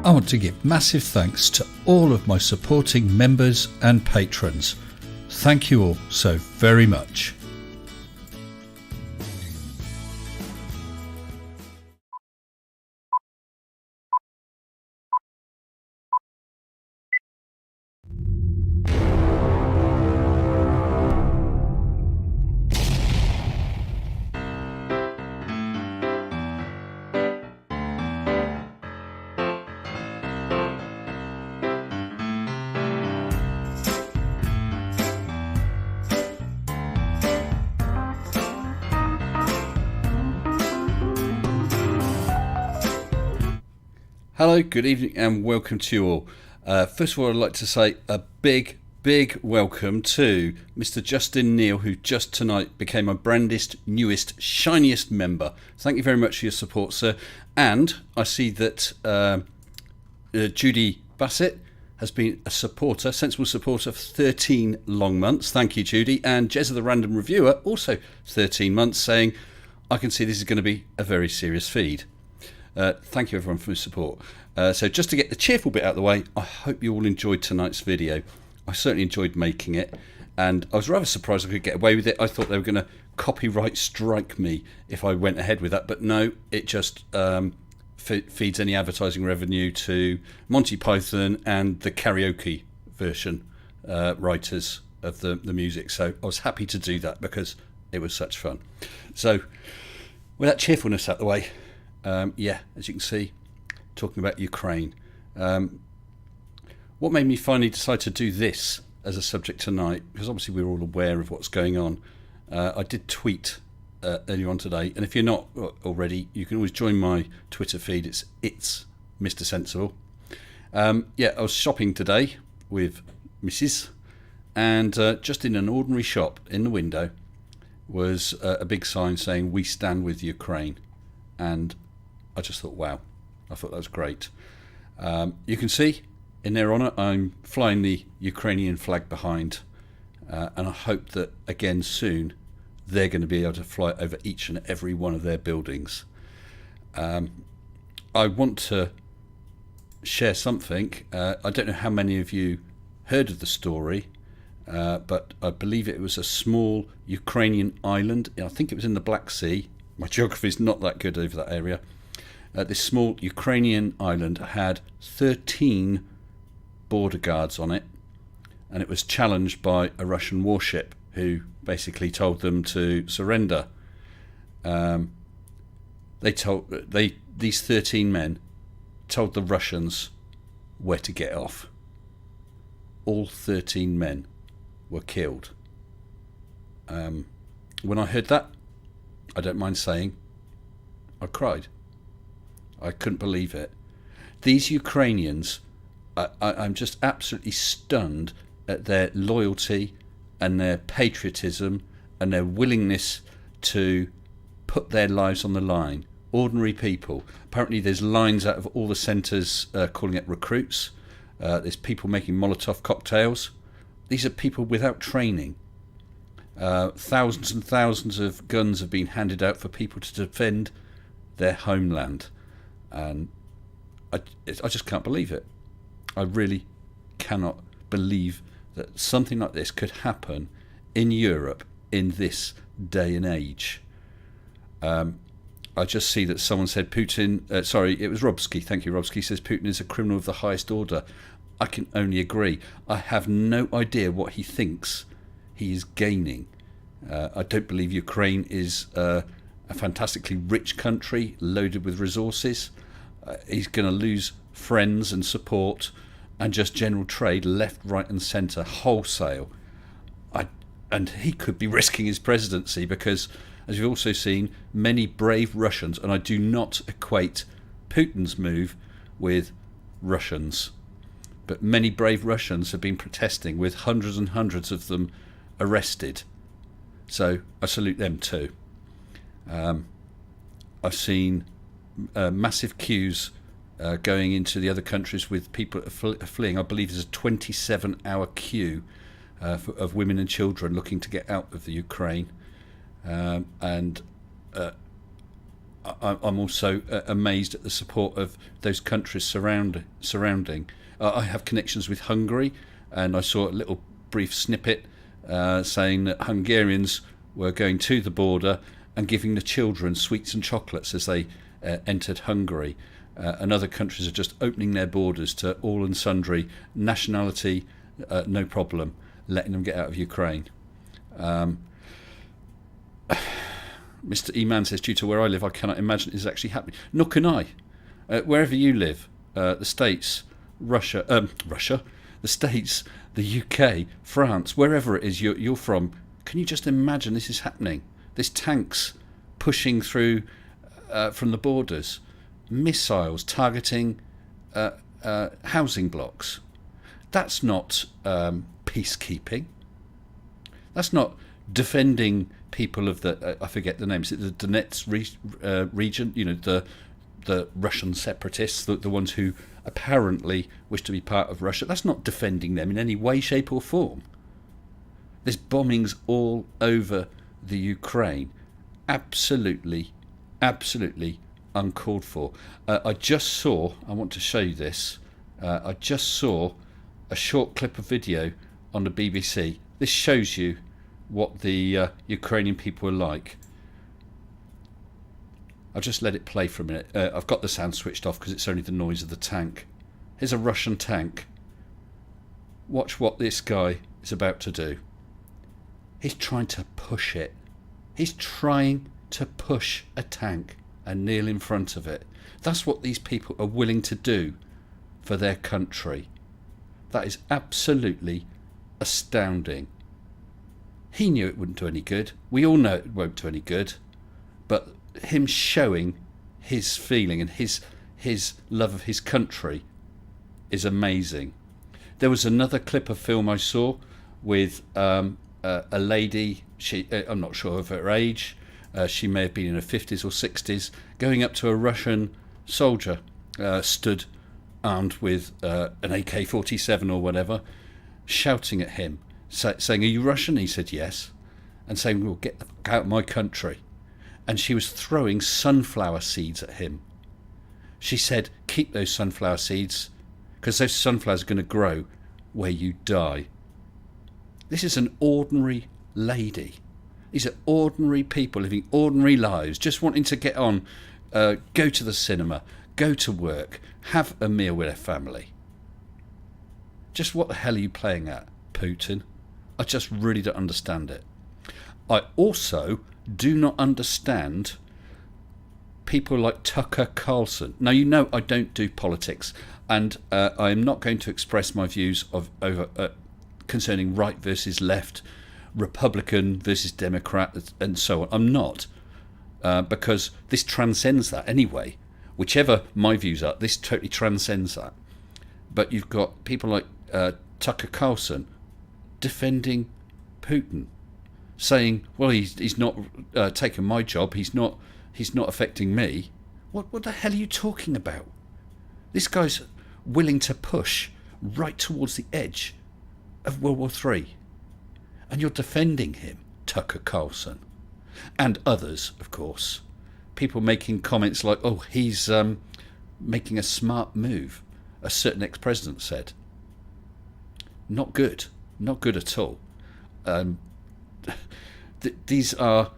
I want to give massive thanks to all of my supporting members and patrons. Thank you all so very much. Hello, good evening and welcome to you all. First of all, I'd like to say a big welcome to Mr. Justin Neal, who just tonight became my brandest, newest, shiniest member. Thank you very much for your support, sir. And I see that Judy Bassett has been a supporter, sensible supporter for 13 long months. Thank you, Judy. And Jezza the Random Reviewer, also 13 months, saying, I can see this is going to be a very serious feed. Thank you everyone for your support. So just to get the cheerful bit out of the way, I hope you all enjoyed tonight's video. I certainly enjoyed making it, and I was rather surprised I could get away with it. I thought they were going to copyright strike me if I went ahead with that, but no, it just feeds any advertising revenue to Monty Python and the karaoke version writers of the music. So I was happy to do that because it was such fun. So with that cheerfulness out of the way, as you can see, talking about Ukraine. What made me finally decide to do this as a subject tonight, because obviously we're all aware of what's going on. I did tweet earlier on today, and if you're not already, you can always join my Twitter feed. It's Mr. Sensible. I was shopping today with Mrs. and just in an ordinary shop in the window was a big sign saying, "We stand with Ukraine." And I just thought, wow, I thought that was great. You can see in their honour, I'm flying the Ukrainian flag behind, and I hope that again soon they're going to be able to fly over each and every one of their buildings. I want to share something. I don't know how many of you heard of the story, but I believe it was a small Ukrainian island. I think it was in the Black Sea. My geography is not that good over that area. This small Ukrainian island had 13 border guards on it, and it was challenged by a Russian warship who basically told them to surrender. These 13 men told the Russians where to get off. All 13 men were killed. When I heard that, I don't mind saying, I cried. I couldn't believe it. These Ukrainians, I'm just absolutely stunned at their loyalty and their patriotism and their willingness to put their lives on the line. Ordinary people. Apparently there's lines out of all the centres calling it recruits. There's people making Molotov cocktails. These are people without training. Thousands and thousands of guns have been handed out for people to defend their homeland, and I just can't believe it. I really cannot believe that something like this could happen in Europe in this day and age. I just see that someone said Putin, it was Robsky, thank you Robsky, says Putin is a criminal of the highest order. I can only agree. I have no idea what he thinks he is gaining. I don't believe Ukraine is a fantastically rich country loaded with resources. He's going to lose friends and support and just general trade left, right and centre, wholesale. And he could be risking his presidency because, as you've also seen, many brave Russians, and I do not equate Putin's move with Russians, but many brave Russians have been protesting with hundreds and hundreds of them arrested. So I salute them too. I've seen massive queues going into the other countries with people fleeing. I believe there's a 27-hour queue of women and children looking to get out of the Ukraine. And I'm also amazed at the support of those countries surrounding. I have connections with Hungary, and I saw a little brief snippet saying that Hungarians were going to the border and giving the children sweets and chocolates as they entered Hungary. And other countries are just opening their borders to all and sundry, nationality, no problem, letting them get out of Ukraine. Mr. E-Man says, due to where I live, I cannot imagine it is actually happening. Nor can I. Wherever you live, the States, Russia, the States, the UK, France, wherever it is you're from, can you just imagine this is happening? There's tanks pushing through from the borders, missiles targeting housing blocks. That's not peacekeeping. That's not defending people of the I forget the names. The Donetsk region. You know, the Russian separatists, the ones who apparently wish to be part of Russia. That's not defending them in any way, shape, or form. There's bombings all over the Ukraine. Absolutely uncalled for. I want to show you this. I just saw a short clip of video on the BBC. This shows you what the Ukrainian people are like. I'll just let it play for a minute. I've got the sound switched off because it's only the noise of the tank. Here's a Russian tank. Watch what this guy is about to do. He's trying to push it. He's trying to push a tank and kneel in front of it. That's what these people are willing to do for their country. That is absolutely astounding. He knew it wouldn't do any good. We all know it won't do any good. But him showing his feeling and his love of his country is amazing. There was another clip of film I saw with a lady. I'm not sure of her age. She may have been in her 50s or 60s, going up to a Russian soldier, stood armed with an AK-47 or whatever, shouting at him, saying, "Are you Russian?" He said yes, and saying, "Well, get the fuck out of my country." And she was throwing sunflower seeds at him. She said, "Keep those sunflower seeds, because those sunflowers are going to grow where you die." This is an ordinary lady. These are ordinary people living ordinary lives, just wanting to get on, go to the cinema, go to work, have a meal with their family. Just what the hell are you playing at, Putin? I just really don't understand it. I also do not understand people like Tucker Carlson. Now, you know I don't do politics, and I am not going to express my views concerning right versus left, Republican versus Democrat, and so on. I'm not, because this transcends that anyway. Whichever my views are, this totally transcends that. But you've got people like Tucker Carlson defending Putin, saying, "Well, he's not taking my job. He's not affecting me." What the hell are you talking about? This guy's willing to push right towards the edge of World War III, and you're defending him, Tucker Carlson, and others, of course. People making comments like, "Oh, he's making a smart move," a certain ex-president said. Not good at all. These are,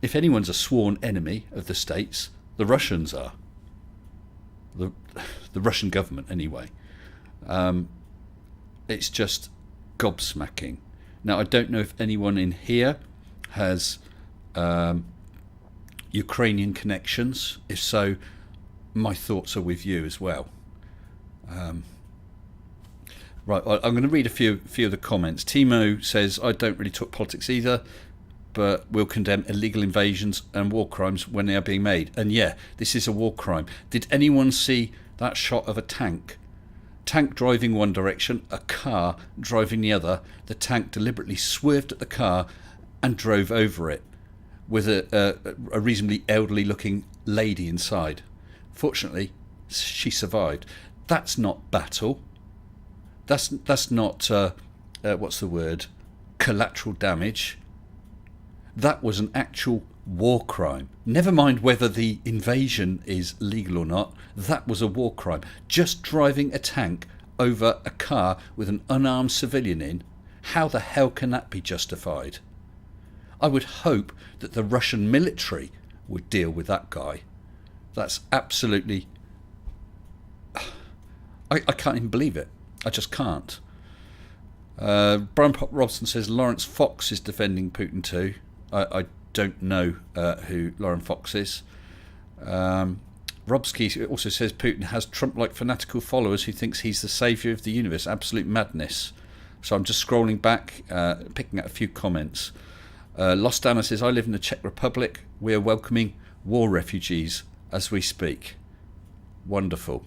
if anyone's a sworn enemy of the States, the Russians are. The Russian government, anyway. It's just gobsmacking. Now, I don't know if anyone in here has Ukrainian connections. If so, my thoughts are with you as well. Right, I'm going to read a few of the comments. Timo says, "I don't really talk politics either, but will condemn illegal invasions and war crimes when they are being made." And yeah, this is a war crime. Did anyone see that shot of a tank? Tank driving one direction, a car driving the other. The tank deliberately swerved at the car and drove over it with a reasonably elderly looking lady inside. Fortunately, she survived. That's not battle. That's not what's the word? Collateral damage. That was an actual war crime. Never mind whether the invasion is legal or not. That was a war crime. Just driving a tank over a car with an unarmed civilian in, how the hell can that be justified? I would hope that the Russian military would deal with that guy. That's absolutely... I can't even believe it. I just can't. Brian Pop Robson says Lawrence Fox is defending Putin too. I don't know who Lauren Fox is. Robsky also says Putin has Trump-like fanatical followers who thinks he's the saviour of the universe. Absolute madness. So I'm just scrolling back, picking out a few comments. Lost Anna says, I live in the Czech Republic. We are welcoming war refugees as we speak. Wonderful.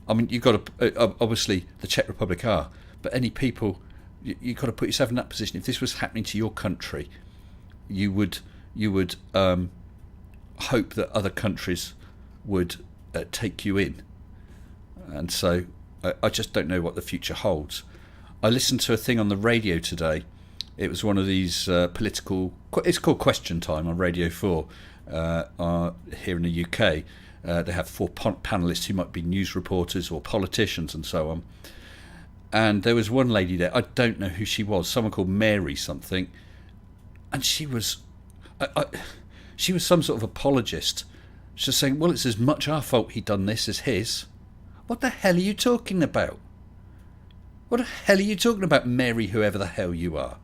I mean, you've got to, obviously the Czech Republic are, but any people, you've got to put yourself in that position. If this was happening to your country, you would hope that other countries would take you in. And so I just don't know what the future holds. I listened to a thing on the radio today. It was one of these political... It's called Question Time on Radio 4 here in the UK. They have 4 panellists who might be news reporters or politicians and so on. And there was one lady there, I don't know who she was, someone called Mary something. And she was... she was some sort of apologist. She was saying, well, it's as much our fault he done this as his. What the hell are you talking about? What the hell are you talking about, Mary, whoever the hell you are?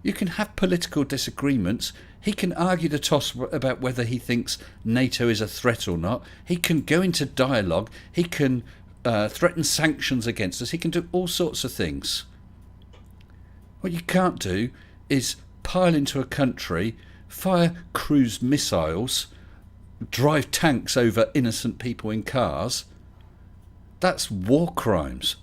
You can have political disagreements. He can argue the toss about whether he thinks NATO is a threat or not. He can go into dialogue. He can threaten sanctions against us. He can do all sorts of things. What you can't do is pile into a country, fire cruise missiles, drive tanks over innocent people in cars. That's war crimes.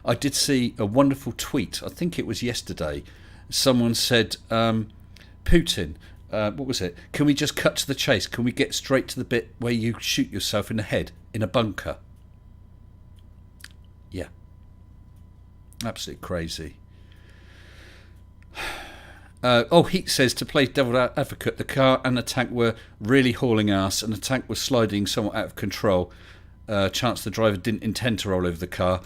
I did see a wonderful tweet, I think it was yesterday. Someone said, Putin, what was it? Can we just cut to the chase? Can we get straight to the bit where you shoot yourself in the head in a bunker? Yeah. Absolutely crazy. Heat says, to play devil advocate, the car and the tank were really hauling ass and the tank was sliding somewhat out of control. Chance the driver didn't intend to roll over the car.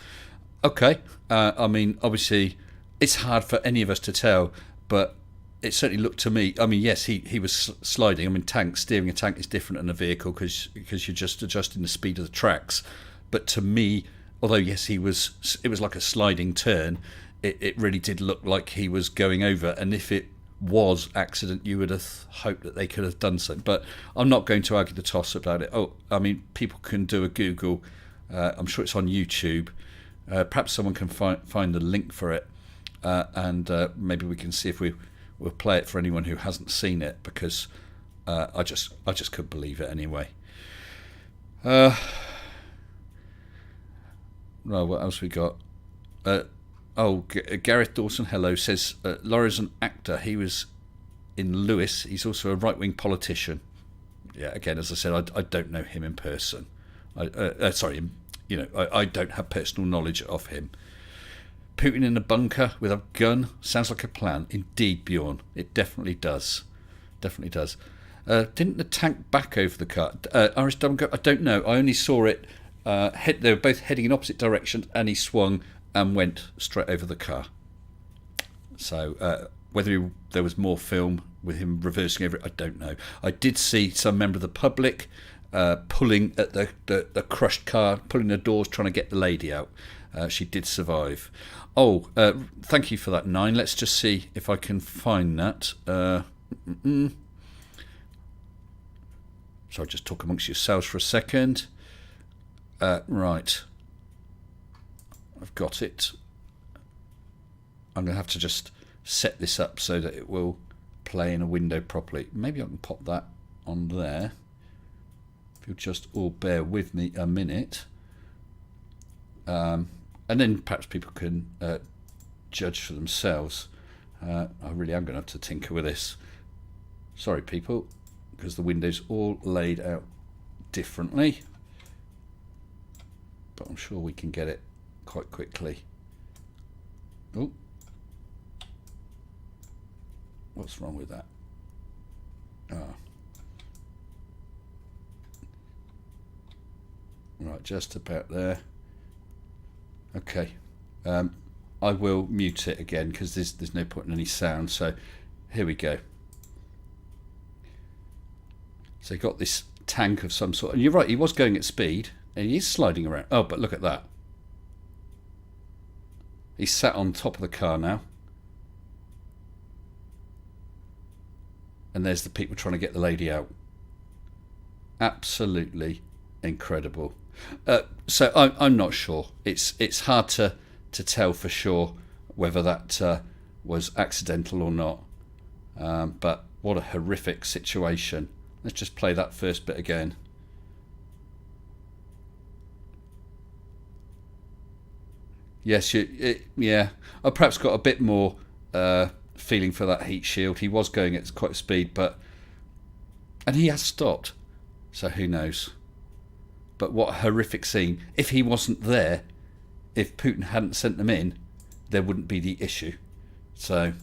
Okay. I mean, obviously, it's hard for any of us to tell, but it certainly looked to me, I mean, yes, he was sliding. I mean, steering a tank is different than a vehicle because you're just adjusting the speed of the tracks. But to me, although, yes, it was like a sliding turn, it really did look like he was going over. And if it was accident, you would have hoped that they could have done so. But I'm not going to argue the toss about it. I mean, people can do a Google. I'm sure it's on YouTube. Perhaps someone can find the link for it. And maybe we can see if we'll play it for anyone who hasn't seen it, because I just couldn't believe it anyway. Well, what else we got? Gareth Dawson, hello, says Laura's an actor. He was in Lewis. He's also a right-wing politician. Yeah, again, as I said, I don't know him in person. I don't have personal knowledge of him. Putin in a bunker with a gun sounds like a plan. Indeed, Bjorn, it definitely does. Definitely does. Didn't the tank back over the car? Irish Dumgo, I don't know. I only saw it. They were both heading in opposite directions, and he swung and went straight over the car. So whether there was more film with him reversing over it, I don't know. I did see some member of the public pulling at the crushed car, pulling the doors, trying to get the lady out. She did survive. Thank you for that, 9. Let's just see if I can find that. So just talk amongst yourselves for a second. Right. I've got it. I'm going to have to just set this up so that it will play in a window properly. Maybe I can pop that on there. If you'll just all bear with me a minute. And then perhaps people can judge for themselves. I really am going to have to tinker with this. Sorry, people, because the window's all laid out differently. But I'm sure we can get it quite quickly. Oh. What's wrong with that? Oh. Right, just about there. Okay. I will mute it again because there's no point in any sound. So here we go. So you got this tank of some sort. And you're right, he was going at speed. And he is sliding around. Oh, but look at that. He's sat on top of the car now. And there's the people trying to get the lady out. Absolutely incredible. So I'm not sure. It's hard to tell for sure whether that was accidental or not. But what a horrific situation. Let's just play that first bit again. Yes, yeah. I perhaps got a bit more feeling for that heat shield. He was going at quite a speed, and he has stopped. So who knows? But what a horrific scene. If he wasn't there, if Putin hadn't sent them in, there wouldn't be the issue. So,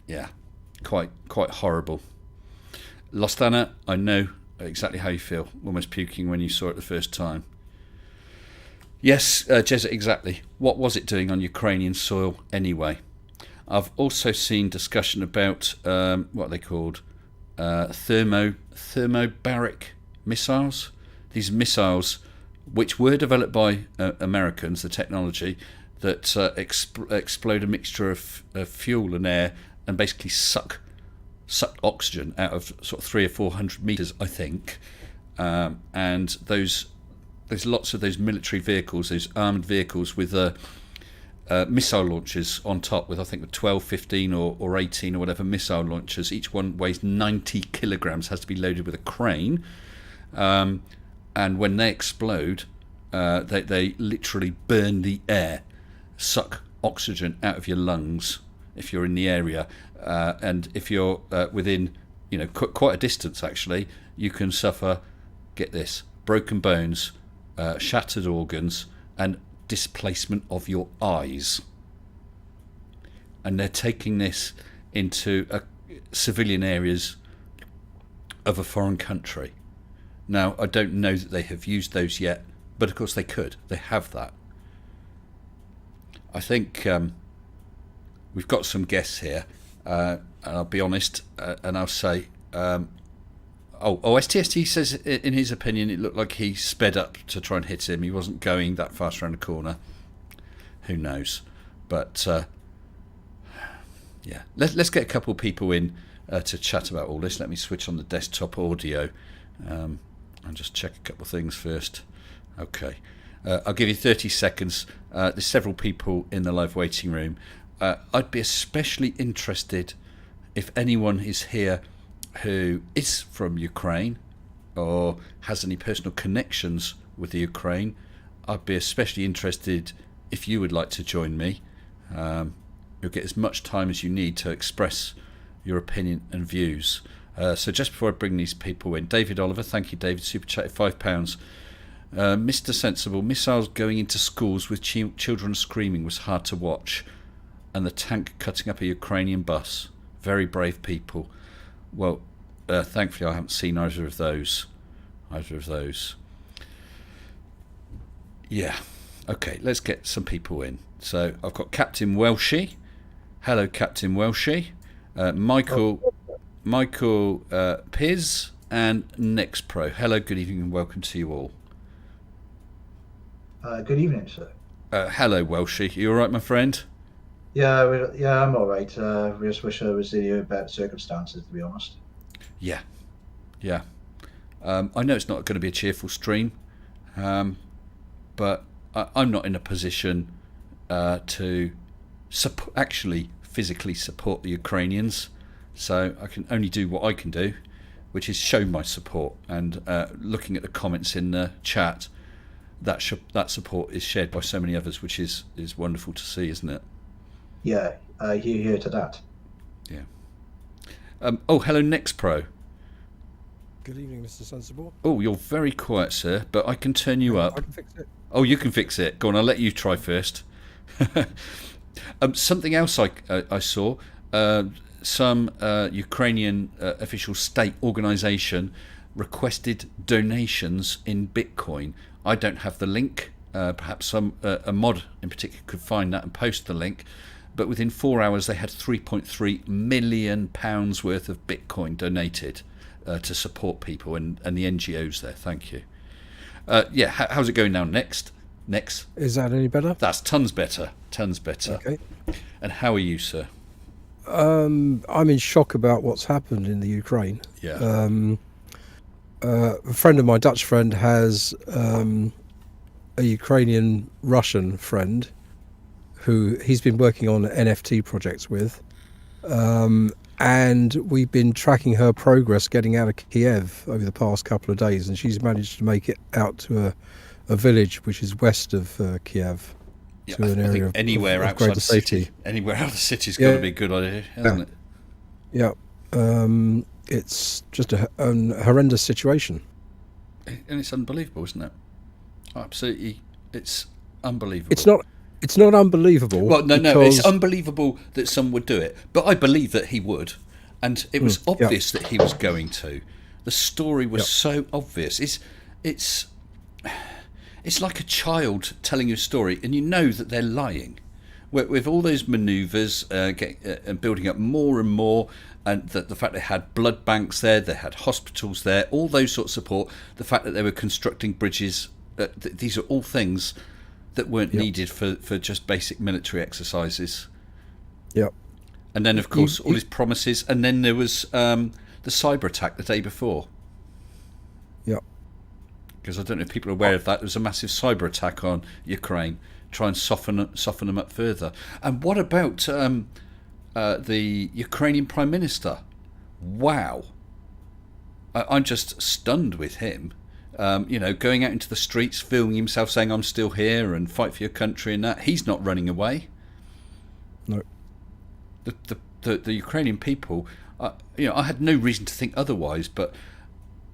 yeah, quite horrible. Lostana, I know exactly how you feel. Almost puking when you saw it the first time. Yes, Jezza, exactly. What was it doing on Ukrainian soil anyway? I've also seen discussion about what are they called? Thermobaric missiles. These missiles, which were developed by Americans, the technology, that explode a mixture of fuel and air and basically suck oxygen out of sort of 300 or 400 meters, I think. And there's lots of those military vehicles, those armoured vehicles with missile launchers on top, with I think 12, 15 or 18 or whatever missile launchers. Each one weighs 90 kilograms, has to be loaded with a crane. And when they explode, they literally burn the air, suck oxygen out of your lungs if you're in the area. And if you're within, quite a distance actually, you can suffer, get this, broken bones, shattered organs, and displacement of your eyes. And they're taking this into civilian areas of a foreign country. Now, I don't know that they have used those yet, but of course they could. They have that. I think we've got some guests here, and I'll be honest, and I'll say, STST says in his opinion it looked like he sped up to try and hit him. He wasn't going that fast around the corner. Who knows? But yeah, let's get a couple of people in to chat about all this. Let me switch on the desktop audio. And just check a couple of things first. Okay. I'll give you 30 seconds. There's several people in the live waiting room. I'd be especially interested if anyone is here who is from Ukraine or has any personal connections with the Ukraine. I'd be especially interested if you would like to join me. You'll get as much time as you need to express your opinion and views. So just before I bring these people in, David Oliver, thank you David, super chat £5. Mr. Sensible, missiles going into schools with children screaming was hard to watch, and the tank cutting up a Ukrainian bus. Very brave people. Well, thankfully I haven't seen either of those. Yeah, okay, let's get some people in. So I've got Captain Welshie. Hello Captain Welshie. Michael Piz and NextPro. Hello, good evening and welcome to you all. Good evening, sir. Hello, Welshie. You all right, my friend? Yeah, I'm all right. We just wish I was in better circumstances, to be honest. Yeah. I know it's not going to be a cheerful stream, but I'm not in a position to actually physically support the Ukrainians. So I can only do what I can do, which is show my support. And looking at the comments in the chat, that support is shared by so many others, which is wonderful to see, isn't it? Yeah, hear to that. Yeah. Hello, NextPro. Good evening, Mr. Sensible. Oh, you're very quiet, sir, but I can turn you up. I can fix it. Oh, you can fix it. Go on, I'll let you try first. Something else I saw. some Ukrainian official state organization requested donations in Bitcoin. I don't have the link. Perhaps a mod in particular could find that and post the link. But within 4 hours, they had £3.3 million worth of Bitcoin donated to support people and the NGOs there. Thank you. How's it going now? Next. Is that any better? That's tons better. Okay. And how are you, sir? I'm in shock about what's happened in the Ukraine. Yeah. A friend of my, Dutch friend, has a Ukrainian Russian friend who he's been working on NFT projects with. And we've been tracking her progress getting out of Kiev over the past couple of days, and she's managed to make it out to a village which is west of Kiev, to an area of anywhere outside greater the safety. city. Anywhere out of the city's got to be a good idea, hasn't it? Yeah. It's just a horrendous situation. And it's unbelievable, isn't it? Absolutely, it's unbelievable. It's not unbelievable. Well, no, it's unbelievable that someone would do it, but I believe that he would, and it was obvious that he was going to. The story was so obvious. It's like a child telling you a story, and you know that they're lying. With all those manoeuvres and building up more and more, and the fact they had blood banks there, they had hospitals there, all those sorts of support, the fact that they were constructing bridges, these are all things that weren't needed for just basic military exercises. Yep. And then, of course, all his promises, and then there was the cyber attack the day before. Yep. Because I don't know if people are aware of that. There was a massive cyber attack on Ukraine, try and soften them up further. And what about the Ukrainian Prime Minister? Wow. I'm just stunned with him. Going out into the streets, filming himself saying, "I'm still here," and fight for your country and that. He's not running away. No. The Ukrainian people, I had no reason to think otherwise, but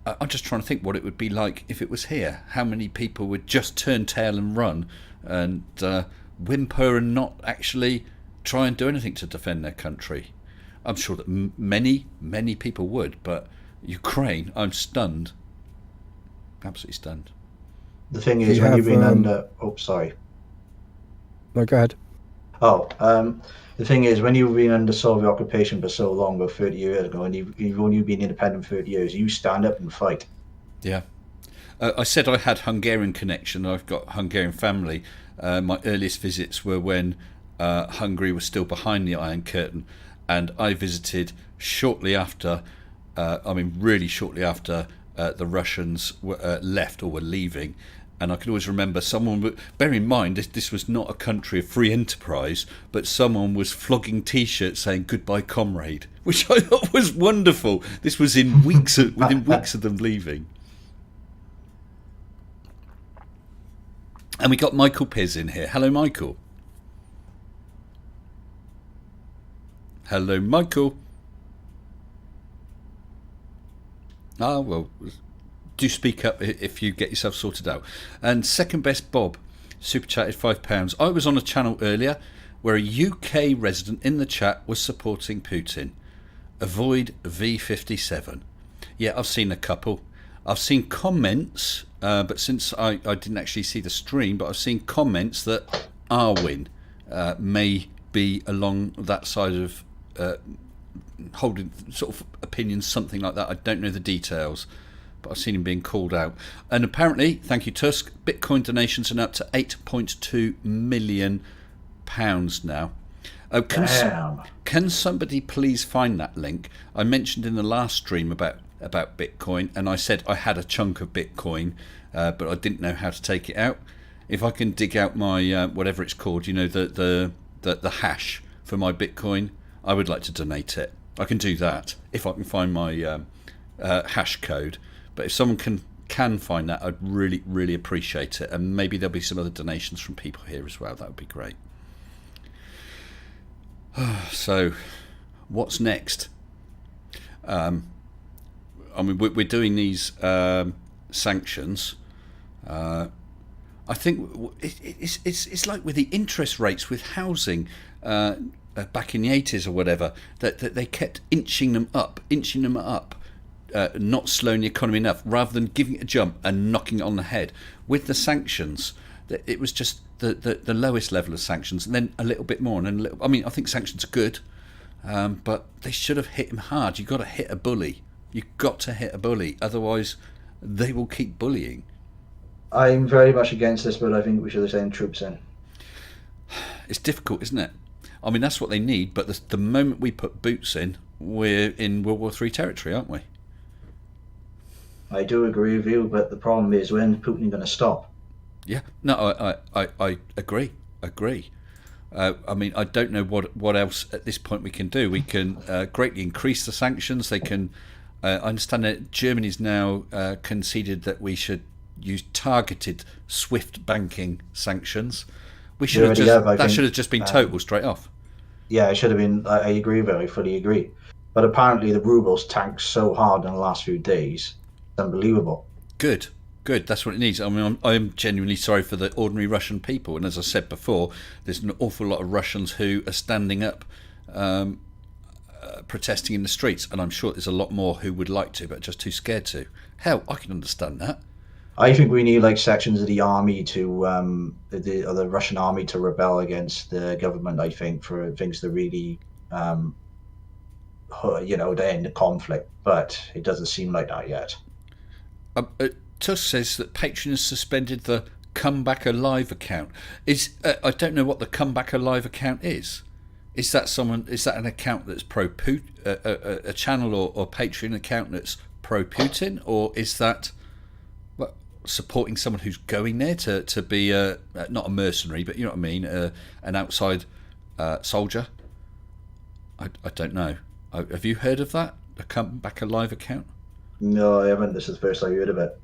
I'm just trying to think what it would be like if it was here. How many people would just turn tail and run and whimper and not actually try and do anything to defend their country? I'm sure that many people would, but Ukraine, I'm stunned. Absolutely stunned. The thing is, when you've been under... Oh, sorry. No, go ahead. The thing is, when you've been under Soviet occupation for so long, about 30 years ago, and you've only been independent 30 years, you stand up and fight. Yeah. I said I had Hungarian connection. I've got Hungarian family. My earliest visits were when Hungary was still behind the Iron Curtain, and I visited shortly after, really shortly after the Russians left or were leaving. And I can always remember someone, bear in mind, this was not a country of free enterprise, but someone was flogging T-shirts saying "Goodbye, comrade," which I thought was wonderful. This was within weeks of them leaving. And we got Michael Piz in here. Hello, Michael. Hello, Michael. Well, do speak up if you get yourself sorted out. And second best Bob, super chatted £5. I was on a channel earlier where a UK resident in the chat was supporting Putin. Avoid V57. Yeah, I've seen a couple. I've seen comments, but since I didn't actually see the stream, but I've seen comments that Arwin may be along that side of holding sort of opinions, something like that. I don't know the details, but I've seen him being called out. And apparently, thank you Tusk, Bitcoin donations are up to £8.2 million now. Can somebody please find that link? I mentioned in the last stream about Bitcoin, and I said I had a chunk of Bitcoin, but I didn't know how to take it out. If I can dig out my whatever it's called, the hash for my Bitcoin, I would like to donate it. I can do that if I can find my hash code. But if someone can find that, I'd really, really appreciate it. And maybe there'll be some other donations from people here as well. That would be great. So, what's next? We're doing these sanctions. I think it's like with the interest rates with housing. back in the 80s or whatever, that they kept inching them up, not slowing the economy enough, rather than giving it a jump and knocking it on the head. With the sanctions, it was just the lowest level of sanctions, and then a little bit more, and then a little. I mean, I think sanctions are good, but they should have hit him hard. You've got to hit a bully. You've got to hit a bully, otherwise they will keep bullying. I'm very much against this, but I think we should have sent troops in. It's difficult, isn't it? I mean, that's what they need, but the moment we put boots in, we're in World War III territory, aren't we? I do agree with you, but the problem is, when is Putin going to stop? Yeah, no, I agree. I mean, I don't know what else at this point we can do. We can greatly increase the sanctions. They can. I understand that Germany's now conceded that we should use targeted SWIFT banking sanctions. We should that should have just been total straight off. Yeah, it should have been. I agree, I fully agree. But apparently the ruble's tanked so hard in the last few days, it's unbelievable. Good. That's what it needs. I mean, I'm genuinely sorry for the ordinary Russian people. And as I said before, there's an awful lot of Russians who are standing up, protesting in the streets. And I'm sure there's a lot more who would like to, but just too scared to. Hell, I can understand that. I think we need like sections of the army to the Russian army to rebel against the government. I think for things to really, to end the conflict. But it doesn't seem like that yet. Tusk says that Patreon has suspended the Come Back Alive account. I don't know what the Come Back Alive account is. Is that an account that's pro Putin, a channel or Patreon account that's pro Putin, or is that supporting someone who's going there to be not a mercenary, but you know what I mean, an outside soldier? I don't know. Have you heard of that? A Come Back Alive account? No, I haven't. This is the first I heard of it.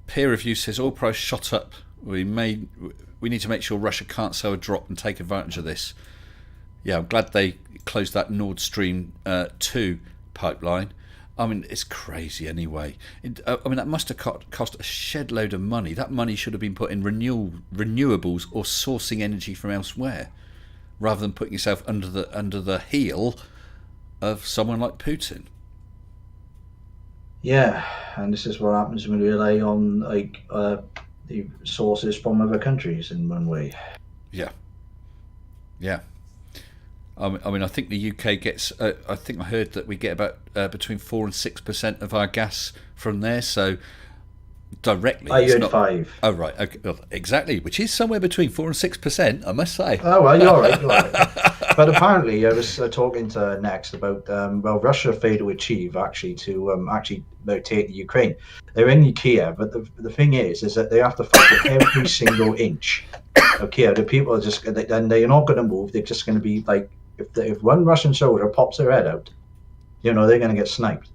Peer review says oil price shot up. We need to make sure Russia can't sell a drop and take advantage of this. Yeah, I'm glad they closed that Nord Stream 2 pipeline. I mean, it's crazy anyway. That must have cost a shed load of money. That money should have been put in renewables or sourcing energy from elsewhere, rather than putting yourself under the heel of someone like Putin. Yeah, and this is what happens when we rely on the sources from other countries in one way. Yeah. I mean, I think the UK gets. I think I heard that we get about between 4 and 6% of our gas from there. So directly, I heard 5. Oh right, okay, well, exactly. Which is somewhere between 4 and 6%, I must say. Oh well, you're all right. But apparently, I was talking to Next about Russia failed to achieve actually take the Ukraine. They're in Kiev, but the thing is that they have to fight for every single inch of Kiev. The people are just, and they're not going to move. They're just going to be like, if one Russian soldier pops their head out, they're going to get sniped.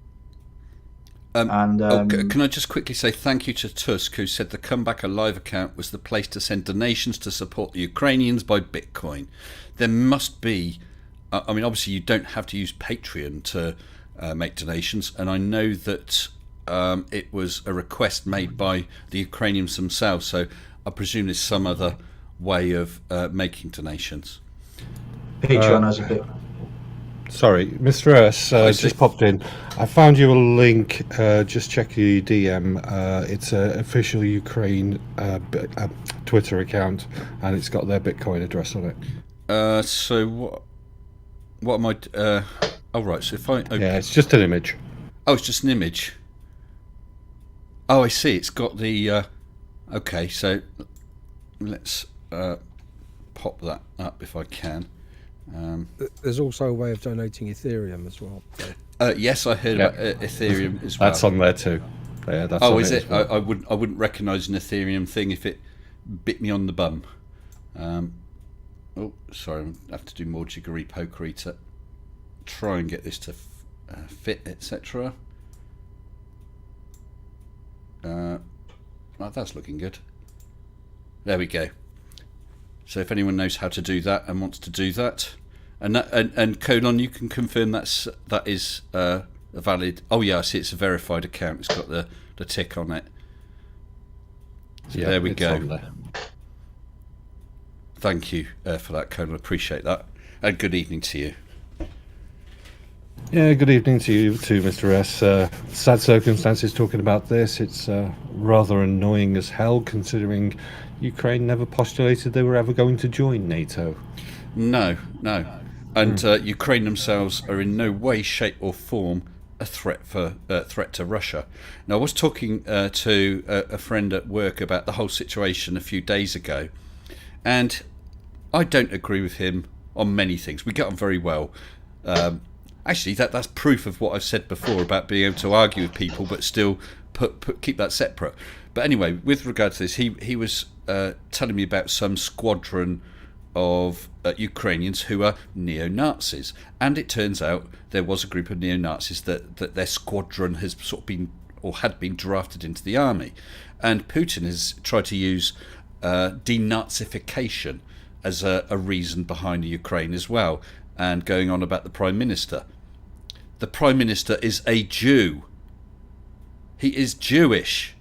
Can I just quickly say thank you to Tusk, who said the Come Back Alive account was the place to send donations to support the Ukrainians by Bitcoin. There must be, I mean, obviously you don't have to use Patreon to make donations, and I know that it was a request made by the Ukrainians themselves, so I presume there's some other way of making donations. Patreon has a bit. Sorry, Mr. S just popped in. I found you a link. Just check your DM. It's an official Ukraine Twitter account, and it's got their Bitcoin address on it. So what am I? Oh right. So if I open, yeah, it's just an image. Oh, it's just an image. Oh, I see. It's got the. Okay, so let's pop that up if I can. There's also a way of donating Ethereum as well. So. Yes, I heard about Ethereum as well. That's on there too. Yeah, that's is it? Well. I wouldn't recognise an Ethereum thing if it bit me on the bum. Sorry, I have to do more jiggery pokery to try and get this to fit, etc. That's looking good. There we go. So if anyone knows how to do that and wants to do that, and Colon, you can confirm that is a valid. Oh yeah, I see. It's a verified account. It's got the tick on it. So yeah, there we go. Thank you for that, Colin. I appreciate that. And good evening to you. Yeah, good evening to you too, Mr. S. Sad circumstances talking about this. It's rather annoying as hell, considering Ukraine never postulated they were ever going to join NATO. No. And Ukraine themselves are in no way, shape or form a threat to Russia. Now, I was talking to a friend at work about the whole situation a few days ago, and I don't agree with him on many things. We get on very well. Actually, that's proof of what I've said before about being able to argue with people but still keep that separate. But anyway, with regard to this, he was telling me about some squadron of Ukrainians who are neo-Nazis. And it turns out there was a group of neo-Nazis that their squadron has sort of been, or had been, drafted into the army. And Putin has tried to use denazification as a reason behind Ukraine as well, and going on about the Prime Minister. The Prime Minister is a Jew. He is Jewish.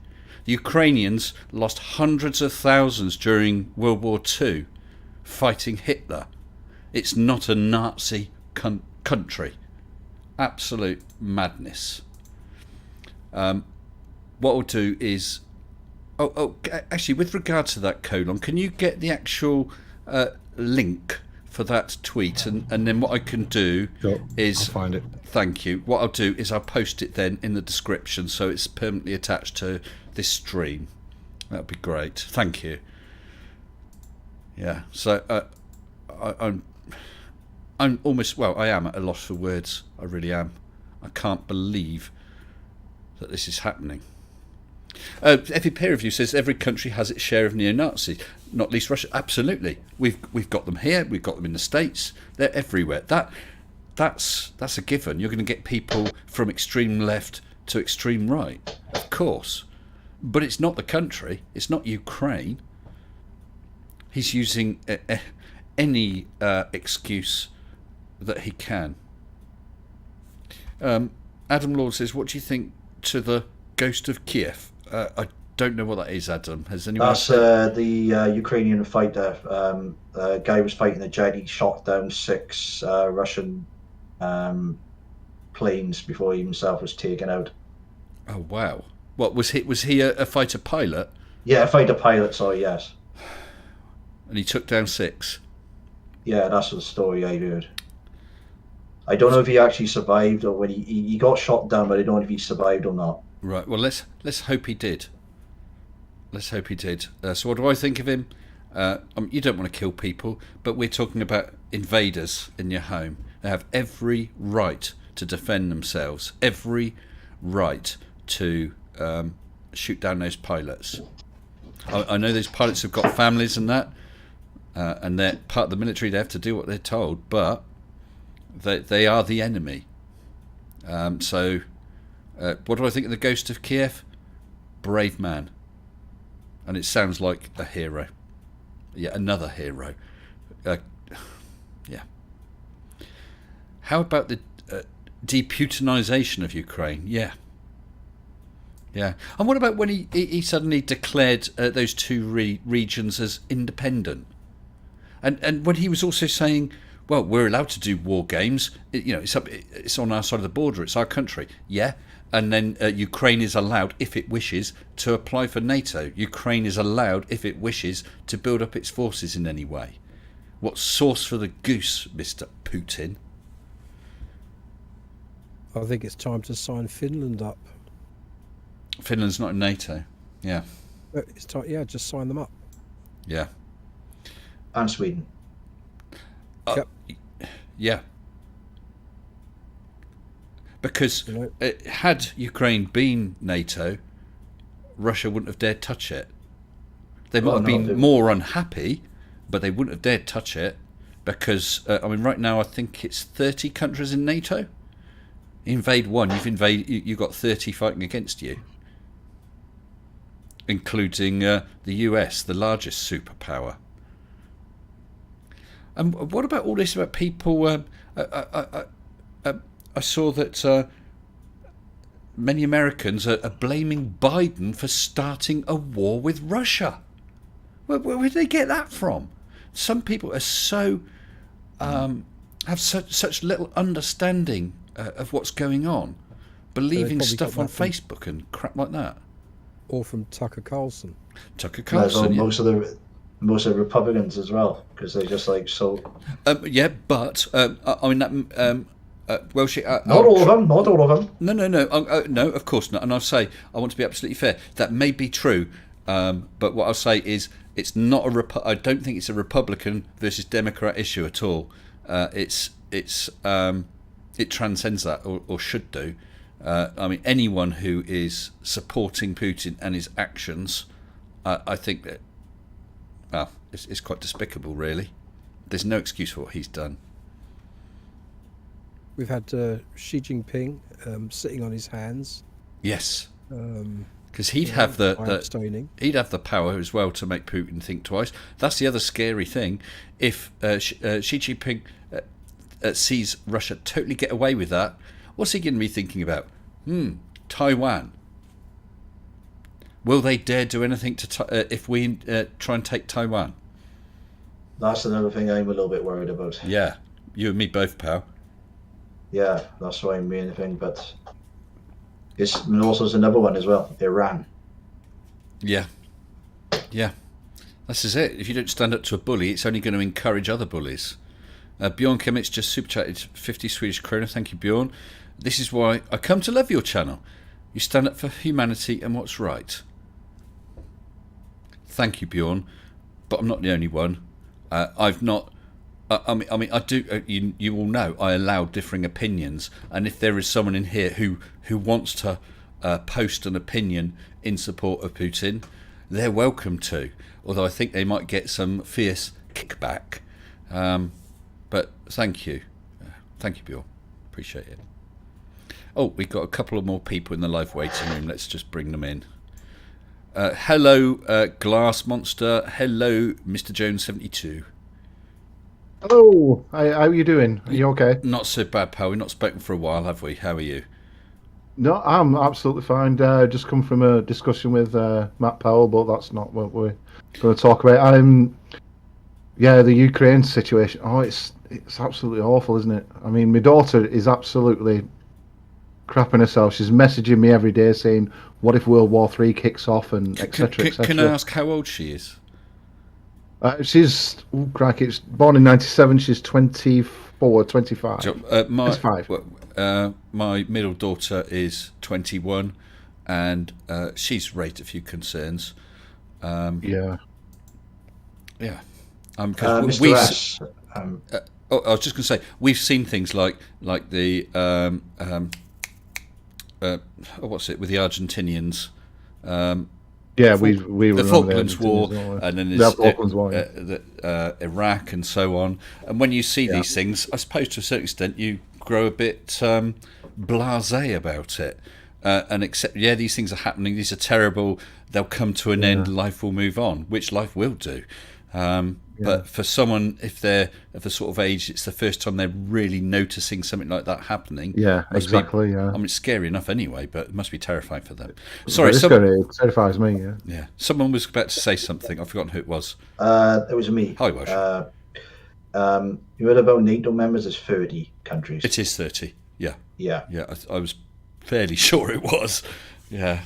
The Ukrainians lost hundreds of thousands during World War II fighting Hitler. It's not a Nazi country. Absolute madness. What we'll do is... actually, with regard to that, Colon, can you get the actual link for that tweet, and then what I can do is I'll find it. Thank you. What I'll do is I'll post it then in the description, so it's permanently attached to this stream. That'd be great. Thank you. Yeah. So I'm almost, well, I am at a loss for words. I really am. I can't believe that this is happening. Every peer review says every country has its share of neo-Nazis, not least Russia. Absolutely, we've got them here. We've got them in the States. They're everywhere. That's a given. You're going to get people from extreme left to extreme right, of course. But it's not the country. It's not Ukraine. He's using any excuse that he can. Adam Lord says, "What do you think to the Ghost of Kiev?" I don't know what that is, Adam. Has anyone? That's the Ukrainian fighter. A guy was fighting a jet. He shot down 6 Russian planes before he himself was taken out. Oh wow! What was he? Was he a fighter pilot? Yeah, a fighter pilot. Sorry, yes. And he took down 6. Yeah, that's the story I heard. I don't know if he actually survived, or when he got shot down, but I don't know if he survived or not. Right. Well, let's hope he did. Let's hope he did. So, what do I think of him? You don't want to kill people, but we're talking about invaders in your home. They have every right to defend themselves, every right to shoot down those pilots. I know those pilots have got families and that, and they're part of the military. They have to do what they're told, but they are the enemy. So, what do I think of the Ghost of Kiev? Brave man. And it sounds like a hero. Yeah, another hero. Yeah. How about the deputinization of Ukraine? Yeah. Yeah. And what about when he suddenly declared those 2 regions as independent? And when he was also saying, well, we're allowed to do war games. It's on our side of the border. It's our country. Yeah. And then Ukraine is allowed, if it wishes, to apply for NATO. Ukraine is allowed, if it wishes, to build up its forces in any way. What's sauce for the goose, Mr. Putin? I think it's time to sign Finland up. Finland's not in NATO. Yeah. It's time. Yeah, just sign them up. Yeah. And Sweden. Yep. Yeah. Because had Ukraine been NATO, Russia wouldn't have dared touch it. They might have been more unhappy, but they wouldn't have dared touch it because, right now I think it's 30 countries in NATO. Invade one, you've got 30 fighting against you, including the US, the largest superpower. And what about all this about people? I saw that many Americans are blaming Biden for starting a war with Russia. Where did they get that from? some people are so have such little understanding of what's going on, believing probably stuff got on that from- Facebook and crap like that. Or from Tucker Carlson. Tucker As well, Carlson, yeah. most of the Republicans as well, because they just like so. Yeah, but I mean that. Well, Not all of them. Not all of them. No, no, of course not. And I'll say I want to be absolutely fair. That may be true, but what I'll say is it's not I don't think it's a Republican versus Democrat issue at all. It transcends that, or should do. I mean, anyone who is supporting Putin and his actions, I think that, well, it's quite despicable, really. There's no excuse for what he's done. We've had Xi Jinping sitting on his hands. Yes, because he'd have abstaining. he'd have the power as well to make Putin think twice. That's the other scary thing. If Xi Jinping sees Russia totally get away with that, what's he going to be thinking about? Taiwan. Will they dare do anything to if we try and take Taiwan? That's another thing I'm a little bit worried about. Yeah, you and me both, pal. Yeah, that's why I'm main thing. But and also there's another one as well, Iran. Yeah. This is it. If you don't stand up to a bully, it's only going to encourage other bullies. Bjorn Kimmich just super chatted 50 Swedish krona. Thank you, Bjorn. This is why I come to love your channel. You stand up for humanity and what's right. Thank you, Bjorn. But I'm not the only one. I've not. I mean, I do. You all know I allow differing opinions, and if there is someone in here who wants to post an opinion in support of Putin, they're welcome to. Although I think they might get some fierce kickback. But thank you, Bjorn. Appreciate it. Oh, we've got a couple of more people in the live waiting room. Let's just bring them in. Hello, Glass Monster. Hello, Mr. Jones 72. Hello, how are you doing? Are you okay? Not so bad, pal. We've not spoken for a while, have we? How are you? No, I'm absolutely fine. Just come from a discussion with Matt Powell, but that's not what we're going to talk about. The Ukraine situation. Oh, it's absolutely awful, isn't it? I mean, my daughter is absolutely crapping herself. She's messaging me every day saying, "What if World War III kicks off?" and etc. Can I ask how old she is? She's it's born in '97. She's 24, 25. That's 5. My middle daughter is 21, and she's raised a few concerns. Yeah. Mr. S. I was just going to say we've seen things like the what's it with the Argentinians. We the Falklands War, and then there's Falklands War, Iraq, and so on. And when you see these things, I suppose to a certain extent you grow a bit blasé about it, and accept. Yeah, these things are happening. These are terrible. They'll come to an end. Life will move on, which life will do. But for someone, if they're of the sort of age, it's the first time they're really noticing something like that happening. Yeah, exactly. I mean, it's scary enough anyway, but it must be terrifying for them. Sorry, it terrifies me. Yeah. Someone was about to say something. I've forgotten who it was. It was me. Hi, Wash. You heard about NATO members? There's 30 countries. It is 30. Yeah. Yeah. I was fairly sure it was. Yeah.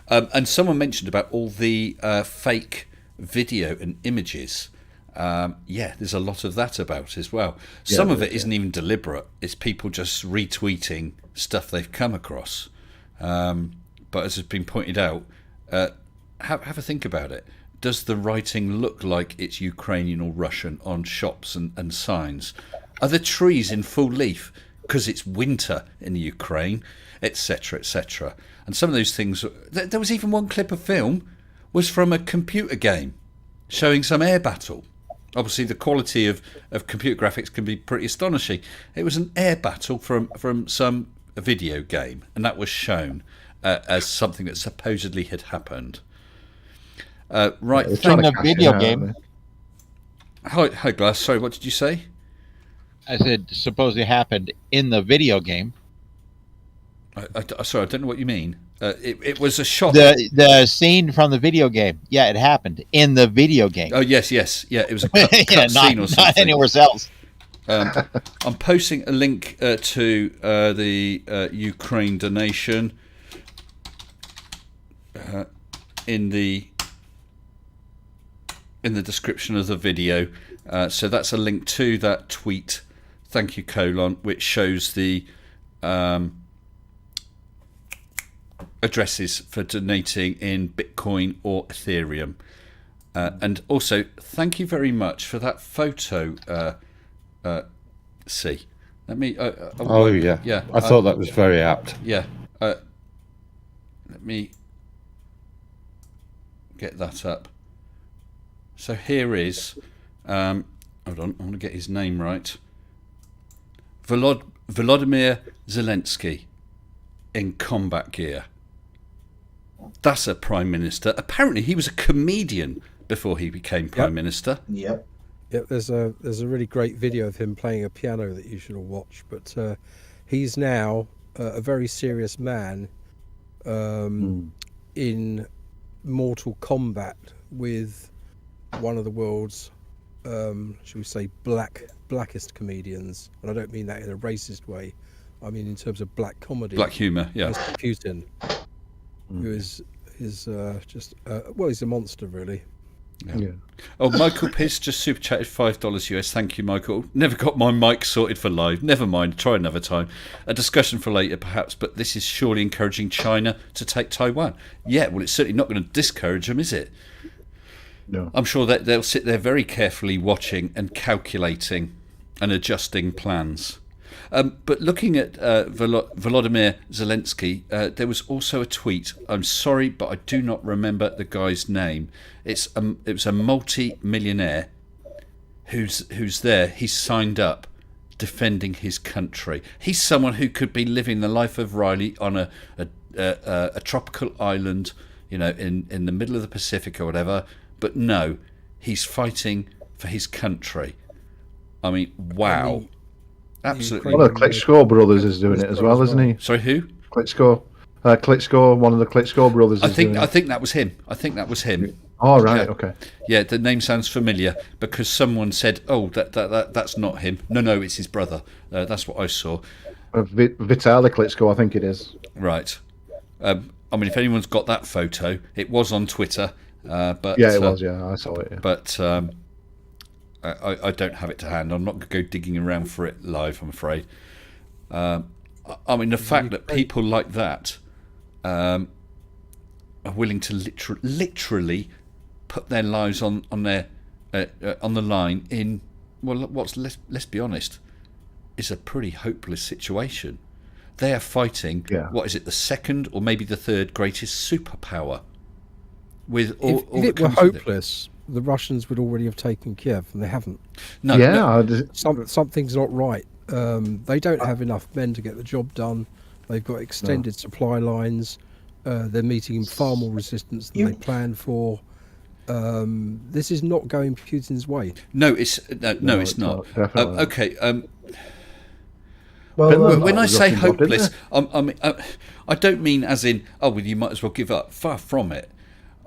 And someone mentioned about all the fake video and images. There's a lot of that about as well. Some of it isn't even deliberate. It's people just retweeting stuff they've come across. But as has been pointed out, have a think about it. Does the writing look like it's Ukrainian or Russian on shops and signs? Are the trees in full leaf because it's winter in the Ukraine, etc., etc.? And some of those things... There was even one clip of film was from a computer game showing some air battle. Obviously, the quality of computer graphics can be pretty astonishing. It was an air battle from some video game, and that was shown as something that supposedly had happened. Right. From the video game. Hi, Glass. Sorry, what did you say? I said supposedly happened in the video game. Sorry, I don't know what you mean. It was a shot. The scene from the video game. Yeah, it happened in the video game. Oh yes, yeah. It was a cut scene or something. Not anywhere else. I'm posting a link to the Ukraine donation in the description of the video. So that's a link to that tweet. Thank you, which shows the addresses for donating in Bitcoin or Ethereum. And also, thank you very much for that photo. See, let me. Yeah. I thought that was very apt. Yeah. Let me get that up. So here is. Hold on, I want to get his name right. Volodymyr Zelensky in combat gear. That's a prime minister. Apparently, he was a comedian before he became prime minister. Yep. Yeah, there's a really great video of him playing a piano that you should all watch. But he's now a very serious man in mortal combat with one of the world's, should we say, blackest comedians. And I don't mean that in a racist way. I mean in terms of black comedy. Black humour, yeah. Mr. Putin, who is just well, he's a monster, really. Yeah. Oh, Michael Piss just super chatted $5 US. Thank you, Michael. Never got my mic sorted for live. Never mind. Try another time. A discussion for later, perhaps. But this is surely encouraging China to take Taiwan. Yeah. Well, it's certainly not going to discourage them, is it? No. I'm sure that they'll sit there very carefully watching and calculating and adjusting plans. But looking at Volodymyr Zelensky, there was also a tweet. I'm sorry, but I do not remember the guy's name. It was a multi-millionaire who's there. He's signed up, defending his country. He's someone who could be living the life of Riley on a tropical island, in the middle of the Pacific or whatever. But no, he's fighting for his country. I mean, wow. Absolutely. One of the Klitschko brothers is doing it as well, isn't he? Sorry, who? Klitschko. One of the Klitschko brothers. I think that was him. Oh right, yeah. Okay. Yeah, the name sounds familiar because someone said, "Oh, that's not him." No, it's his brother. That's what I saw. Vitaly Klitschko, I think it is. Right. I mean, if anyone's got that photo, it was on Twitter. But yeah, it was. Yeah, I saw it. Yeah. But I don't have it to hand. I'm not going to go digging around for it live, I'm afraid. I mean, the fact that people like that are willing to literally put their lives on the line in, well, let's be honest, is a pretty hopeless situation. They are fighting, what is it, the second or maybe the third greatest superpower. With all if it were hopeless, the Russians would already have taken Kiev, and they haven't. Something's not right. They don't have enough men to get the job done. They've got extended supply lines. They're meeting far more resistance than they planned for. This is not going Putin's way. No, it's not. Okay. Well, when I say hopeless, I don't mean as in, well, you might as well give up. Far from it.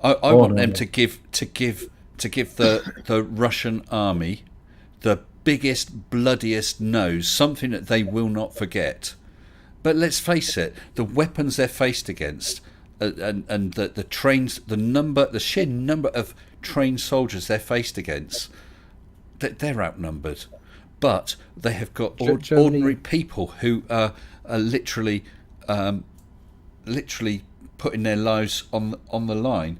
I want them to give the Russian army the biggest, bloodiest nose, something that they will not forget. But let's face it, the weapons they're faced against, and the trains, the sheer number of trained soldiers they're faced against, they're outnumbered. But they have got ordinary people who are literally putting their lives on the line.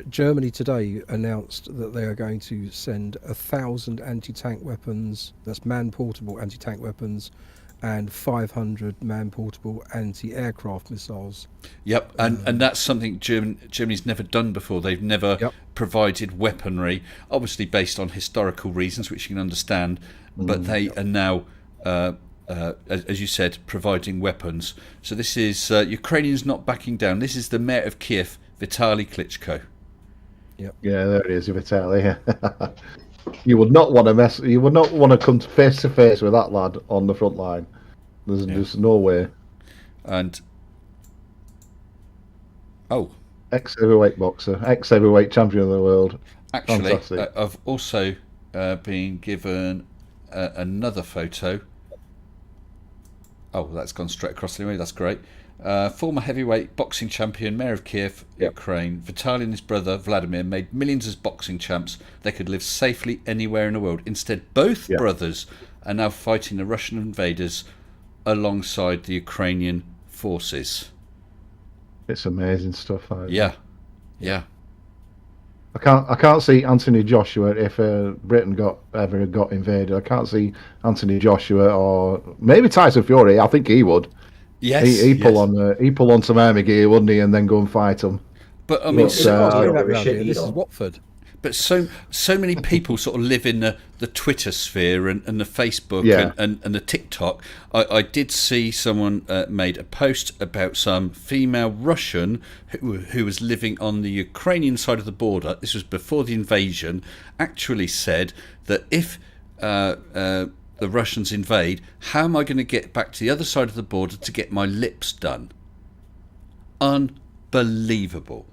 Germany today announced that they are going to send 1,000 anti-tank weapons, that's man-portable anti-tank weapons, and 500 man-portable anti-aircraft missiles. Yep, and that's something Germany's never done before. They've never provided weaponry, obviously based on historical reasons, which you can understand, but they are now, as you said, providing weapons. So this is Ukrainians not backing down. This is the mayor of Kiev, Vitaly Klitschko. Yep. Yeah, there it is, Vitaly. You would not want to mess. You would not want to come face to face with that lad on the front line. There's no way. And Ex-heavyweight boxer, ex-heavyweight champion of the world. actually, Fantastic. I've also been given another photo. Oh, that's gone straight across anyway. That's great. Former heavyweight boxing champion, mayor of Kiev, Ukraine, Vitaly and his brother Vladimir made millions as boxing champs. They could live safely anywhere in the world. Instead, both brothers are now fighting the Russian invaders alongside the Ukrainian forces. It's amazing stuff. Yeah. I can't see Anthony Joshua if Britain ever got invaded. I can't see Anthony Joshua or maybe Tyson Fury. I think he would. Yes, He'd pull on some army gear, wouldn't he, and then go and fight them. But I mean, This is Watford. But so many people sort of live in the Twitter sphere and the Facebook and the TikTok. I did see someone made a post about some female Russian who was living on the Ukrainian side of the border. This was before the invasion. Actually said that if the Russians invade, how am I going to get back to the other side of the border to get my lips done? Unbelievable.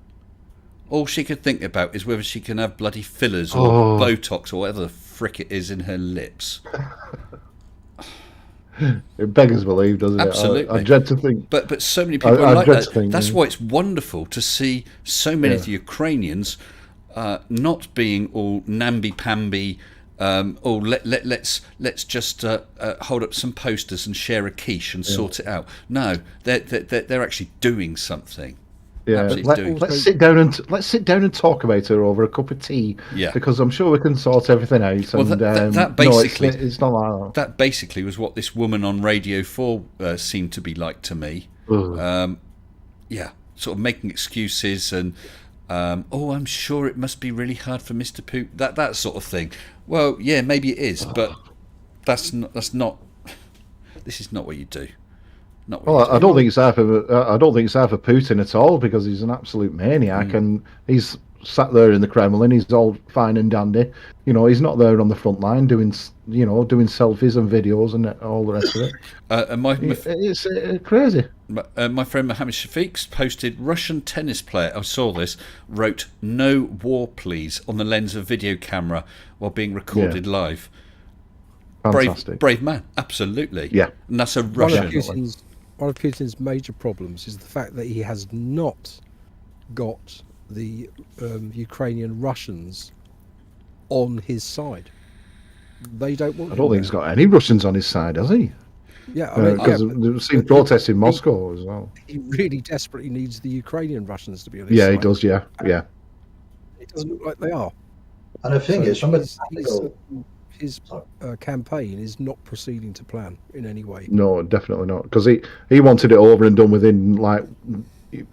All she could think about is whether she can have bloody fillers or Botox or whatever the frick it is in her lips. It beggars belief, doesn't it? Absolutely. I dread to think. But so many people are like that. That's why it's wonderful to see so many of the Ukrainians not being all namby-pamby. Let's just hold up some posters and share a quiche and sort it out. No, they're actually doing something. Yeah, let's sit down and talk about her over a cup of tea. Yeah, because I'm sure we can sort everything out. Well, that basically, it's not like that basically was what this woman on Radio 4 seemed to be like to me. Sort of making excuses and I'm sure it must be really hard for Mr. Putin. That sort of thing. Well, yeah, maybe it is, but that's not. This is not what you do. I don't think it's half of Putin at all, because he's an absolute maniac and he's sat there in the Kremlin. He's all fine and dandy. He's not there on the front line doing selfies and videos and all the rest of it. It's crazy. My friend Mohammed Shafiq's posted Russian tennis player. I saw this. Wrote "No war, please" on the lens of video camera while being recorded live. Fantastic. Brave man, absolutely. Yeah, and that's a Russian. One of Putin's major problems is the fact that he has not got the Ukrainian Russians on his side. They don't want. I don't think he's got any Russians on his side, has he? Yeah, because we've seen protests in Moscow as well. He really desperately needs the Ukrainian Russians to be on his side. Yeah, he does. Yeah. It doesn't look like they are. And the thing is, from his campaign is not proceeding to plan in any way. No, definitely not. Because he wanted it over and done within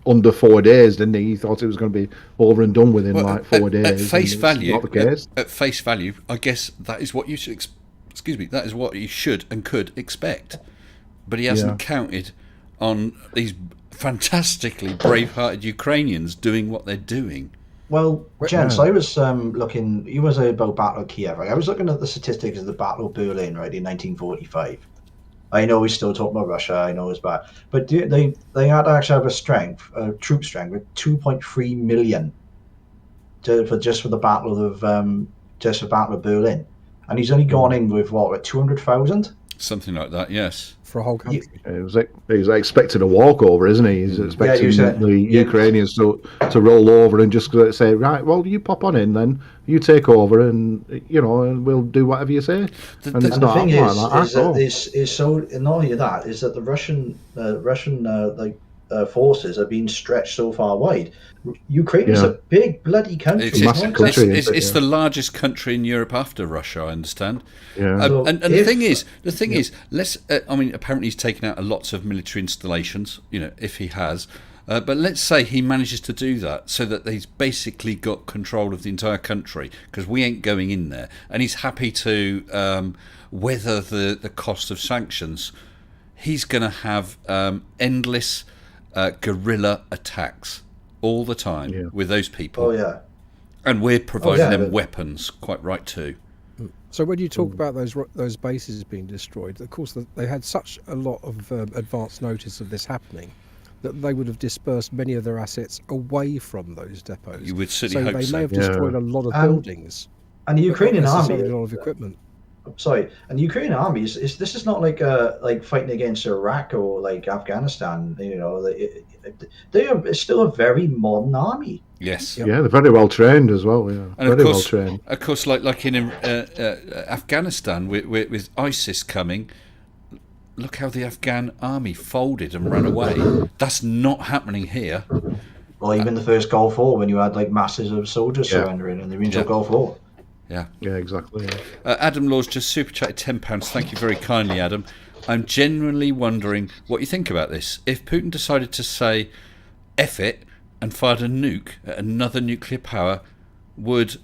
under 4 days, didn't he? He thought it was going to be over and done within 4 days. At face value, not the case. At face value, I guess that is what you should. That is what you should and could expect. But he hasn't counted on these fantastically brave-hearted Ukrainians doing what they're doing. Well, gents, I was looking. You was about Battle of Kiev. Right? I was looking at the statistics of the Battle of Berlin, right, in 1945. I know we still talk about Russia. I know it's bad, but they had to actually have a troop strength of 2.3 million for the Battle of Berlin, and he's only gone in with 200,000. Something like that, yes. For a whole country. He's expecting a walkover, isn't he? He's expecting the Ukrainians to roll over and just say, right, well, you pop on in then, you take over, and and we'll do whatever you say. And the thing is so not only that is that the Russian forces are being stretched so far wide. Ukraine is a big bloody country. It's a massive country. It's the largest country in Europe after Russia, I understand. Yeah. And the thing is, let's. Apparently he's taken out lots of military installations. If he has. But let's say he manages to do that so that he's basically got control of the entire country, because we ain't going in there, and he's happy to weather the cost of sanctions. He's going to have endless guerrilla attacks all the time with those people. Oh yeah, and we're providing them weapons. Quite right too. So when you talk about those bases being destroyed, of course they had such a lot of advance notice of this happening that they would have dispersed many of their assets away from those depots. You would certainly hope they so. may have destroyed a lot of buildings, and the but not Ukrainian necessarily army. a lot of equipment. Sorry, and the Ukrainian army this is not like fighting against Iraq or like Afghanistan. You know, they are still a very modern army. Yes. Yep. Yeah, they're very well trained as well. Yeah, And very well trained. Of course, like in Afghanistan with ISIS coming, look how the Afghan army folded and ran away. That's not happening here. Well, even the first Gulf War, when you had like masses of soldiers surrendering in the original Gulf War. Yeah. Yeah, exactly. Yeah. Adam Laws just super chatted £10. Thank you very kindly, Adam. I'm genuinely wondering what you think about this. If Putin decided to say F it and fired a nuke at another nuclear power, would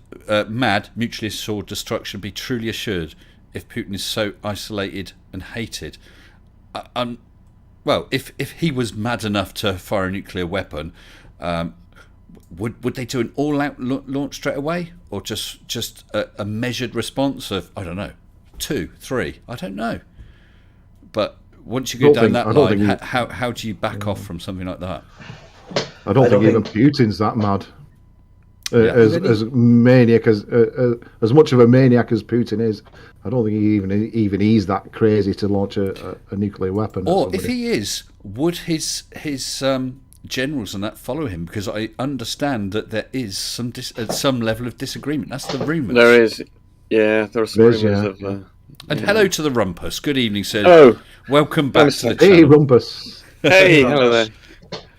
mad, mutually assured destruction be truly assured if Putin is so isolated and hated? Well, if he was mad enough to fire a nuclear weapon, would they do an all-out launch straight away, or just a measured response of, I don't know, 2, 3, I don't know. But once you go down that line, how do you back off from something like that? I don't think even Putin's that mad. As maniac as much of a maniac as Putin is, I don't think even he's that crazy to launch a nuclear weapon. Or if he is, would his generals and that follow him? Because I understand that there is some level of disagreement. That's the rumours. There is, there are some rumours of. And hello to the Rumpus. Good evening, sir. Oh, welcome back to the channel. Hey, Rumpus. Hey, hello there.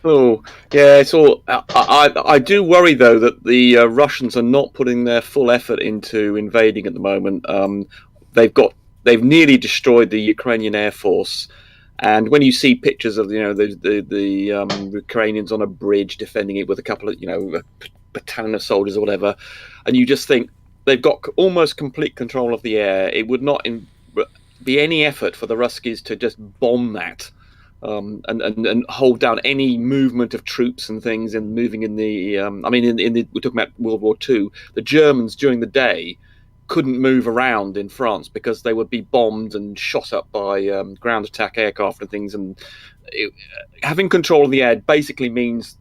Oh, yeah, it's all. I do worry though that the Russians are not putting their full effort into invading at the moment. They've nearly destroyed the Ukrainian Air Force, and when you see pictures of the Ukrainians on a bridge defending it with a couple of a battalion of soldiers or whatever, and you just think they've got almost complete control of the air. It would not be any effort for the Ruskies to just bomb that. And hold down any movement of troops and things and moving in the we're talking about World War II. The Germans during the day couldn't move around in France because they would be bombed and shot up by ground attack aircraft and things. And having control of the air basically means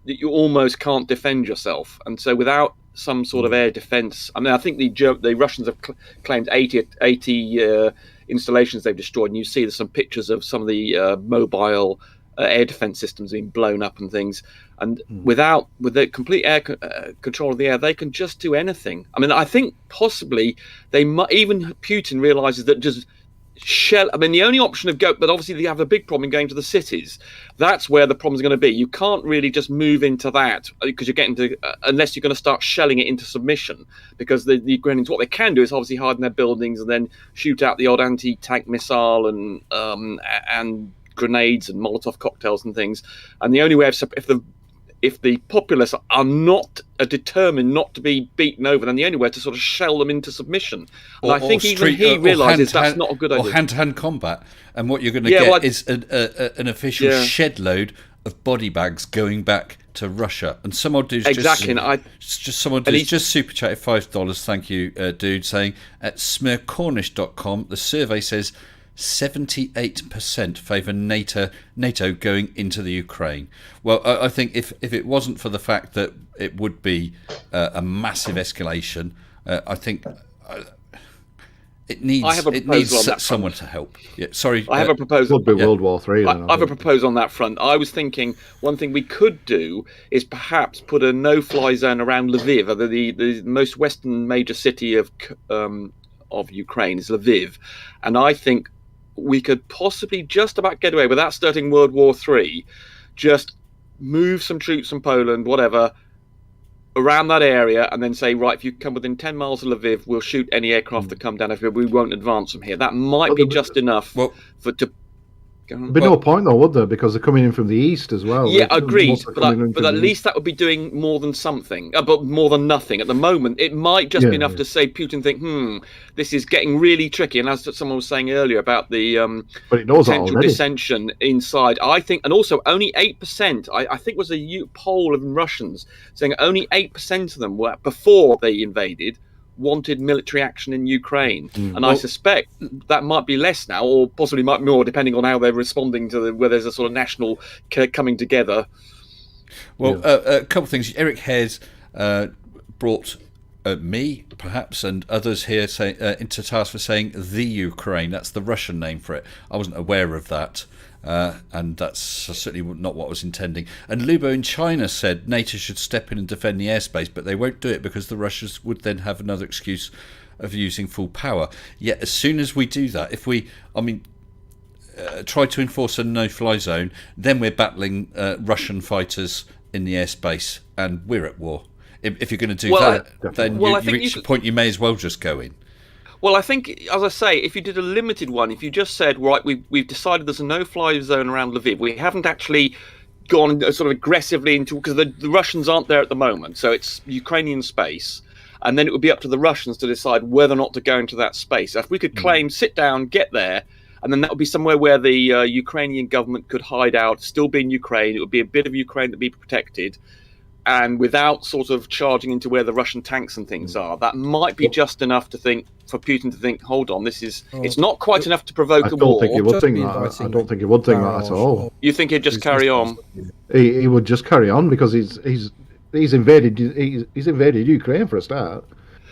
that you almost can't defend yourself. And so without some sort of air defense, I think the Russians have claimed 80 installations they've destroyed, and you see there's some pictures of some of the mobile air defense systems being blown up and things. And with the complete air control of the air, they can just do anything. I think possibly even Putin realizes that just the only option of but obviously they have a big problem in going to the cities. That's where the problem is going to be. You can't really just move into that because you're getting to unless you're going to start shelling it into submission, because the Ukrainians, what they can do is obviously harden their buildings and then shoot out the odd anti-tank missile and grenades and Molotov cocktails and things. And the only way if the populace are not determined not to be beaten over, then the only way is to sort of shell them into submission. And I think even he realises that's not a good idea. Or hand-to-hand combat. And what you're going to get is an official shed load of body bags going back to Russia. And some odd dude's just super chatted $5. Thank you, dude, saying at smircornish.com, the survey says 78% favour NATO going into the Ukraine. Well, I think if it wasn't for the fact that it would be a massive escalation, I think it needs someone to help. Yeah, sorry, I have a proposal. Could be World War III. I have a proposal on that front. I was thinking one thing we could do is perhaps put a no-fly zone around Lviv, the most western major city of Ukraine is Lviv, and I think we could possibly just about get away without starting World War III. Just move some troops from Poland, whatever, around that area, and then say, right, if you come within 10 miles of Lviv, we'll shoot any aircraft that come down over here. We won't advance from here. That might be just enough to. There'd be no point though, would there? Because they're coming in from the east as well. Yeah, agreed. But at least that would be doing more than something, but more than nothing. At the moment, it might just be enough to say Putin think, this is getting really tricky. And as someone was saying earlier about the potential dissension inside, I think, and also only 8%. I think was a poll of Russians saying only 8% of them were before they invaded wanted military action in Ukraine. And I suspect that might be less now, or possibly might be more, depending on how they're responding to where there's a sort of national coming together. Well, a couple of things. Eric Hares brought me, perhaps, and others here into task for saying the Ukraine. That's the Russian name for it. I wasn't aware of that. And that's certainly not what I was intending. And Lubo in China said NATO should step in and defend the airspace, but they won't do it because the Russians would then have another excuse of using full power. Yet as soon as we do that, if we, try to enforce a no-fly zone, then we're battling Russian fighters in the airspace, and we're at war. If you're going to do that, then you reach the point you may as well just go in. Well, I think, as I say, if you did a limited one, if you just said, right, we've decided there's a no-fly zone around Lviv, we haven't actually gone sort of aggressively into, because the Russians aren't there at the moment, so it's Ukrainian space, and then it would be up to the Russians to decide whether or not to go into that space. If we could claim, sit down, get there, and then that would be somewhere where the Ukrainian government could hide out, still be in Ukraine, it would be a bit of Ukraine that would be protected, and without sort of charging into where the Russian tanks and things are. That might be just enough for Putin to think, hold on, it's not quite enough to provoke a war. I don't think he would think that at all. You think he'd just carry on? He would just carry on because he's invaded Ukraine for a start.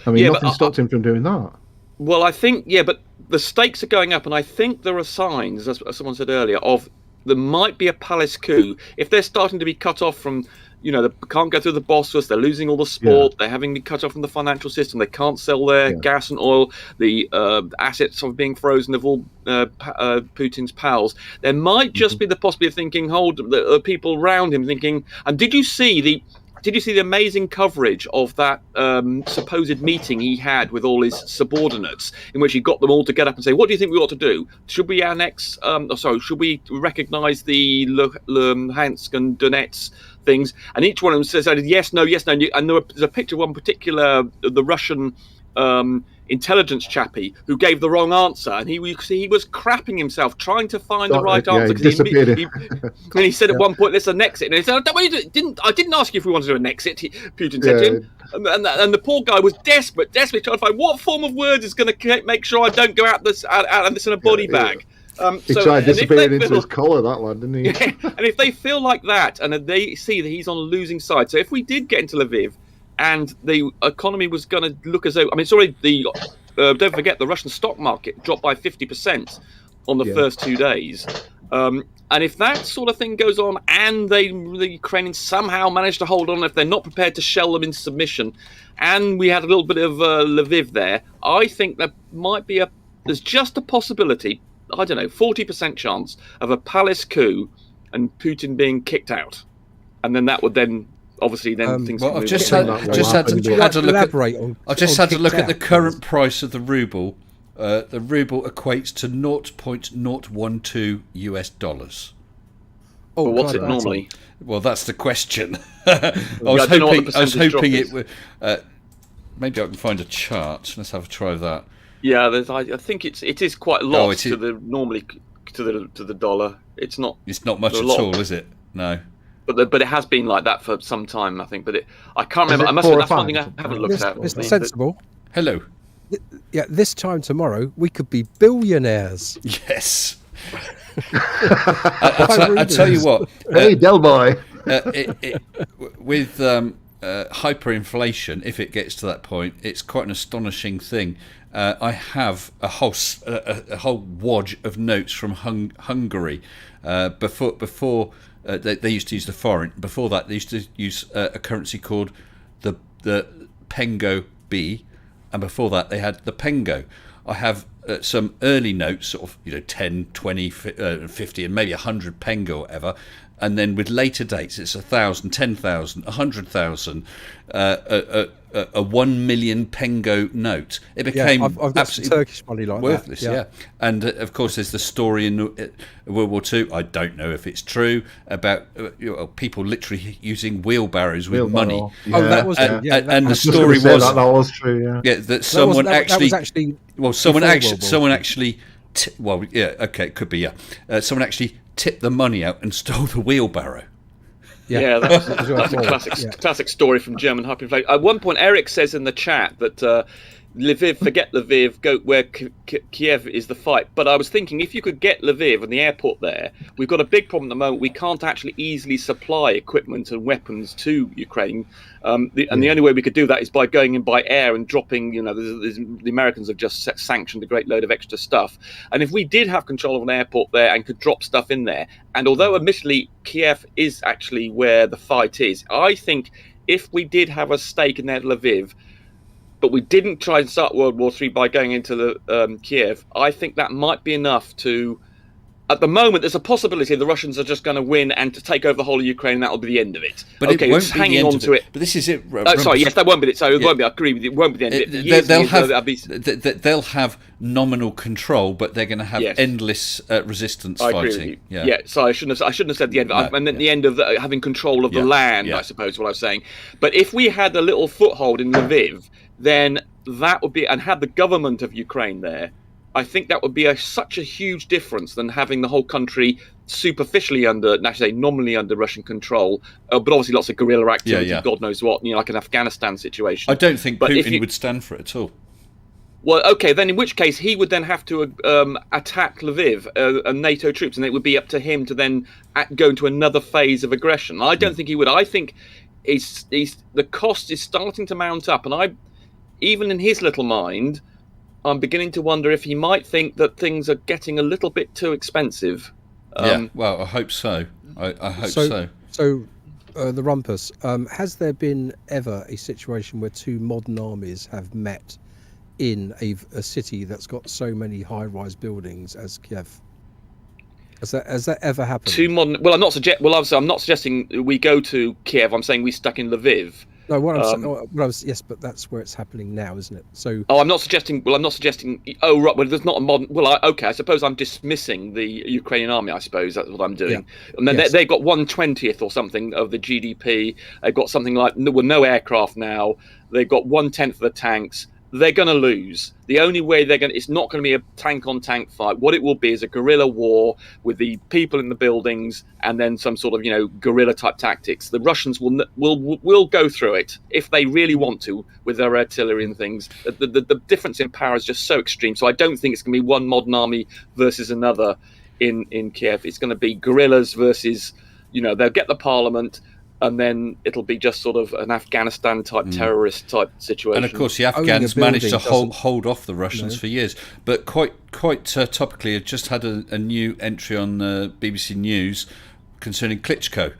I mean, nothing stopped him from doing that. Well, I think, but the stakes are going up, and I think there are signs, as someone said earlier, of there might be a palace coup. If they're starting to be cut off from, they can't go through the Bosphorus, they're losing all the sport, they're having to be cut off from the financial system, they can't sell their gas and oil, the assets are being frozen of all Putin's pals. There might just be the possibility of thinking, the people around him thinking, and did you see the amazing coverage of that supposed meeting he had with all his subordinates, in which he got them all to get up and say, what do you think we ought to do? Should we annex, should we recognise the Luhansk and Donetsk things? And each one of them says yes, no, yes, no. And there's a picture of one particular, the Russian intelligence chappie, who gave the wrong answer, and he was crapping himself trying to find the right answer. And he said at one point, let's annex it. And he said, I didn't ask you if we wanted to annex it, Putin said to him. And the poor guy was desperately trying to find what form of words is going to make sure I don't go out this in a body bag. He tried disappearing into his collar, that lad, didn't he? And if they feel like that, and they see that he's on a losing side, so if we did get into Lviv, and the economy was going to look as though, it's already don't forget, the Russian stock market dropped by 50% on the first 2 days. And if that sort of thing goes on, and the Ukrainians somehow manage to hold on, if they're not prepared to shell them in submission, and we had a little bit of Lviv there, I think there's just a possibility, 40% chance of a palace coup and Putin being kicked out. And then that would then, obviously, things. Well, I've just had a look at the current price of the ruble. The ruble equates to $0.012 US. Oh, but what's it normally? Well, that's the question. I was hoping it would. Maybe I can find a chart. Let's have a try of that. Yeah, I think it is quite a lot to the dollar. It's not. It's not much at all, is it? No. But it has been like that for some time, I think. But I can't remember. I must say that's something I haven't looked at. Mr. Sensible. Hello. Yeah, this time tomorrow we could be billionaires. Yes. I tell you what. Hey, Del Boy. With hyperinflation, if it gets to that point, it's quite an astonishing thing. I have a whole wodge of notes from Hungary. Before they used to use the forint. Before that, they used to use a currency called the Pengo B, and before that, they had the Pengo. I have some early notes, sort of 10, 20, 50, and maybe 100 Pengo or whatever. And then with later dates, it's 1,000, 10,000, 100,000, a 1 million Pengo note. It became I've got absolutely Turkish money like worthless. that. Yeah. And of course, there's the story in World War II. I don't know if it's true about people literally using wheelbarrows with money. Yeah. Oh, that was and the story was that was true. Yeah. Yeah, that someone that was actually someone actually it could be. Someone actually tipped the money out and stole the wheelbarrow. Yeah, that's a classic story from German hyperinflation. At one point, Eric says in the chat that Lviv, forget Lviv, go where Kiev is the fight. But I was thinking, if you could get Lviv and the airport there, we've got a big problem at the moment. We can't actually easily supply equipment and weapons to Ukraine. The only way we could do that is by going in by air and dropping, the Americans have just sanctioned a great load of extra stuff. And if we did have control of an airport there and could drop stuff in there, and although admittedly Kiev is actually where the fight is, I think if we did have a stake in that Lviv, but we didn't try and start World War III by going into the Kiev, I think that might be enough to... At the moment, there's a possibility the Russians are just going to win and to take over the whole of Ukraine, and that will be the end of it. But okay, it won't it's be hanging the end on of to it. But this is it. Sorry, yes, that won't be it. So it won't be. I agree with you. It won't be the end of it. They'll have nominal control, but they're going to have endless resistance fighting. I agree with you. Yeah. So I shouldn't have said the end. And then the end of having control of the land. I suppose what I was saying. But if we had a little foothold in Lviv, then that would be, and had the government of Ukraine there, I think that would be such a huge difference than having the whole country superficially nominally under Russian control, but obviously lots of guerrilla activity, God knows what, like an Afghanistan situation. I don't think Putin would stand for it at all. Well, okay, then in which case he would then have to attack Lviv and NATO troops, and it would be up to him to then go into another phase of aggression. I don't think he would. I think the cost is starting to mount up, and even in his little mind, I'm beginning to wonder if he might think that things are getting a little bit too expensive. Well, I hope so. I hope so. So, the Rumpus, has there been ever a situation where two modern armies have met in a city that's got so many high-rise buildings as Kiev? Has that ever happened? Two modern. Well, obviously, I'm not suggesting we go to Kiev. I'm saying we stuck in Lviv. No, yes, but that's where it's happening now, isn't it? So. I'm not suggesting. Oh, right. Well, there's not a modern. Well, okay. I suppose I'm dismissing the Ukrainian army. I suppose that's what I'm doing. Yeah. And then they've got 1/20th or something of the GDP. They've got something like no aircraft now. They've got 1/10 of the tanks. They're going to lose. The only way it's not going to be a tank-on-tank fight. What it will be is a guerrilla war with the people in the buildings and then some sort of, guerrilla-type tactics. The Russians will go through it if they really want to with their artillery and things. The difference in power is just so extreme. So I don't think it's going to be one modern army versus another in Kiev. It's going to be guerrillas versus, they'll get the parliament, and then it'll be just sort of an Afghanistan-type terrorist-type situation. And of course, the Afghans managed to hold off the Russians for years. But quite topically, I've just had a new entry on BBC News concerning Klitschko.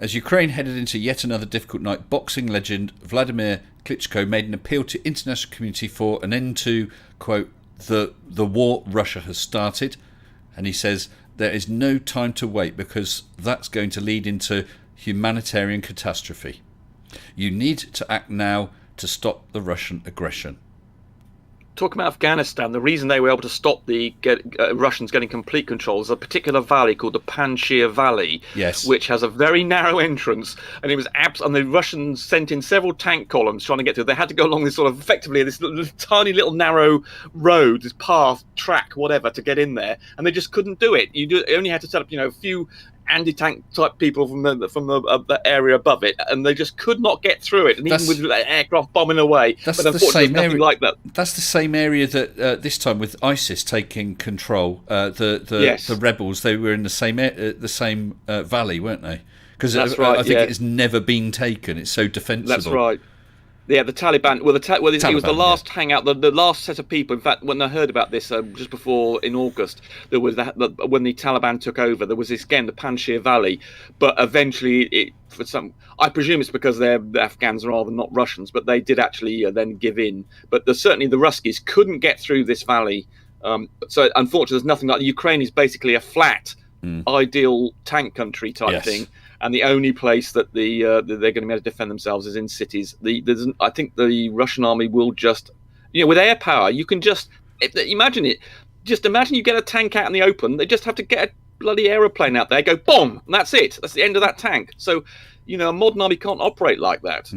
As Ukraine headed into yet another difficult night, boxing legend Vladimir Klitschko made an appeal to international community for an end to, quote, the war Russia has started. And he says, there is no time to wait because that's going to lead into humanitarian catastrophe. You need to act now to stop the Russian aggression. Talking about Afghanistan, the reason they were able to stop the Russians getting complete control is a particular valley called the Panjshir Valley, which has a very narrow entrance, and it was and the Russians sent in several tank columns trying to get to it. They had to go along this sort of effectively this tiny little narrow road, this path, track, whatever, to get in there, and they just couldn't do it. You only had to set up, a few anti-tank type people from the area above it, and they just could not get through it. And even with aircraft bombing away, but unfortunately, nothing like that. That's the same area that this time with ISIS taking control. The rebels, they were in the same valley, weren't they? Because I think it has never been taken. It's so defensible. That's right. Yeah, the Taliban. Well, it was the last hangout, the last set of people. In fact, when I heard about this just before in August, there was when the Taliban took over, there was this again, the Panjshir Valley. But eventually, I presume it's because they're the Afghans rather than not Russians, but they did actually then give in. But certainly the Ruskies couldn't get through this valley. So unfortunately, there's nothing like Ukraine is basically a flat, ideal tank country type thing. And the only place that they're going to be able to defend themselves is in cities. I think the Russian army will just, with air power, you can just imagine it. Just imagine you get a tank out in the open. They just have to get a bloody aeroplane out there, go bomb, and that's it. That's the end of that tank. So, a modern army can't operate like that.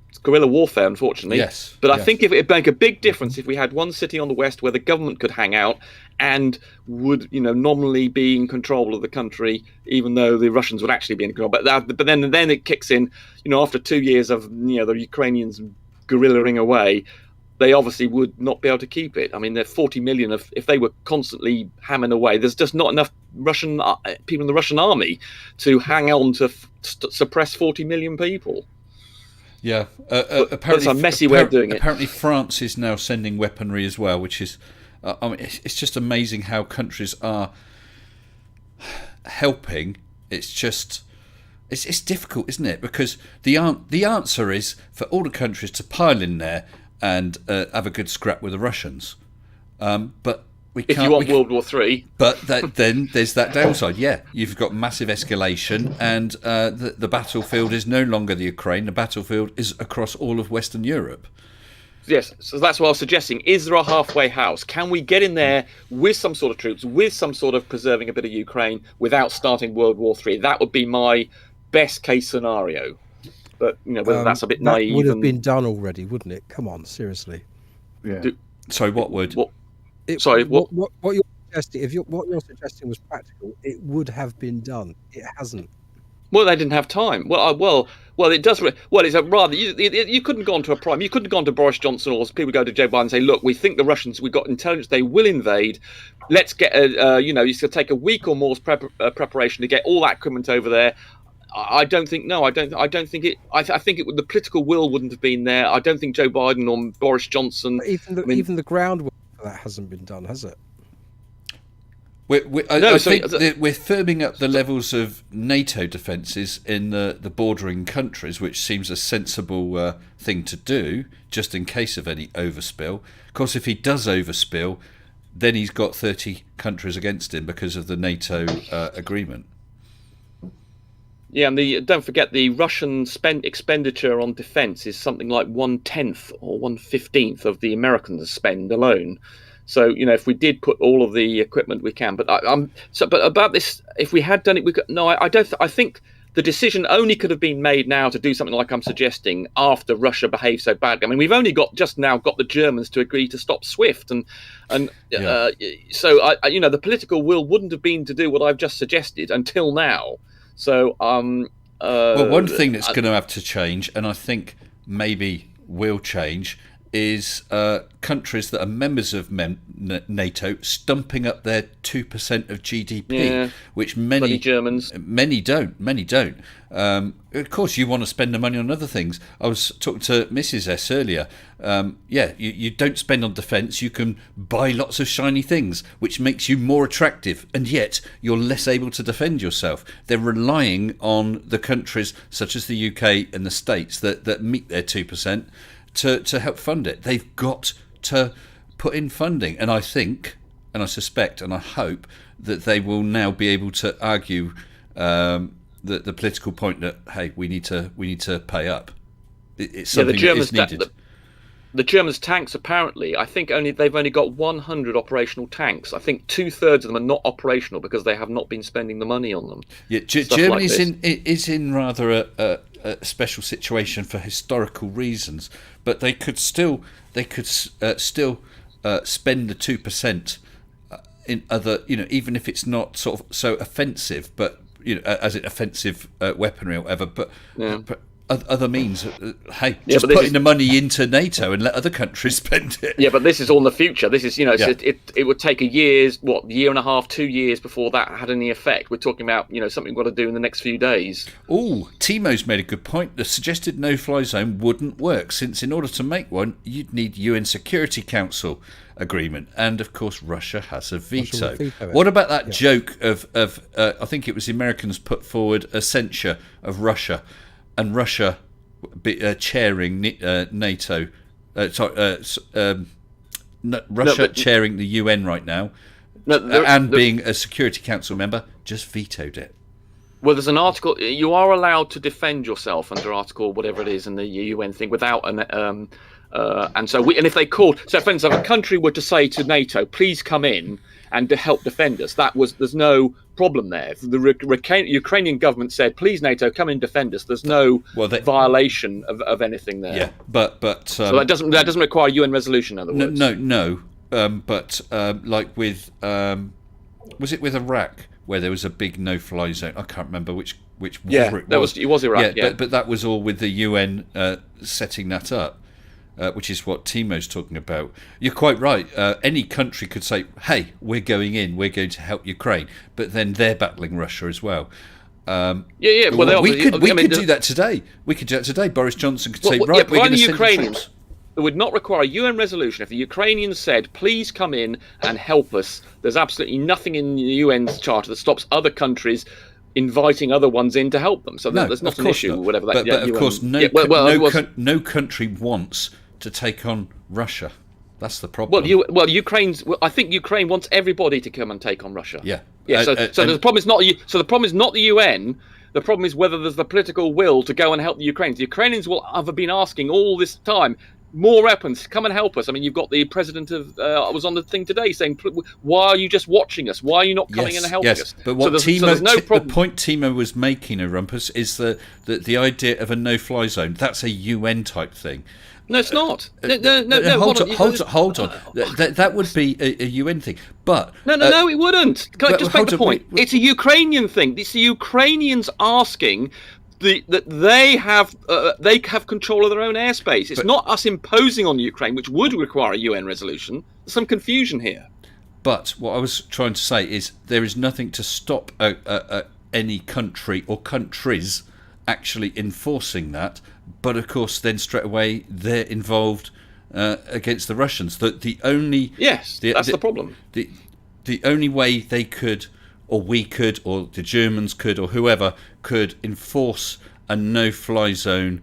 It's guerrilla warfare, unfortunately. Yes. But I think it'd make a big difference if we had one city on the west where the government could hang out, and would, nominally be in control of the country, even though the Russians would actually be in control. But then it kicks in, after 2 years of the Ukrainians guerrillaing away, they obviously would not be able to keep it. I mean, they're 40 million. If they were constantly hammering away, there's just not enough Russian people in the Russian army to hang on to suppress 40 million people. Yeah, apparently it's a messy way of doing it. Apparently, France is now sending weaponry as well, which is, it's just amazing how countries are helping. It's just, it's difficult, isn't it? Because the answer is for all the countries to pile in there and have a good scrap with the Russians, but we can't. If you want World War III. But then there's that downside. Yeah, you've got massive escalation, and the battlefield is no longer the Ukraine. The battlefield is across all of Western Europe. Yes, so that's what I was suggesting. Is there a halfway house? Can we get in there with some sort of troops, with some sort of preserving a bit of Ukraine without starting World War III? That would be my best case scenario. But whether that's a bit naive. That would have been done already, wouldn't it? Come on, seriously. Yeah. Sorry, what would? What What you're suggesting? What you're suggesting was practical, it would have been done. It hasn't. Well, they didn't have time. Well, it does. Well, it's a rather. You couldn't go on to a prime. You couldn't go on to Boris Johnson, or people go to Joe Biden and say, "Look, we think the Russians. We've got intelligence. They will invade. Let's get it's going to take a week or more's preparation to get all that equipment over there." I don't think. No, I don't think it. I think it would. The political will wouldn't have been there. I don't think Joe Biden or Boris Johnson. But even the groundwork for that hasn't been done, has it? I think that we're firming up the levels of NATO defences in the bordering countries, which seems a sensible thing to do, just in case of any overspill. Of course, if he does overspill, then he's got 30 countries against him because of the NATO agreement. Yeah, and don't forget the Russian expenditure on defence is something like 1/10 or 1/15 of the Americans spend alone. So if we did put all of the equipment we can, but but about this, if we had done it, we could. No, I don't. I think the decision only could have been made now to do something like I'm suggesting after Russia behaved so badly. I mean, we've only just now got the Germans to agree to stop SWIFT, so the political will wouldn't have been to do what I've just suggested until now. So, well, one thing that's going to have to change, and I think maybe will change, is countries that are members of NATO stumping up their 2% of GDP, which many Germans, many don't. Of course, you want to spend the money on other things. I was talking to Mrs. S earlier. You don't spend on defence. You can buy lots of shiny things, which makes you more attractive, and yet you're less able to defend yourself. They're relying on the countries such as the UK and the States that meet their 2%. To help fund it. They've got to put in funding, and I think, and I suspect, and I hope that they will now be able to argue the political point that, hey, we need to pay up. It's something that is needed. The Germans' tanks, apparently, I think they've only got 100 operational tanks. I think 2/3 of them are not operational because they have not been spending the money on them. Yeah, Germany is in rather a special situation for historical reasons, but they could still spend the 2% in other, even if it's not sort of so offensive, but as an offensive weaponry or whatever, but other means. Hey, just putting the money into NATO and let other countries spend it. Yeah, but this is all in the future. This is, it would take a year and a half, 2 years before that had any effect. We're talking about, something we've got to do in the next few days. Oh, Timo's made a good point. The suggested no-fly zone wouldn't work, since in order to make one, you'd need UN Security Council agreement, and of course Russia has a veto. What about that joke of I think it was the Americans put forward a censure of Russia, and Russia chairing NATO, chairing the UN right now, being a Security Council member, just vetoed it. Well, there's an article. You are allowed to defend yourself under Article whatever it is in the UN thing without an. And if they called, so for instance, if a country were to say to NATO, "Please come in and to help defend us," there's no problem there. If the Ukrainian government said, "Please, NATO, come in and defend us," there's no violation of anything there. Yeah, but so that doesn't require UN resolution. In other words, no. but like with was it with Iraq where there was a big no-fly zone? I can't remember which war it was. It was Iraq. Yeah. But that was all with the UN setting that up. Which is what Timo's talking about. You're quite right. Any country could say, hey, we're going in, we're going to help Ukraine, but then they're battling Russia as well. Well, we could do that today. We could do that today. Boris Johnson could say, right, we're going to send Ukrainians. It would not require a UN resolution if the Ukrainians said, please come in and help us. There's absolutely nothing in the UN's charter that stops other countries inviting other ones in to help them. So there's not an issue, whatever that. But of course, no country wants to take on Russia. That's the problem. I think Ukraine wants everybody to come and take on Russia. Yeah. So the problem is not. So the problem is not the UN. The problem is whether there's the political will to go and help the Ukrainians. The Ukrainians will have been asking all this time, more weapons, come and help us. I mean, you've got the president of. I was on the thing today saying, why are you just watching us? Why are you not coming in and helping us? But what the point Timo was making, Rumpus, is the idea of a no-fly zone. That's a UN type thing. No, it's not. No. Hold on. That would be a UN thing, but no, it wouldn't. Can I just make the point? It's a Ukrainian thing. It's the Ukrainians asking that they have control of their own airspace. It's not us imposing on Ukraine, which would require a UN resolution. There's some confusion here. But what I was trying to say is there is nothing to stop any country or countries actually enforcing that. But of course, then straight away they're involved against the Russians. That's the problem. The only way they could, or we could, or the Germans could, or whoever could enforce a no-fly zone,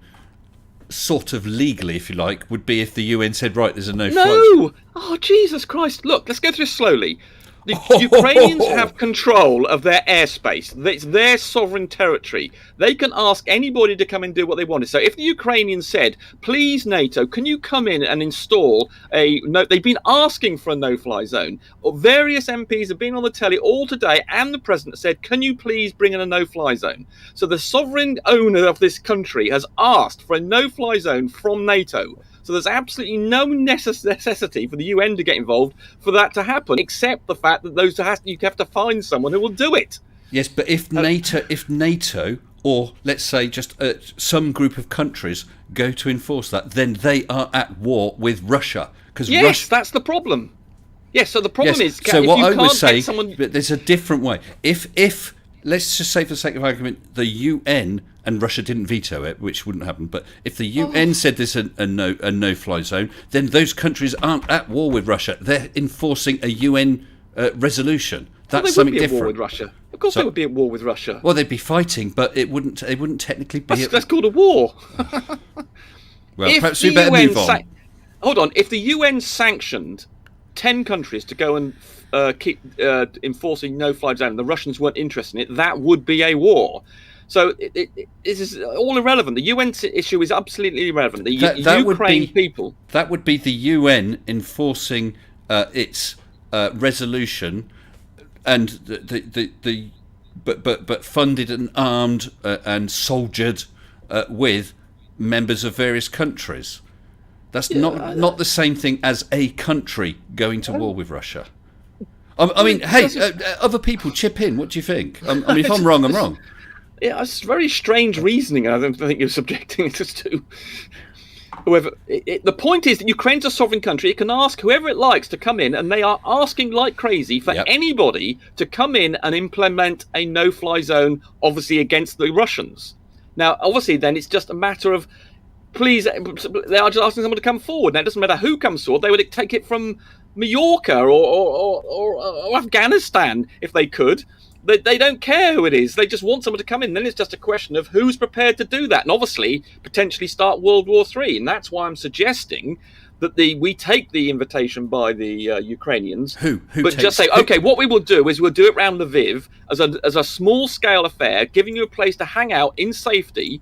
sort of legally, if you like, would be if the UN said, right, there's a no-fly zone. No! Oh, Jesus Christ. Look, let's go through this slowly. The Ukrainians have control of their airspace. It's their sovereign territory. They can ask anybody to come and do what they wanted. So if the Ukrainians said, please, NATO, can you come in and install they've been asking for a no-fly zone. Various MPs have been on the telly all today, and the president said, can you please bring in a no-fly zone? So the sovereign owner of this country has asked for a no-fly zone from NATO. So there's absolutely no necessity for the UN to get involved for that to happen, except the fact that you have to find someone who will do it. Yes, but if NATO, or let's say just some group of countries go to enforce that, then they are at war with Russia. That's the problem. Yes, so the problem is, so what I would say, but there's a different way. If let's just say, for the sake of argument, the UN and Russia didn't veto it, which wouldn't happen, but if the UN said there's a no-fly zone, then those countries aren't at war with Russia. They're enforcing a UN resolution. That's something different. War with Russia. Of course, they would be at war with Russia. Well, they'd be fighting, but it wouldn't technically be. That's called a war. Well, perhaps we better move on. Hold on. If the UN sanctioned 10 countries to go and keep enforcing no-fly zone, and the Russians weren't interested in it, that would be a war. So it is all irrelevant. The UN issue is absolutely irrelevant. The Ukraine people. That would be the UN enforcing its resolution, and but funded and armed and soldiered with members of various countries. That's not the same thing as a country going to war with Russia. I mean, hey, other people chip in. What do you think? I mean, if I'm wrong, I'm wrong. Yeah, it's very strange reasoning. I don't think you're subjecting it to. However, the point is that Ukraine's a sovereign country. It can ask whoever it likes to come in, and they are asking like crazy for anybody to come in and implement a no-fly zone, obviously against the Russians. Now, obviously, then it's just a matter of, please, they are just asking someone to come forward. Now, it doesn't matter who comes forward. They would take it from Mallorca or Afghanistan if they could. They don't care who it is. They just want someone to come in. Then it's just a question of who's prepared to do that, and obviously potentially start World War III. And that's why I'm suggesting that we take the invitation by the Ukrainians, just say, okay, what we will do is we'll do it around Lviv as a small scale affair, giving you a place to hang out in safety,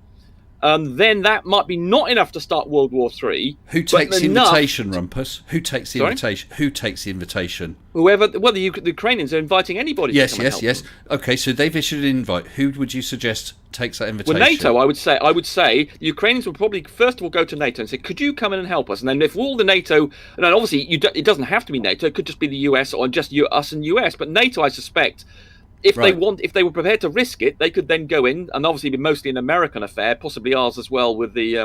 then that might be not enough to start World War III. Who takes the invitation, Rumpus? Who takes the invitation? Who takes the invitation? Whoever. Well, the Ukrainians are inviting anybody. Yes, to come and help them. Okay, so they've issued an invite. Who would you suggest takes that invitation? Well, NATO, I would say the Ukrainians would probably first of all go to NATO and say, "Could you come in and help us?" And then if all the NATO, and obviously it doesn't have to be NATO, it could just be the US or just us and US. But NATO, I suspect, if they were prepared to risk it, they could then go in, and obviously, it'd be mostly an American affair, possibly ours as well, with the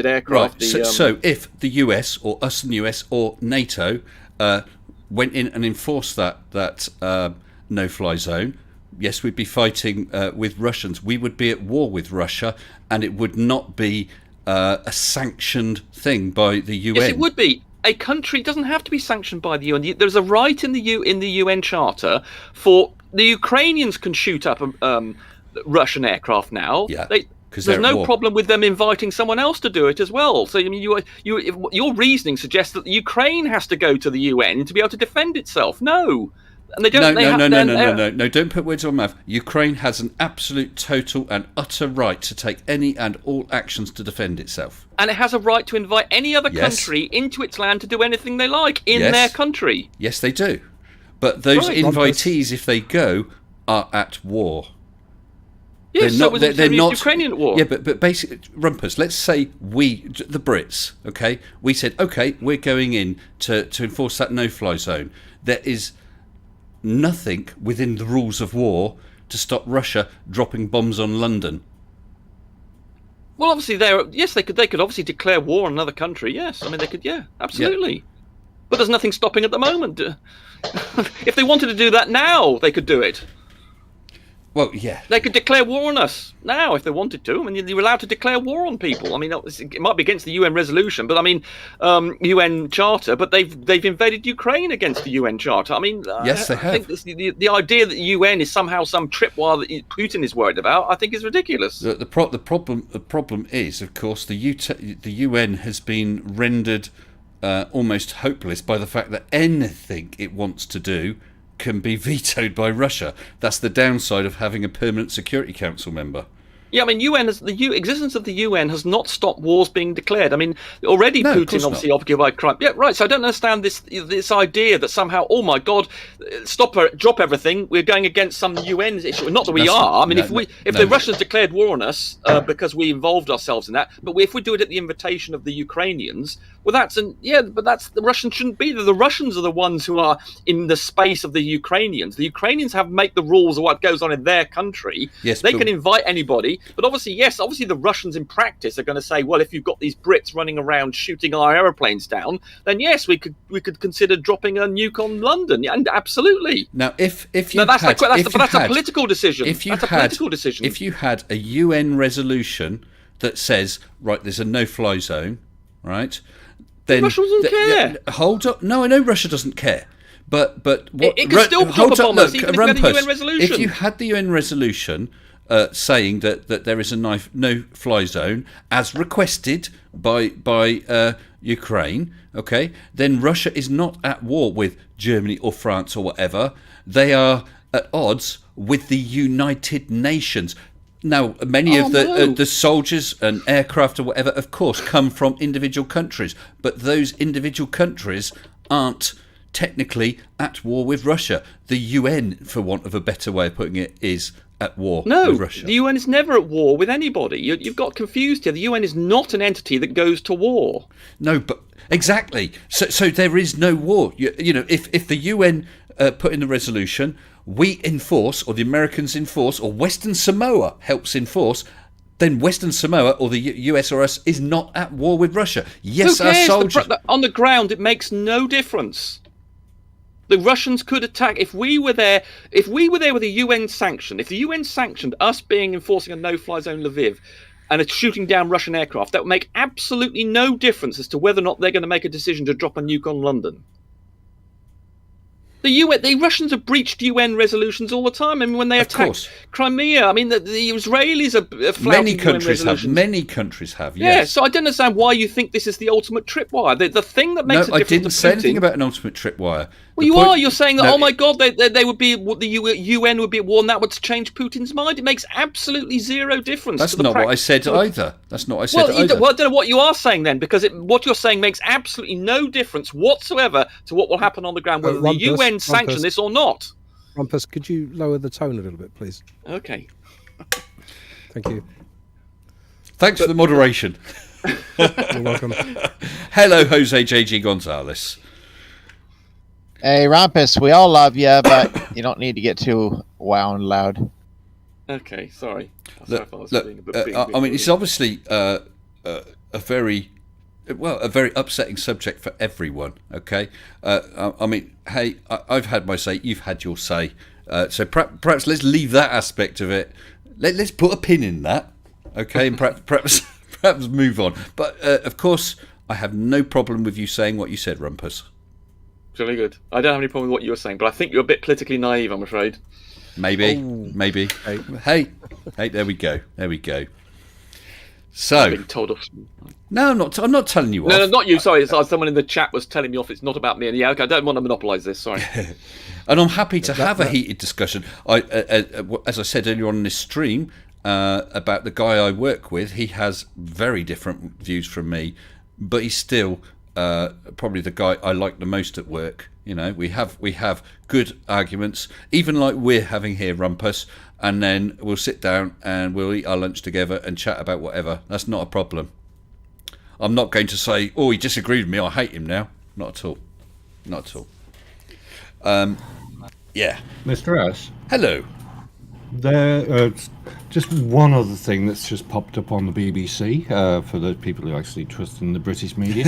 aircraft. Right. So if the US or us and US or NATO went in and enforced that no-fly zone, yes, we'd be fighting with Russians. We would be at war with Russia, and it would not be a sanctioned thing by the UN. Yes, it would be. A country doesn't have to be sanctioned by the UN. There's a right in the UN Charter for the Ukrainians can shoot up Russian aircraft now. Yeah. There's no problem with them inviting someone else to do it as well. So I mean, your reasoning suggests that Ukraine has to go to the UN to be able to defend itself. No, and they don't. No! Don't put words on my mouth. Ukraine has an absolute, total, and utter right to take any and all actions to defend itself, and it has a right to invite any other country into its land to do anything they like in their country. Yes, they do. But those invitees, if they go, are at war. Yes, they're not Ukrainian war. Yeah, but basically, Rumpus, let's say the Brits, okay, we said, okay, we're going in to enforce that no-fly zone. There is nothing within the rules of war to stop Russia dropping bombs on London. Well, obviously, they could obviously declare war on another country. Yes, I mean they could. Yeah, absolutely. Yeah. But there's nothing stopping at the moment. If they wanted to do that now, they could do it. Well, yeah. They could declare war on us now if they wanted to. I mean, you're allowed to declare war on people. I mean, it might be against the UN resolution, but I mean, UN Charter. But they've invaded Ukraine against the UN Charter. I mean, yes, they have. I think the idea that the UN is somehow some tripwire that Putin is worried about, I think, is ridiculous. The problem is, of course, the UN has been rendered almost hopeless by the fact that anything it wants to do can be vetoed by Russia. That's the downside of having a permanent Security Council member. Yeah, I mean, the existence of the UN has not stopped wars being declared. I mean, already Putin obviously occupied Crimea. Yeah, right. So I don't understand this idea that somehow, oh my God, drop everything. We're going against some UN issue. Not that we are. I mean, if the Russians declared war on us because we involved ourselves in that, but if we do it at the invitation of the Ukrainians, well, the Russians shouldn't be there. The Russians are the ones who are in the space of the Ukrainians. The Ukrainians make the rules of what goes on in their country. Yes, they can invite anybody. But obviously the Russians in practice are going to say, well, if you've got these Brits running around shooting our aeroplanes down, then yes, we could consider dropping a nuke on London. And absolutely. Now, that's a political decision. If you had a UN resolution that says, right, there's a no-fly zone, right? Then Russia doesn't care. Hold up. No, I know Russia doesn't care. But what, it can still drop a bomb us, even if we had a UN resolution. If you had the UN resolution saying that there is a no-fly zone as requested by Ukraine, okay, then Russia is not at war with Germany or France or whatever. They are at odds with the United Nations. Now, many of the soldiers and aircraft or whatever, of course, come from individual countries, but those individual countries aren't technically at war with Russia. The UN, for want of a better way of putting it, is at war with Russia. The UN is never at war with anybody. You've got confused here. The UN is not an entity that goes to war. No, but exactly. So there is no war. You know, if the UN put in the resolution, we enforce, or the Americans enforce, or Western Samoa helps enforce, then Western Samoa or the US or us is not at war with Russia. Yes, who cares? Our soldiers... On the ground, it makes no difference. The Russians could attack if we were there. If we were there with a UN sanction, if the UN sanctioned us enforcing a no-fly zone Lviv and shooting down Russian aircraft, that would make absolutely no difference as to whether or not they're going to make a decision to drop a nuke on London. The Russians have breached UN resolutions all the time. I mean, when they attacked Crimea, I mean, the Israelis are flouting UN resolutions. Many countries have. Yeah, Yes. so I don't understand why you think this is the ultimate tripwire. The thing that makes No, a I difference didn't to say Putin, anything about an ultimate tripwire. Well, you're saying that. Oh my God, they would be the UN would be at war, and that would change Putin's mind. It makes absolutely zero difference. That's not what I said either. That's not what I said either. Well, I don't know what you are saying then, because what you're saying makes absolutely no difference whatsoever to what will happen on the ground, whether the UN sanction this or not. Rumpus, could you lower the tone a little bit, please? Okay. Thank you. Thanks for the moderation. You're welcome. Hello, Jose JG Gonzalez. Hey, Rumpus, we all love you, but you don't need to get too wound loud. Okay, sorry. I mean, it's obviously a very upsetting subject for everyone. Okay, I mean, hey, I've had my say, you've had your say. So perhaps let's leave that aspect of it. Let's put a pin in that. Okay, and perhaps move on. But of course, I have no problem with you saying what you said, Rumpus. Really good. I don't have any problem with what you were saying, but I think you're a bit politically naive, I'm afraid. Maybe. Hey, there we go. So, being told off. No, I'm not telling you off. No, not you. Sorry, someone in the chat was telling me off. It's not about me. And yeah, okay, I don't want to monopolise this. Sorry. And I'm happy to have a heated discussion. As I said earlier on in this stream about the guy I work with, he has very different views from me, but he's still probably the guy I like the most at work. You know, we have good arguments, even like we're having here, Rumpus, and then we'll sit down and we'll eat our lunch together and chat about whatever. That's not a problem. I'm not going to say, oh, he disagreed with me, I hate him now. Not at all. Yeah. Mr. S. Hello. There, just one other thing that's just popped up on the BBC for the people who actually trust in the British media.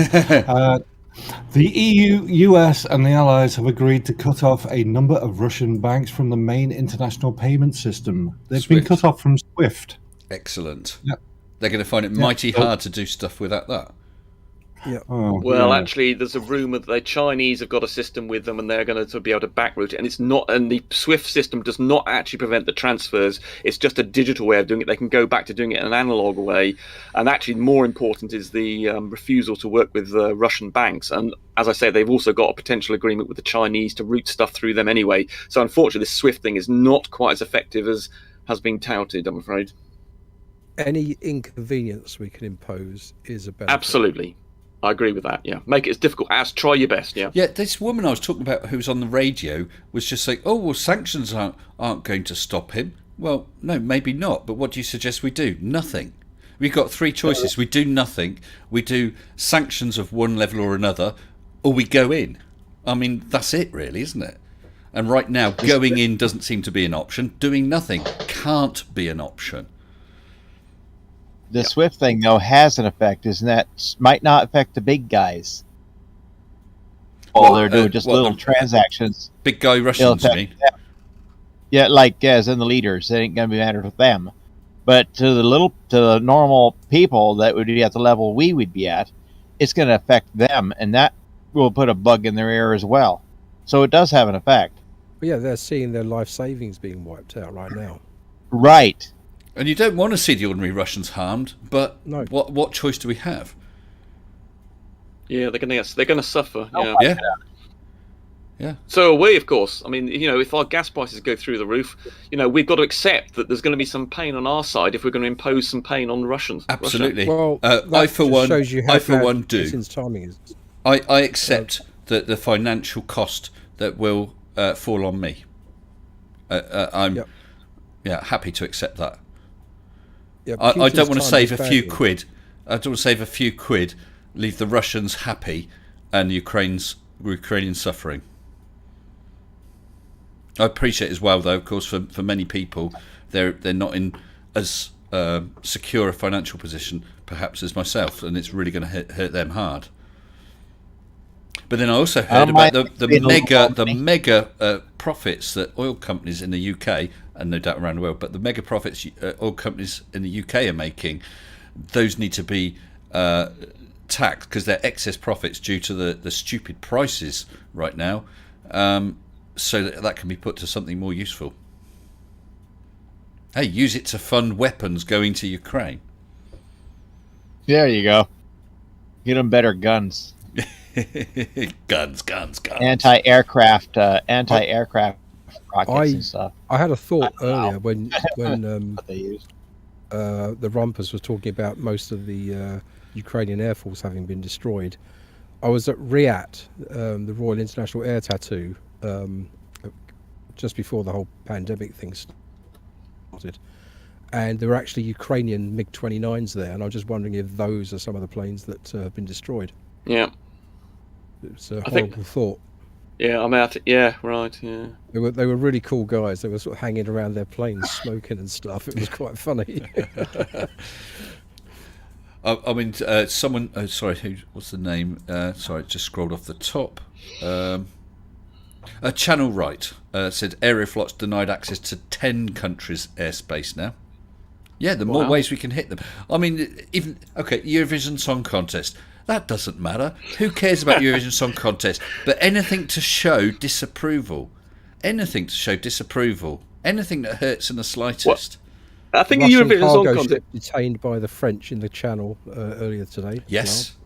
The EU, US and the Allies have agreed to cut off a number of Russian banks from the main international payment system. They've been cut off from SWIFT. Excellent. Yep. They're going to find it mighty hard to do stuff without that. Yeah. Actually, there's a rumour that the Chinese have got a system with them, and they're going to be able to backroute it. And it's not, and the SWIFT system does not actually prevent the transfers. It's just a digital way of doing it. They can go back to doing it in an analog way. And actually, more important is the refusal to work with Russian banks. And as I say, they've also got a potential agreement with the Chinese to route stuff through them anyway. So unfortunately, this SWIFT thing is not quite as effective as has been touted, I'm afraid. Any inconvenience we can impose is a benefit. Absolutely. I agree with that, yeah. Make it as difficult as, try your best, yeah. Yeah, this woman I was talking about who was on the radio was just saying, oh, well, sanctions aren't going to stop him. Well, no, maybe not, but what do you suggest we do? Nothing. We've got three choices. We do nothing, we do sanctions of one level or another, or we go in. I mean, that's it really, isn't it? And right now, going in doesn't seem to be an option. Doing nothing can't be an option. The SWIFT thing, though, has an effect, isn't that? Might not affect the big guys. Well, they're doing just little transactions. Big guy Russians, you mean? Yeah, like as in the leaders, it ain't going to be matter with them. But to the normal people that would be at the level we would be at, it's going to affect them, and that will put a bug in their ear as well. So it does have an effect. But yeah, they're seeing their life savings being wiped out right now. Right. And you don't want to see the ordinary Russians harmed, but no. What choice do we have? Yeah, they're going to suffer. Yeah. So are we, of course. I mean, if our gas prices go through the roof, we've got to accept that there's going to be some pain on our side if we're going to impose some pain on the Russians. Absolutely. Well, I for one do. Putin's timing is. I accept the financial cost that will fall on me. I'm happy to accept that. Yeah, I don't want to save a few quid. I don't want to save a few quid, leave the Russians happy, and Ukrainians suffering. I appreciate as well, though, of course, for many people, they're not in as secure a financial position, perhaps, as myself, and it's really going to hurt them hard. But then I also heard about the mega profits that oil companies in the UK, and no doubt around the world, but the mega profits oil companies in the UK are making, those need to be taxed because they're excess profits due to the stupid prices right now. so that can be put to something more useful. Hey, use it to fund weapons going to Ukraine. There you go. Get them better guns. guns. Anti-aircraft rockets and stuff. I had a thought earlier when What they use. the Rumpus was talking about most of the Ukrainian Air Force having been destroyed. I was at RIAT, the Royal International Air Tattoo, just before the whole pandemic thing started. And there were actually Ukrainian MiG-29s there, and I was just wondering if those are some of the planes that have been destroyed. Yeah. It's a horrible thought. Yeah, I'm out. Yeah, right. Yeah. They were really cool guys. They were sort of hanging around their planes, smoking and stuff. It was quite funny. I mean, someone. Sorry, what's the name? Sorry, it just scrolled off the top. Channel Right said Aeroflot's denied access to 10 countries' airspace now. Yeah, the more ways we can hit them. I mean, even Eurovision Song Contest. That doesn't matter. Who cares about Eurovision Song Contest? But anything to show disapproval. Anything that hurts in the slightest. I think Russian the Eurovision Song cargo Contest. ship detained by the French in the Channel earlier today.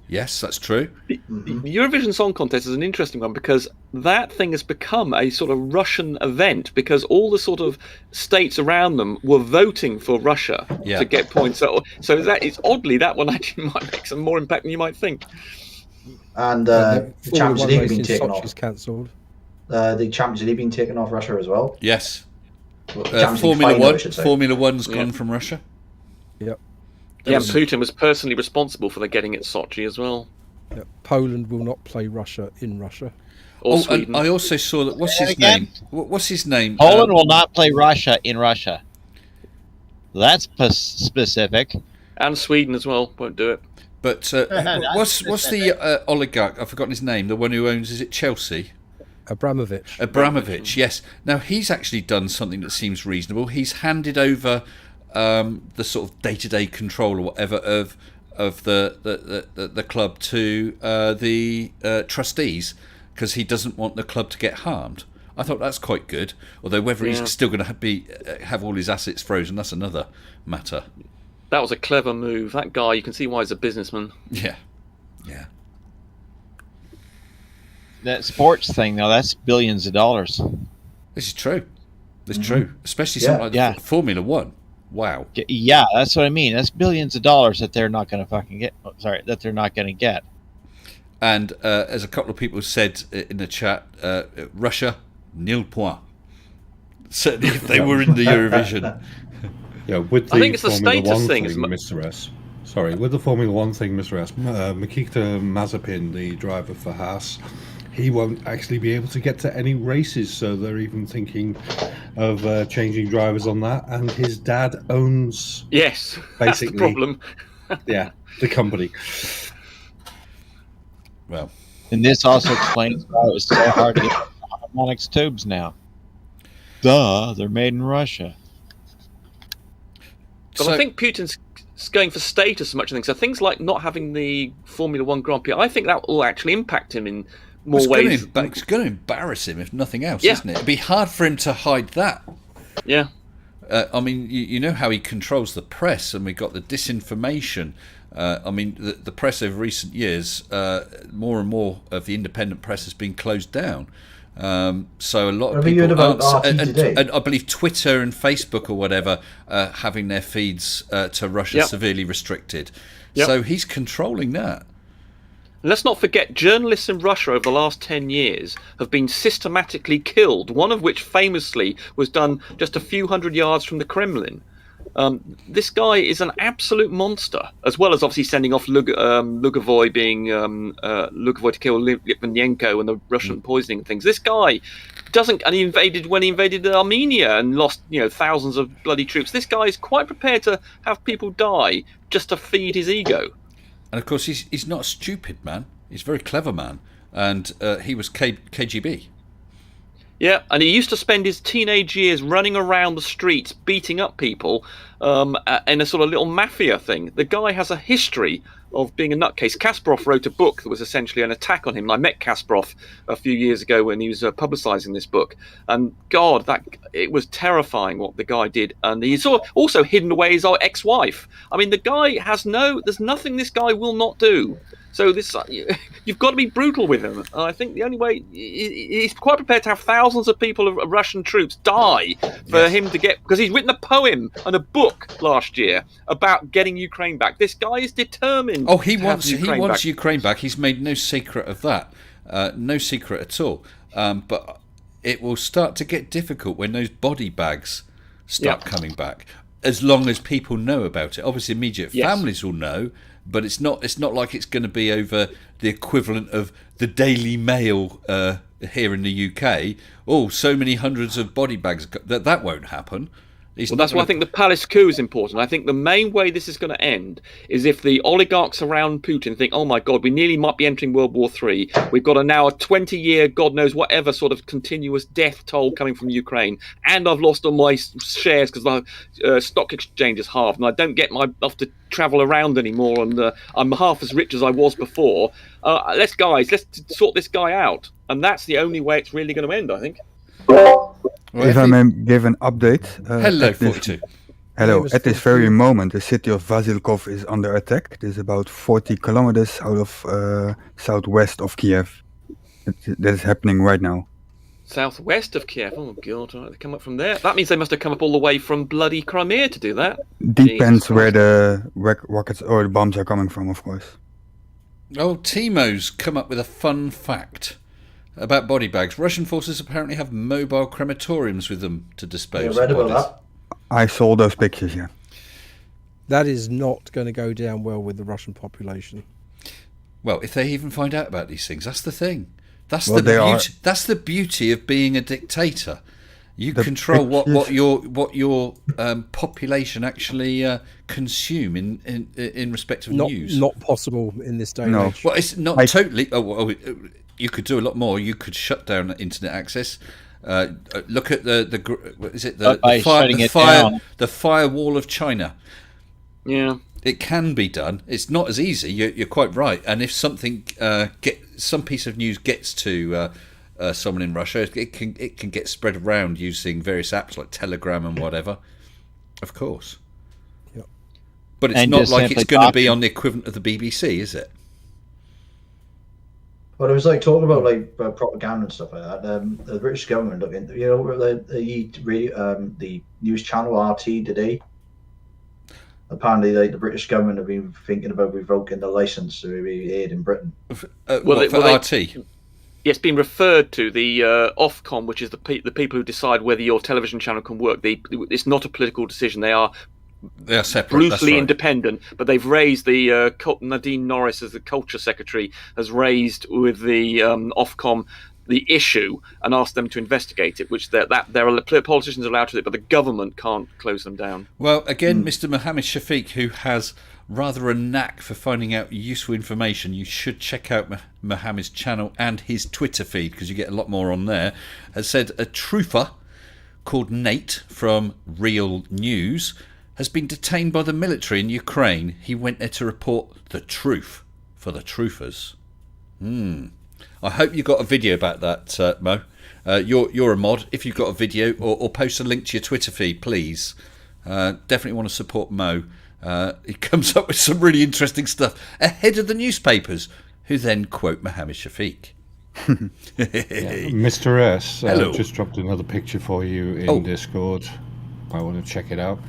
Yes, that's true. The Eurovision Song Contest is an interesting one because that thing has become a sort of Russian event because all the sort of states around them were voting for Russia to get points. So that it's oddly that one actually might make some more impact than you might think. And the Champions League has been taken Sochi's off. cancelled. The Champions League been taken off Russia as well. Yes. Champions League Formula final, I One. should say. Formula One's gone from Russia. Yep. Yeah, Putin was personally responsible for the getting at Sochi as well. Yep. Poland will not play Russia in Russia. Or Sweden. And I also saw that. What's his name? What's his name? Poland will not play Russia in Russia. That's specific. And Sweden as well won't do it. But what's the oligarch? I've forgotten his name. The one who owns, is it Chelsea? Abramovich. Yes. Now he's actually done something that seems reasonable. He's handed over the sort of day-to-day control or whatever of the club to the trustees because he doesn't want the club to get harmed. I thought that's quite good. Although whether he's still going to have all his assets frozen, that's another matter. That was a clever move. That guy, you can see why he's a businessman. Yeah. That sports thing, though, that's billions of dollars. This is true. Especially something like Formula One. Wow. Yeah, that's what I mean. That's billions of dollars that they're not going to fucking get. That they're not going to get. And as a couple of people said in the chat, Russia, nil point. Certainly if they were in the Eurovision. Yeah, with the I think it's the Formula status One thing, Mr. S. Sorry, with the Formula One thing, Mr. S. Mikita Mazepin, the driver for Haas, he won't actually be able to get to any races, so they're even thinking of changing drivers on that. And his dad owns, yes, basically, that's the problem. the company. Well, and this also explains why it was so hard to get harmonics tubes now. Duh, they're made in Russia. But I think Putin's going for status as much as things. So things like not having the Formula One Grand Prix, I think that will actually impact him in more ways. It's going to embarrass him, if nothing else, isn't it? It'd be hard for him to hide that. Yeah. I mean, you know how he controls the press, and we got the disinformation. I mean, the press over recent years, more and more of the independent press has been closed down. So a lot of people and I believe Twitter and Facebook or whatever having their feeds to Russia severely restricted. So he's controlling that. And let's not forget, journalists in Russia over the last 10 years have been systematically killed, one of which famously was done just a few hundred yards from the Kremlin. This guy is an absolute monster, as well as obviously sending off Lugovoy Lugovoy to kill Litvinenko and the Russian poisoning things. This guy doesn't, and he invaded Armenia and lost thousands of bloody troops. This guy is quite prepared to have people die just to feed his ego. And of course, he's not a stupid man. He's a very clever man, and he was KGB. Yeah, and he used to spend his teenage years running around the streets, beating up people in a sort of little mafia thing. The guy has a history of being a nutcase. Kasparov wrote a book that was essentially an attack on him. I met Kasparov a few years ago when he was publicising this book, and God, it was terrifying what the guy did. And he's also hidden away his ex-wife. I mean, the guy there's nothing this guy will not do. So you've got to be brutal with him. I think the only way he's quite prepared to have thousands of people of Russian troops die for him to get, because he's written a poem and a book last year about getting Ukraine back. This guy is determined. Oh, he wants Ukraine back. He's made no secret of that. No secret at all. But it will start to get difficult when those body bags start coming back. As long as people know about it, obviously immediate families will know. But it's not like it's going to be over the equivalent of the Daily Mail here in the UK. Oh, so many hundreds of body bags. That won't happen. That's why I think the palace coup is important. I think the main way this is going to end is if the oligarchs around Putin think, oh my God, we nearly might be entering World War III. We've got now a 20-year, God knows whatever sort of continuous death toll coming from Ukraine. And I've lost all my shares because my stock exchange is halved and I don't get off to travel around anymore. And I'm half as rich as I was before. Let's sort this guy out. And that's the only way it's really going to end, I think. If I may give an update. Hello, 42. Hello. At this very moment, the city of Vasilkov is under attack. It is about 40 kilometers out of southwest of Kiev. That is happening right now. Southwest of Kiev? Oh, God. Right, they come up from there. That means they must have come up all the way from bloody Crimea to do that. Depends where the rockets or the bombs are coming from, of course. Oh, Timo's come up with a fun fact about body bags. Russian forces apparently have mobile crematoriums with them to dispose of bodies. That. I saw those pictures, yeah. That is not going to go down well with the Russian population. Well, if they even find out about these things, that's the thing. That's the beauty of being a dictator. You control what your population actually consume in respect of news. Not possible in this day and age. Well, it's not totally. You could do a lot more. You could shut down internet access. Look at the firewall of China. Yeah, it can be done. It's not as easy. You're quite right. And if some piece of news gets to someone in Russia, it can get spread around using various apps like Telegram and whatever. Of course. Yep. But it's not like it's going to be on the equivalent of the BBC, is it? Well, it was like talking about like propaganda and stuff like that. The British government looking, the news channel RT today. Apparently, like the British government have been thinking about revoking the license to be aired in Britain. For RT? It's been referred to the Ofcom, which is the people who decide whether your television channel can work. It's not a political decision. They are separate, brutally independent, but they've raised Nadine Norris, as the culture secretary, has raised with the Ofcom the issue and asked them to investigate it, which politicians are allowed to do, but the government can't close them down. Well, again, Mr. Mohammed Shafiq, who has rather a knack for finding out useful information, you should check out Mohammed's channel and his Twitter feed, because you get a lot more on there, has said a truther called Nate from Real News has been detained by the military in Ukraine. He went there to report the truth for the truthers. I hope you got a video about that, Mo. You're a mod. If you've got a video, or post a link to your Twitter feed, please. Definitely want to support Mo. He comes up with some really interesting stuff ahead of the newspapers, who then quote Mohammed Shafiq. Mr. S just dropped another picture for you in Discord. I want to check it out.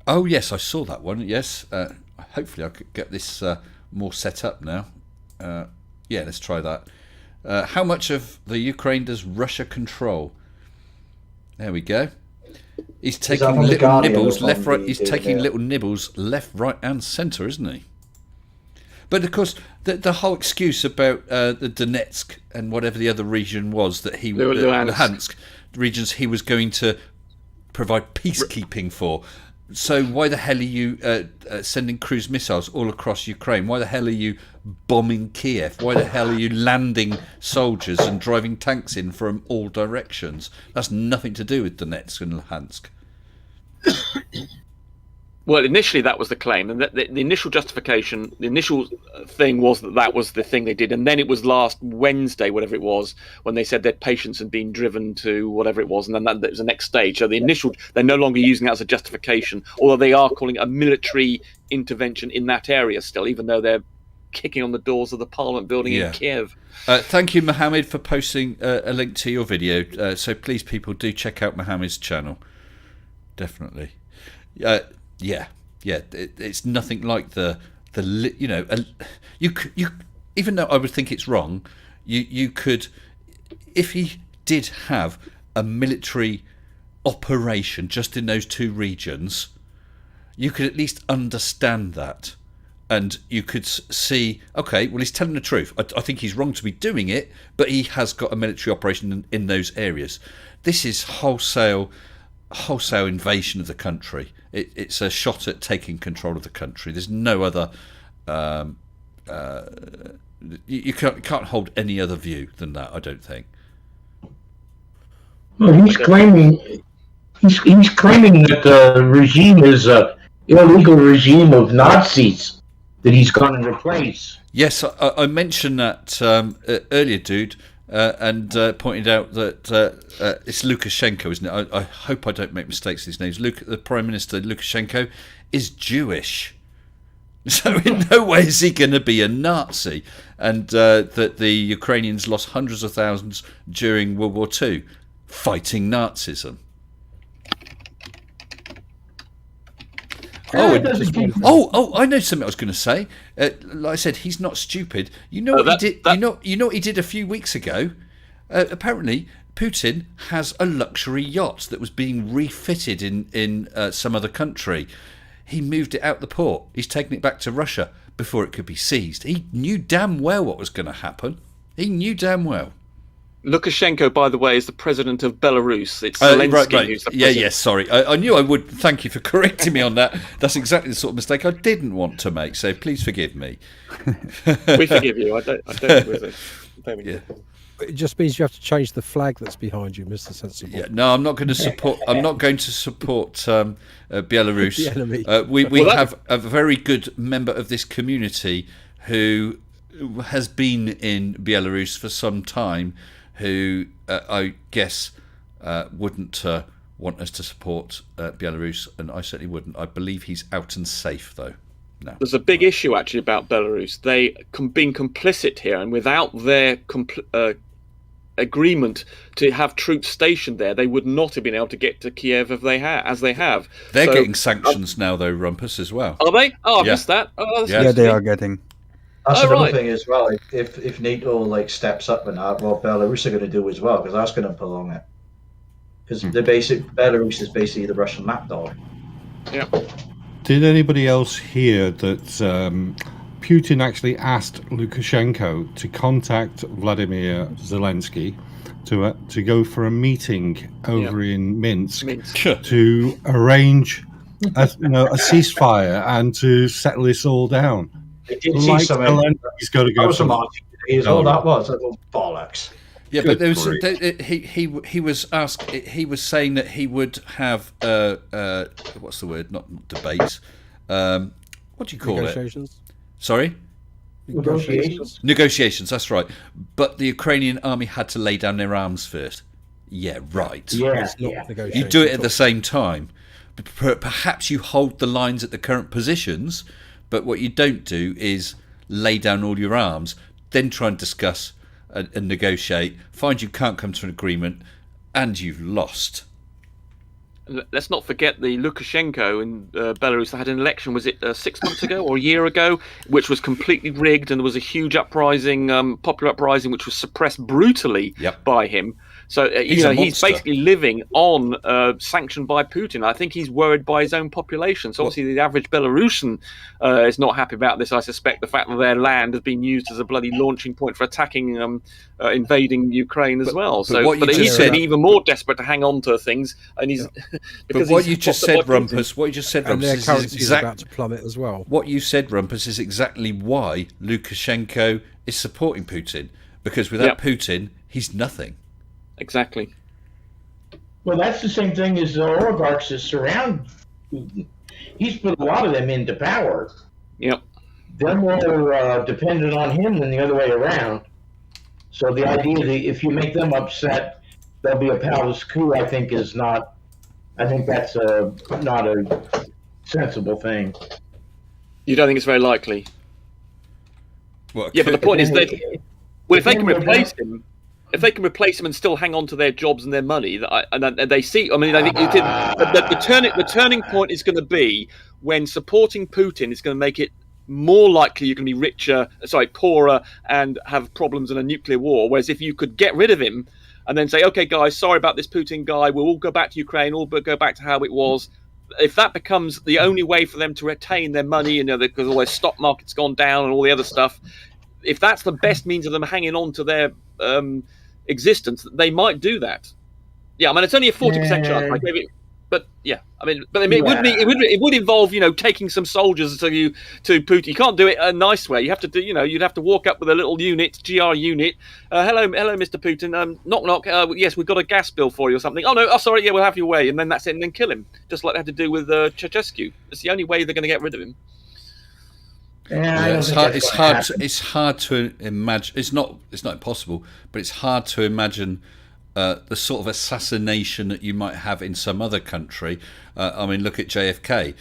Oh yes, I saw that one. Yes, hopefully I could get this more set up now. Yeah, let's try that. How much of the Ukraine does Russia control? There we go. He's taking little nibbles left, right. He's taking little nibbles left, right, and centre, isn't he? But of course, the whole excuse about the Donetsk and whatever the other region was that he Luhansk regions he was going to provide peacekeeping for. So why the hell are you sending cruise missiles all across Ukraine? Why the hell are you bombing Kiev? Why the hell are you landing soldiers and driving tanks in from all directions? That's nothing to do with Donetsk and Luhansk. Well, initially that was the claim, and the initial justification, the initial thing was that was the thing they did, and then it was last Wednesday, whatever it was, when they said their patients had been driven to whatever it was, and then that was the next stage. So the initial, they're no longer using that as a justification, although they are calling it a military intervention in that area still, even though they're kicking on the doors of the Parliament building in Kiev. Thank you, Mohammed, for posting a link to your video. So please, people, do check out Mohammed's channel. Definitely. It's nothing like you even though I would think it's wrong, you could, if he did have a military operation just in those two regions, you could at least understand that, and you could see, okay, well, he's telling the truth. I think he's wrong to be doing it, but he has got a military operation in those areas. This is wholesale invasion of the country. It's a shot at taking control of the country. There's no other. You can't hold any other view than that, I don't think. Well, he's claiming that the regime is an illegal regime of Nazis that he's going to replace. Yes, I mentioned that earlier, dude. And pointed out that it's Lukashenko, isn't it? I hope I don't make mistakes with his names. The Prime Minister, Lukashenko, is Jewish. So in no way is he going to be a Nazi. And that the Ukrainians lost hundreds of thousands during World War II fighting Nazism. I know something I was going to say. Like I said, he's not stupid. You know what he did? You know what he did a few weeks ago? Apparently, Putin has a luxury yacht that was being refitted in some other country. He moved it out the port. He's taken it back to Russia before it could be seized. He knew damn well what was going to happen. He knew damn well. Lukashenko, by the way, is the president of Belarus. It's Zelensky who's the president. Yeah, sorry. I knew I would. Thank you for correcting me on that. That's exactly the sort of mistake I didn't want to make, so please forgive me. We forgive you. I don't think yeah. It just means you have to change the flag that's behind you, Mr. Sensible. Yeah, no, I'm not going to support. I'm not going to support Belarus. The enemy. We have a very good member of this community who has been in Belarus for some time, who I guess wouldn't want us to support Belarus, and I certainly wouldn't. I believe he's out and safe, though. No. There's a big issue actually about Belarus. They being complicit here, and without their agreement to have troops stationed there, they would not have been able to get to Kiev as they have. They're getting sanctions now, though, Rumpus, as well. Are they? Oh, I missed that. Oh, yeah, they are getting. That's another thing as well. If NATO steps up and that, what Belarus are going to do as well, because that's going to prolong it. Because Belarus is basically the Russian lapdog. Yeah. Did anybody else hear that Putin actually asked Lukashenko to contact Vladimir Zelensky to go for a meeting over in Minsk to arrange a ceasefire and to settle this all down? I did see something. He's got to go. That was all that was. That was bollocks. Yeah, but there was he was asked. He was saying that he would have what's the word? Not debates. What do you call Negotiations. it? Sorry. Negotiations. That's right. But the Ukrainian army had to lay down their arms first. Yeah, right. Yeah. You do it at the same time. Perhaps you hold the lines at the current positions, but what you don't do is lay down all your arms, then try and discuss and negotiate, find you can't come to an agreement, and you've lost. Let's not forget the Lukashenko in Belarus that had an election, was it 6 months ago or a year ago, which was completely rigged, and there was a huge uprising, popular uprising, which was suppressed brutally by him. So, he's basically living on sanctioned by Putin. I think he's worried by his own population. So obviously the average Belarusian is not happy about this. I suspect the fact that their land has been used as a bloody launching point for attacking, invading Ukraine as well. But he's even more desperate to hang on to things. And he's because what you just said, Rumpus, and their currency is about to plummet as well. What you said, Rumpus, is exactly why Lukashenko is supporting Putin. Because without Putin, he's nothing. Exactly. Well, that's the same thing as the oligarchs that surround Putin. he's put a lot of them into power. Yep. They're more dependent on him than the other way around. So the idea that if you make them upset, there'll be a palace coup, I think is not. I think that's not a sensible thing. You don't think it's very likely? Well, Yeah, but the point is that if they can Again, replace him, if they can replace him and still hang on to their jobs and their money, and they see, I mean, I think the turning point is going to be when supporting Putin is going to make it more likely you're going to be poorer, and have problems in a nuclear war. Whereas if you could get rid of him and then say, okay, guys, sorry about this Putin guy, we'll all go back to Ukraine, all go back to how it was. If that becomes the only way for them to retain their money, because all their stock market's gone down and all the other stuff, if that's the best means of them hanging on to their existence, they might do that. Yeah, I mean, it's only a 40% chance. Like maybe, but yeah, it would involve taking some soldiers to Putin. You can't do it a nice way. You have to do you'd have to walk up with a little unit, GR unit. Hello, Mr. Putin. Knock knock. Yes, we've got a gas bill for you or something. Oh no, sorry. Yeah, we'll have your way, and then that's it, and then kill him, just like they had to do with Ceausescu. It's the only way they're going to get rid of him. It's hard to imagine. It's not impossible, but it's hard to imagine the sort of assassination that you might have in some other country. I mean, look at JFK.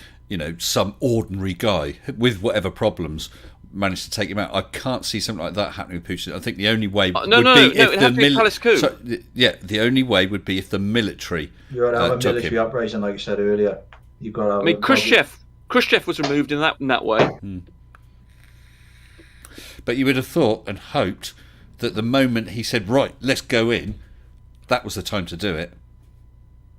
Some ordinary guy with whatever problems managed to take him out. I can't see something like that happening with Putin. I think the only way would be if the palace coup. The only way would be if the military. You're going to have a military uprising, like you said earlier. You've got. I mean, Khrushchev was removed in that way. But you would have thought and hoped that the moment he said, right, let's go in, that was the time to do it.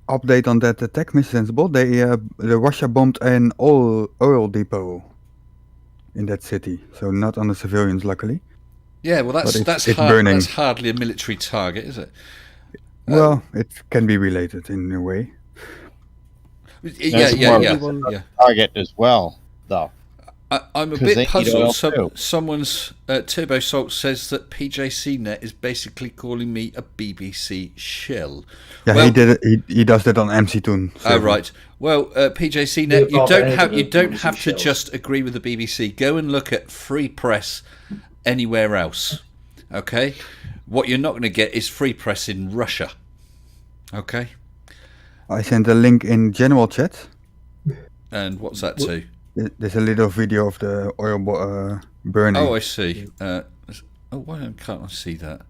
Update on that attack, Mr. Sensible. The Russia bombed an oil depot in that city, so not on the civilians, luckily. Yeah, well, that's hardly a military target, is it? Well, it can be related in a way. Yeah. Target as well, though. I'm a bit puzzled. Someone's Turbo Salt says that PJC Net is basically calling me a BBC shill. Yeah, well, he did it. He does that on MC Toon. Oh right. Well, PJC Net, you don't have to just agree with the BBC. Go and look at free press anywhere else. Okay. What you're not going to get is free press in Russia. Okay. I sent a link in general chat. And what's that to? There's a little video of the oil burning. Oh, I see. Why can't I see that?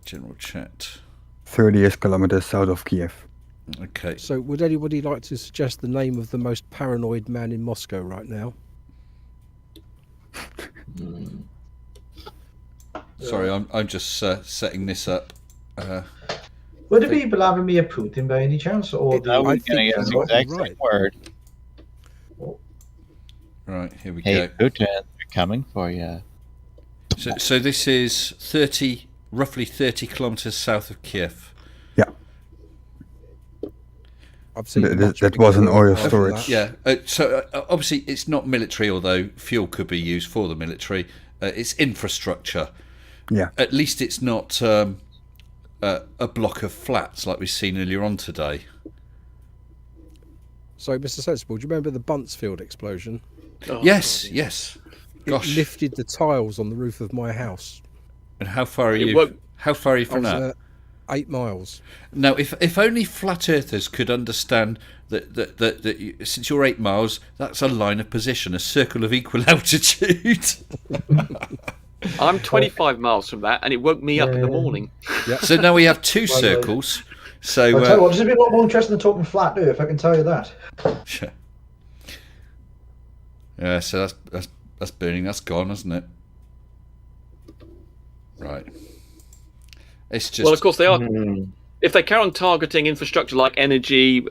General chat. 30 kilometers south of Kiev. Okay. So would anybody like to suggest the name of the most paranoid man in Moscow right now? Sorry, I'm just setting this up. Would it be Vladimir Putin by any chance? Or I think that's exact same word. Right, here we go. Putin, they're coming for you. So this is roughly 30 kilometers south of Kiev. Yeah. I've seen that was an oil storage. Yeah. So obviously it's not military, although fuel could be used for the military. It's infrastructure. Yeah. At least it's not a block of flats like we've seen earlier on today. So, Mr. Sensible, do you remember the Buntsfield explosion? Oh, yes. Gosh. It lifted the tiles on the roof of my house. And how far are you? How far are you from that? 8 miles. Now, if only flat earthers could understand that since you're 8 miles, that's a line of position, a circle of equal altitude. I'm 25 miles from that, and it woke me up in the morning. Yep. So now we have 2 circles. So I'll tell you what, this is a bit more interesting than talking flat earth, I can tell you that. Sure. Yeah, so that's burning, that's gone, isn't it? Right. It's just. Well, of course they are. If they carry on targeting infrastructure like energy,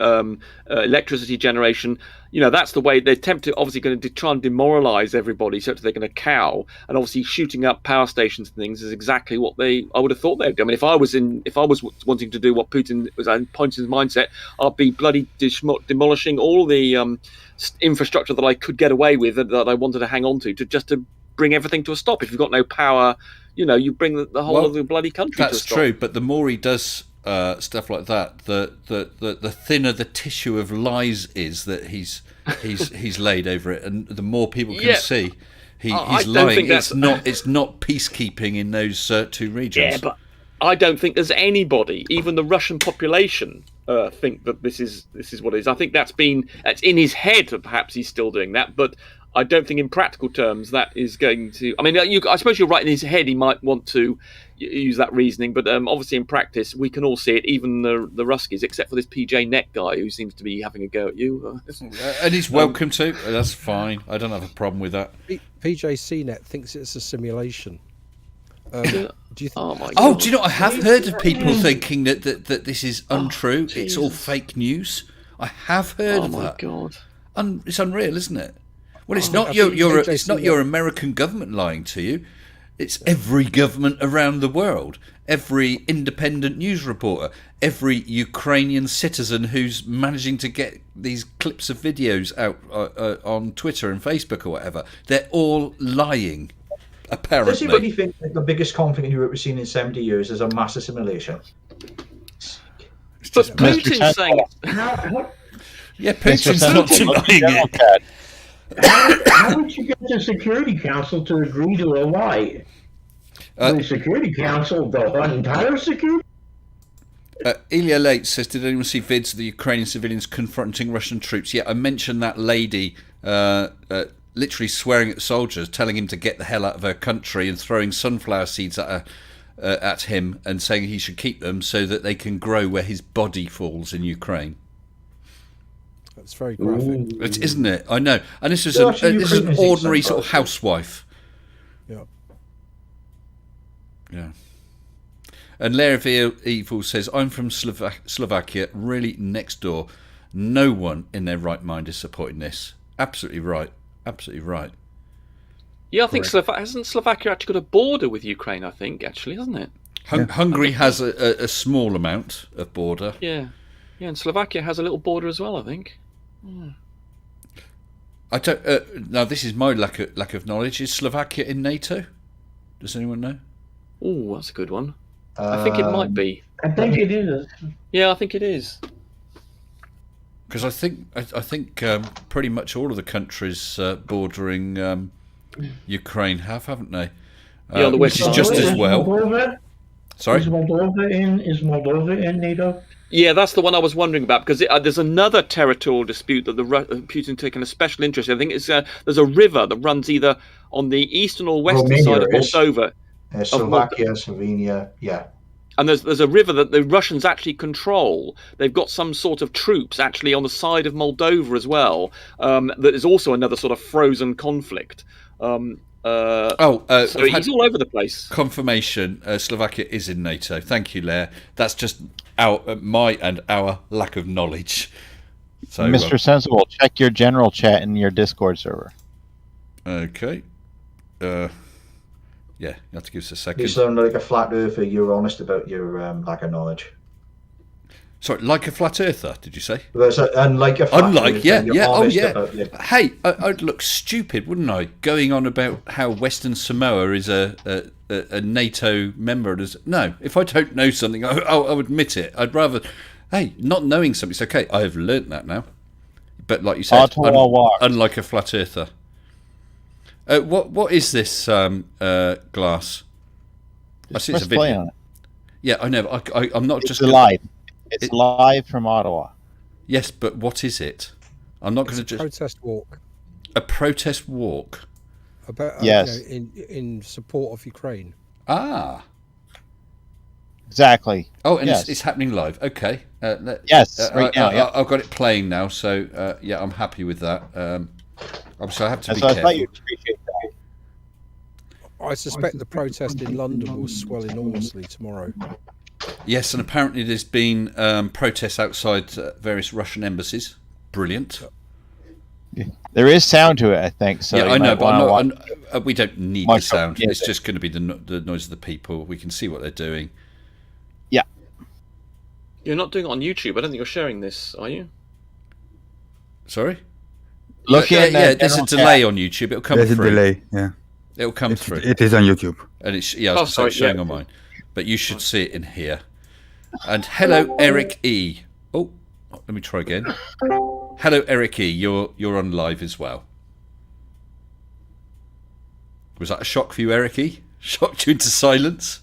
electricity generation, that's the way they're obviously going to try and demoralize everybody so that they're going to cow. And obviously shooting up power stations and things is exactly what I would have thought they'd do. I mean, if I was wanting to do what Putin was at Putin's mindset, I'd be bloody demolishing all the infrastructure that I could get away with that I wanted to hang on to just to bring everything to a stop. If you've got no power, you bring the whole of the bloody country to a stop. That's true, but the more he does stuff like that, the thinner the tissue of lies is that he's laid over it, and the more people can see he's lying. It's not peacekeeping in those two regions. Yeah, but I don't think there's anybody, even the Russian population, think that this is what it is. I think that's in his head. Perhaps he's still doing that, but I don't think in practical terms that is going to. I mean, I suppose you're right. In his head, he might want to use that reasoning, but obviously in practice, we can all see it. Even the Ruskies, except for this PJ Net guy who seems to be having a go at you. And he's welcome to. That's fine. I don't have a problem with that. PJ CNET thinks it's a simulation. Do you think? Oh my God. Oh, do you know? I have heard of people thinking that this is untrue. It's all fake news. I have heard of that. Oh my God. It's unreal, isn't it? Well, it's not your American government lying to you. It's every government around the world, every independent news reporter, every Ukrainian citizen who's managing to get these clips of videos out on Twitter and Facebook or whatever. They're all lying, apparently. Does anybody think that the biggest conflict in Europe we've seen in 70 years is a mass assimilation? But Putin's saying... Yeah, Putin's not denying it. How would you get the Security Council to agree to a lie? The Security Council, the entire security? Ilya Late says, did anyone see vids of the Ukrainian civilians confronting Russian troops? Yeah, I mentioned that lady literally swearing at soldiers, telling him to get the hell out of her country and throwing sunflower seeds at him and saying he should keep them so that they can grow where his body falls in Ukraine. That's very graphic. Isn't it? I know. And this is an ordinary sort of housewife. Yeah. Yeah. And Lair of Evil says, I'm from Slovakia, really next door. No one in their right mind is supporting this. Absolutely right. Absolutely right. Yeah, I think hasn't Slovakia actually got a border with Ukraine, I think, actually, hasn't it? Hungary has a small amount of border. Yeah. Yeah, and Slovakia has a little border as well, I think. Yeah. I don't. Now, this is my lack of knowledge. Is Slovakia in NATO? Does anyone know? Oh, that's a good one. I think it might be. I think it is. Yeah, I think it is. Because I think pretty much all of the countries bordering Ukraine haven't they? Yeah, on the west which is just as well. Moldova? Sorry? Is Moldova in NATO? Yeah, that's the one I was wondering about, because there's another territorial dispute that Putin's taken a special interest in. I think it's there's a river that runs either on the eastern or western side of Moldova. Slovakia, Slovenia, yeah. And there's a river that the Russians actually control. They've got some sort of troops actually on the side of Moldova as well. That is also another sort of frozen conflict. So he's all over the place. Confirmation: Slovakia is in NATO. Thank you, Lair. That's just my and our lack of knowledge. So, Mr. Sensible, check your general chat in your Discord server. Okay. Yeah, you have to give us a second. You sound like a flat earther. You're honest about your lack of knowledge. Sorry, like a flat earther, did you say? Unlike a flat earther. Yeah. Oh, yeah. Hey, I'd look stupid, wouldn't I? Going on about how Western Samoa is a NATO member. No, if I don't know something, I'll admit it. I'd rather... Hey, not knowing something's okay. I have learnt that now. But like you said, unlike a flat earther. What is this glass? I see it's a video. On it. Yeah, I know. I'm not it's just live. It's live from Ottawa. Yes, but what is it? I'm not going to just protest walk. A protest walk. About yes, in support of Ukraine. Ah, exactly. Oh, and it's happening live. Okay. Yes, right now. Yeah. I've got it playing now, so yeah, I'm happy with that. Obviously, I have to be careful. I thought you'd appreciate that. I suspect the protest in London will swell enormously tomorrow. Yes, and apparently there's been protests outside various Russian embassies. Brilliant. There is sound to it, I think. So yeah, I know, but we don't need the sound. It's just going to be the noise of the people. We can see what they're doing. Yeah. You're not doing it on YouTube. I don't think you're sharing this, are you? Sorry? Yeah, there's a delay on YouTube. It'll come through. There's a delay, yeah. It'll come through. It is on YouTube. And it's showing on mine. But you should see it in here. And hello, Eric E. Oh, let me try again. Hello, Eric E. You're on live as well. Was that a shock for you, Eric E? Shocked you into silence?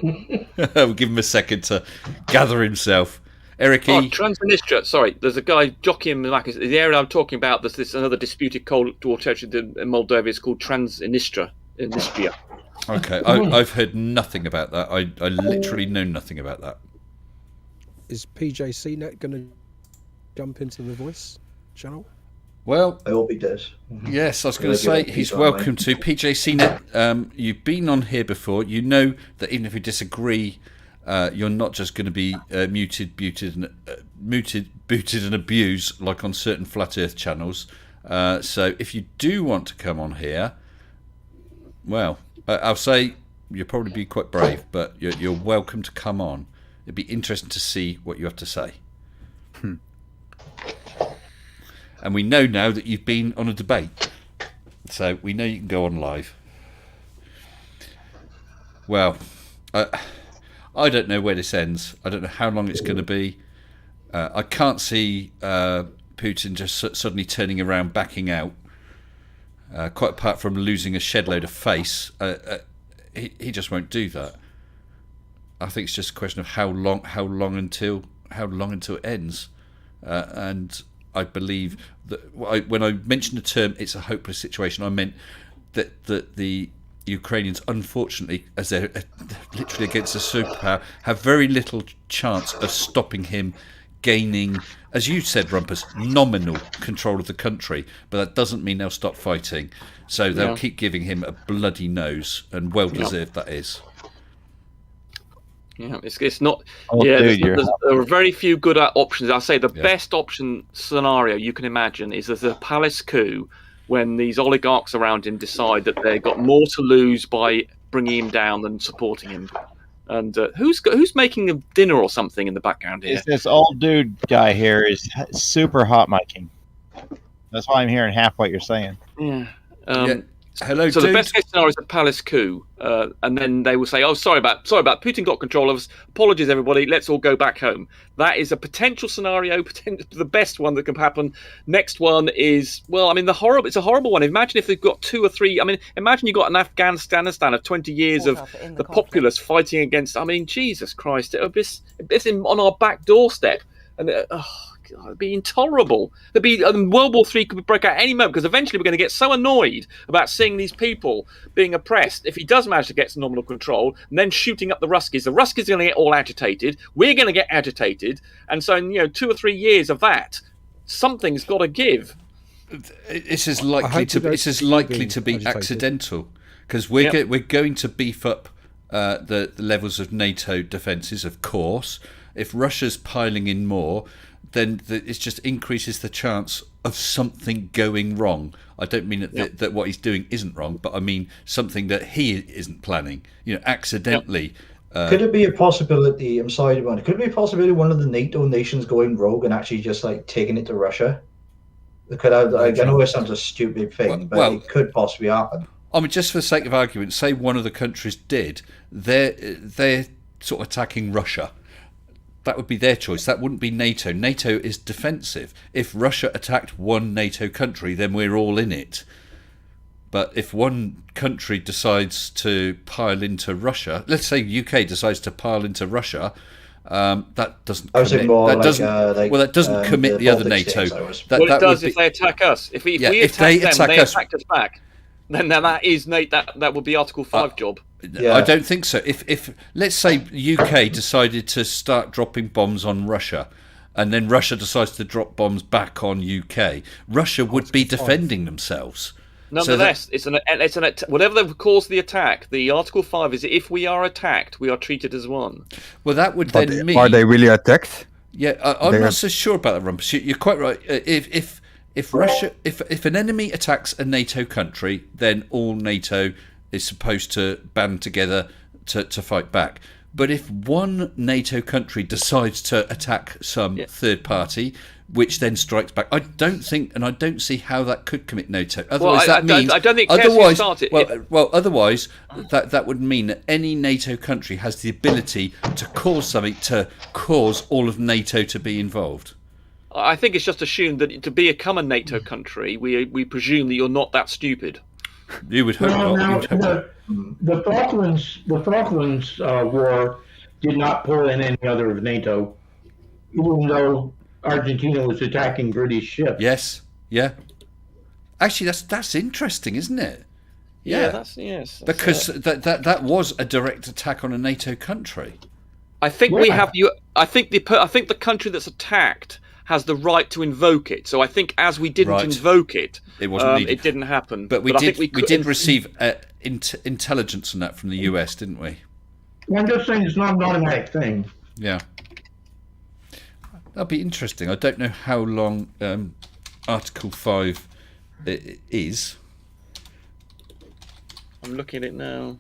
We'll give him a second to gather himself. Eric E. Transnistria. Sorry, there's a guy jockeying the back. The area I'm talking about, there's this another disputed Cold War territory in Moldova. It's called Transnistria. Okay, I've heard nothing about that. I literally know nothing about that. Is PJCnet going to jump into the voice channel? Well, I hope he does. Yes, I was going to say he's welcome to PJCnet. You've been on here before. You know that even if you disagree, you're not just going to be muted, booted, and abused like on certain flat Earth channels. So if you do want to come on here, well, I'll say you'll probably be quite brave, but you're welcome to come on. It'd be interesting to see what you have to say. And we know now that you've been on a debate, so we know you can go on live. Well, I don't know where this ends. I don't know how long it's going to be. I can't see Putin just suddenly turning around, backing out. Quite apart from losing a shed load of face, he just won't do that. I think it's just a question of how long until it ends, and I believe that when I mentioned the term "it's a hopeless situation," I meant that the Ukrainians, unfortunately, as they're literally against a superpower, have very little chance of stopping him gaining, as you said, Rumpus, nominal control of the country. But that doesn't mean they'll stop fighting. So they'll keep giving him a bloody nose, and well deserved that is. Yeah, it's not. There are very few good options. I'll say the best option scenario you can imagine is there's a palace coup when these oligarchs around him decide that they've got more to lose by bringing him down than supporting him. And who's making a dinner or something in the background here? It's this old dude guy here is super hot micing. That's why I'm hearing half what you're saying. Yeah. Hello, so dude. The best case scenario is a palace coup, and then they will say, "Oh, sorry about Putin got control of us. Apologies, everybody. Let's all go back home." That is a potential scenario, the best one that can happen. Next one is, well, I mean, it's a horrible one. Imagine if they've got 2 or 3. I mean, imagine you've got an Afghanistan of 20 years of the populace fighting against. I mean, Jesus Christ, it's on our back doorstep, and it'd be intolerable. World War III could break out any moment, because eventually we're going to get so annoyed about seeing these people being oppressed. If he does manage to get nominal control and then shooting up the Ruskies are going to get all agitated. We're going to get agitated, and so in 2 or 3 years of that, something's got to give. This is likely to be accidental, because we're going to beef up the levels of NATO defences, of course. If Russia's piling in more, then it just increases the chance of something going wrong. I don't mean that what he's doing isn't wrong, but I mean something that he isn't planning. Accidentally. Could it be a possibility? I'm sorry to wonder. Could it be a possibility one of the NATO nations going rogue and actually just taking it to Russia? I know it sounds a stupid thing, but it could possibly happen. I mean, just for the sake of argument, say one of the countries did, they're sort of attacking Russia. That would be their choice. That wouldn't be NATO. NATO is defensive. If Russia attacked one NATO country, then we're all in it. But if one country decides to pile into Russia, let's say UK decides to pile into Russia, that doesn't commit. That doesn't commit the other NATO. It does if they attack us. If we attack them, they attack us back. Then that would be Article 5 job. Yeah. I don't think so. If let's say UK decided to start dropping bombs on Russia, and then Russia decides to drop bombs back on UK, Russia would be defending themselves. Nonetheless, whatever the cause of the attack, the Article 5 is if we are attacked, we are treated as one. Well, that would then mean... Are they really attacked? Yeah, I'm not so sure about that, Rumpus. You're quite right. If Russia, if an enemy attacks a NATO country, then all NATO is supposed to band together to fight back. But if one NATO country decides to attack some third party, which then strikes back. I don't see how that could commit NATO. Otherwise, I don't think it cares who starts it. Otherwise, that would mean that any NATO country has the ability to cause something to cause all of NATO to be involved. I think it's just assumed that to become a NATO country, we presume that you're not that stupid. You would hope not. Now, You'd hope not. the Falklands War did not pull in any other of NATO, even though Argentina was attacking British ships. Yes. Yeah. Actually, that's interesting, isn't it? Yeah, because that was a direct attack on a NATO country. I think we have you. I think the country that's attacked has the right to invoke it. So I think as we didn't invoke it, it wasn't needed. It didn't happen. But we did receive intelligence on that from the US, didn't we? I'm just saying it's not an automatic thing. Yeah. That'll be interesting. I don't know how long Article 5 is. I'm looking at it now.